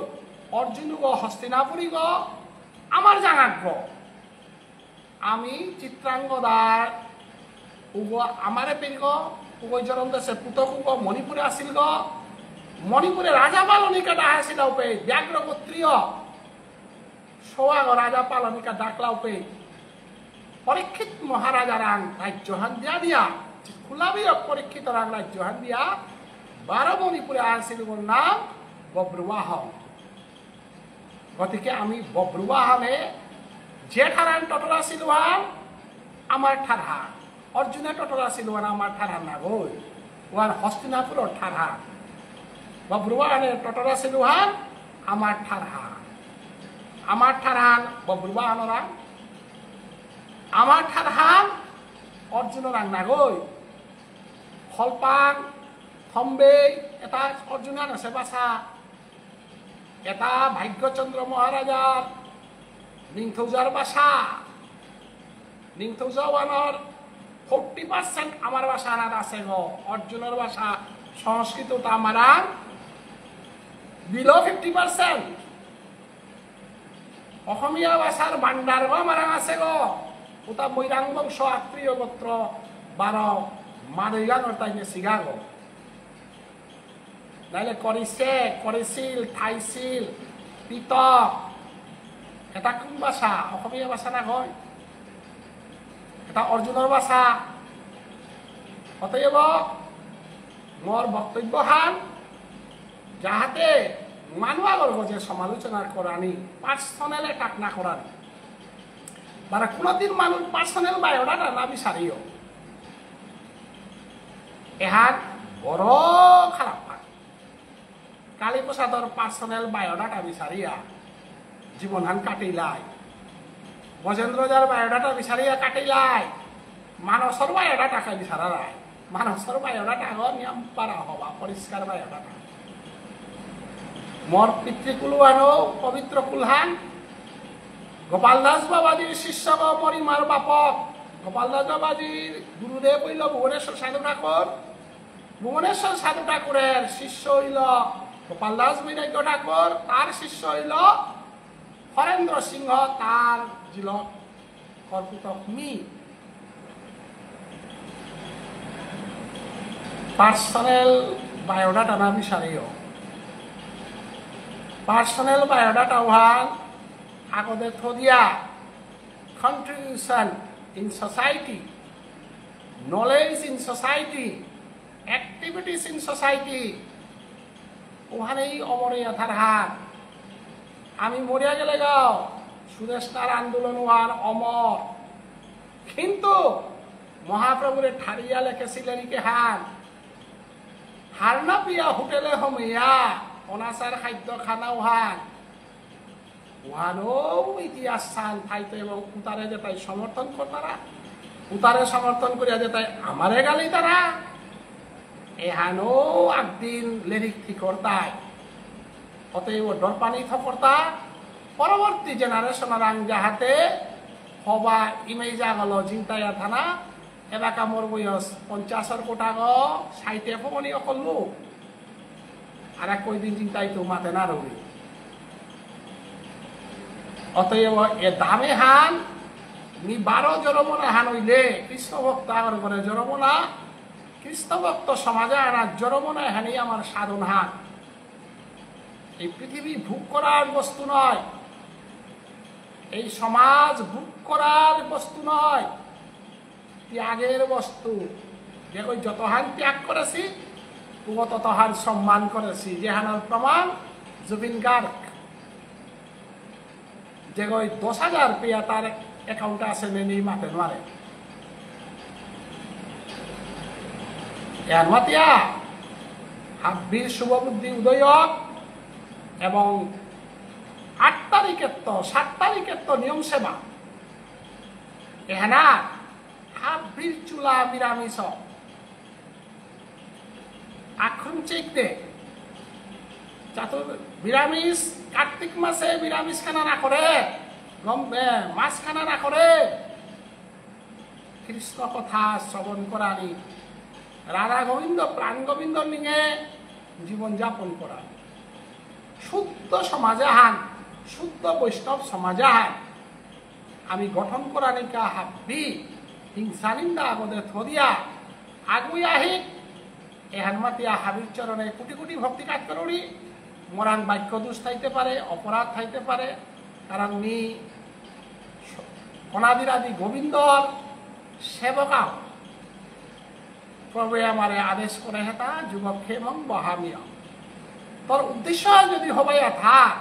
অর্জুন গো হস্তিনাপুরী গো আমার জাঙাক গো আমি চিত্রাঙ্গদার উগো আমারে পেরি গো উগো জরম দেশে পুতক উগো মণিপুরে আসিল গো মণিপুরে রাজা পালনিকা ডাহা আসিল পে ব্যাঘ্র গোত্রীয় সোয়াগ রাজা পালনিকা ডাকলাও পে পরীক্ষিত মহারাজা রাং রাজ্যহান দিয়া দিয়া খুলাবি পরীক্ষিত রাং রাজ্যহান দিয়া 12 মণিপুরে আসিল নাম বব্রুবাহন গতিকে আমি বব্রুবাহনে যে ঠারান টটরা সিলওয়ান আমার ঠারহা অর্জুনে টটরা সিলওয়ান আমার ঠারহা না গই ওয়ান হস্তিনাপুর ঠারহা বব্রুবাহনে টটরা সিলওয়ান আমার ঠারহান বব্রুবাহনরা আমার ঠারহান অর্জুন রাং না গই খলপাং থম্বে এটা অর্জুনান আছে বাসা এটা ভাগ্যচন্দ্র মহারাজার নিংথৌজার বাসা নিংথৌজা ওয়ানোর 40% আমার বাসা না আছে গো অর্জুনের বাসা সংস্কৃতটা আমার বিলো 50% অসমীয়া ভাষার ভান্ডার গো আমার আছে গো ওটা মৈরাং বংশ আত্মীয় গোত্র 12 মাদৈগানোর তাইনে সিগা গো নাইলে করিছে করিছিল ঠাইছিল পিতক এটা কোন ভাষা অসমীয়া ভাষা না হয় এটা অর্জুনের ভাষা অতএব মোর বক্তব্য হান যাহাতে মানুষের যে সমালোচনা করানি পার্সোনাল অ্যাটাক না করানি মানে কোনোদিন মানুষ পার্সোনাল বায়োডাটা না বিচারিও এহার বড় খারাপ হয় কালী প্রসাদর পার্সোনাল বায়োডাটা বিচারিয়া জীবনহান কাটিলাই গজেন্দ্রজার বায়োডাটা বিচারিয়া কাটিলাই মানসর বায়োডাটাকে বিচারা যায় মানসর বায়োডাটা নিয়ম পারা হবা পরিষ্কার বায়োডাটা মোর পিতৃকুলহানো পবিত্র কুলহান গোপাল দাস বাবাজির শিষ্য পরিমার বাপক গোপাল দাস বাবাজির গুরুদেব হইল ভুবনেশ্বর সাধু ঠাকুর ভুবনেশ্বর সাধু ঠাকুরের শিষ্য হইল গোপাল দাস বৈরাগ্য ঠাকুর তার শিষ্য হইল হরেন্দ্র সিংহ তার জিল কর্পুতক মি পার্সোনাল বায়োডাটা না বিচারিও পার্সোনাল বায়োডাটা ওহান আগতে থদিয়া contribution in society, knowledge in society, activities in society ওখানেই অমরিয়া থার হাত আমি মরিয়া গেলে গাও সুদেশনার আন্দোলন ওহান অমর কিন্তু মহাপ্রভুরে ঠারিয়া লেখেছিলেন কে হার না পিয়া হোটেলে হমিয়া অনাচার খাদ্য খানা ওহান ওহানো ইতিহাস স্থান থাইতো এবং উতারে যে তাই সমর্থন করতারা উতারে সমর্থন করিয়া যে তাই আমারে গালি তারা এহানো একদিন লেরিক ঠিক করতাই অতএব ডরপানি থকর্তা পরবর্তী জেনারেশনের আং যাহাতে হবা ইমেজা গল চিন্তায়া থানা এলাকা মোর বয়স 50 কোটা গ 60 ফমনি অকল্লু আর এক কয়দিন চিন্তাই তো মাতে না রবি অতএব এ দামে হান নি 12 জরমনা হান হইলে কৃষ্ণ ভক্ত আগর করে জরমনা কৃষ্ণ ভক্ত সমাজে আনা জরমনা হানি আমার সাধন হান এই পৃথিবী ভোগ করার বস্তু নয় এই সমাজ ভোগ করার বস্তু নয় ত্যাগের বস্তু যে কই যত হান ত্যাগ করেছি তত হান সম্মান করেছি যে হানার প্রমাণ জুবিন গার্গ যে কই 10,000 রুপিয়া তার অ্যাকাউন্টে আছে নেই মাতে নোয়ারে এর মাতিয়া হাব্বির শুভবুদ্ধি উদয়ক এবং 8 তারিখের তো 7 তারিখের তো নিয়ম সেবা এহানা হাব্বির চুলা বিরামিস আখরুম চেকতে চাতু বিরামিস কার্তিক মাসে বিরামিস খানা না করে মাছ খানা না করে কৃষ্ণ কথা শ্রবণ করানি রাধা গোবিন্দ প্রাণ গোবিন্দ নিয়ে জীবন যাপন করা শুদ্ধ সমাজে হান শুদ্ধ বৈষ্ণব সমাজে হান আমি গঠন করানিকা হাব্বি হিংসা নিন্দা আগদে থদিয়া আগুই আহি এহান মাতিয়া হাবির চরণে কোটি কোটি ভক্তি কাজ করি মরান বাক্য দোষ থাইতে পারে অপরাধ থাইতে পারে কারণ মি অনাদিরাদি গোবিন্দর সেবকা প্রভু আমারে আদেশ করে হেতা যুগক্ষেমং বহামিয়া তোর উদ্দেশ্য যদি হবাইয়া থাক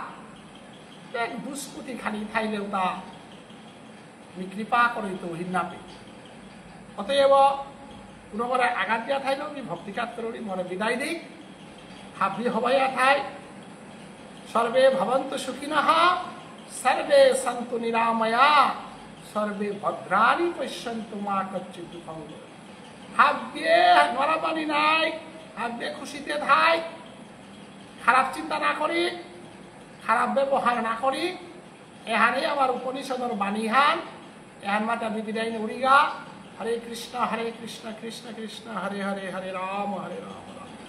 এক দুষ্কুতি খানি থাইলেও তা আমি কৃপা করি তো হিন্নাপি অতএব কোনো করে আঘাত দিয়া থাইলেও আমি ভক্তিকাত করি মনে বিদায় দিক হাবি হবাইয়া ঠাই সর্বে ভবন্তু সুখিনঃ সর্বে সন্তু নিরাময়া সর্বে ভদ্রাণি পশ্যন্তু মা কচ্চিৎ দুঃখং হাববে নরাপানি নাই হাববে খুশিতে থাই খারাপ চিন্তা না করি খারাপ ব্যবহার না করি এহানে আমার উপনিষদর বাণীহান এহান মাতা বিবিদায় উড়িগা হরে কৃষ্ণ কৃষ্ণ কৃষ্ণ হরে হরে হরে রাম রাম হরে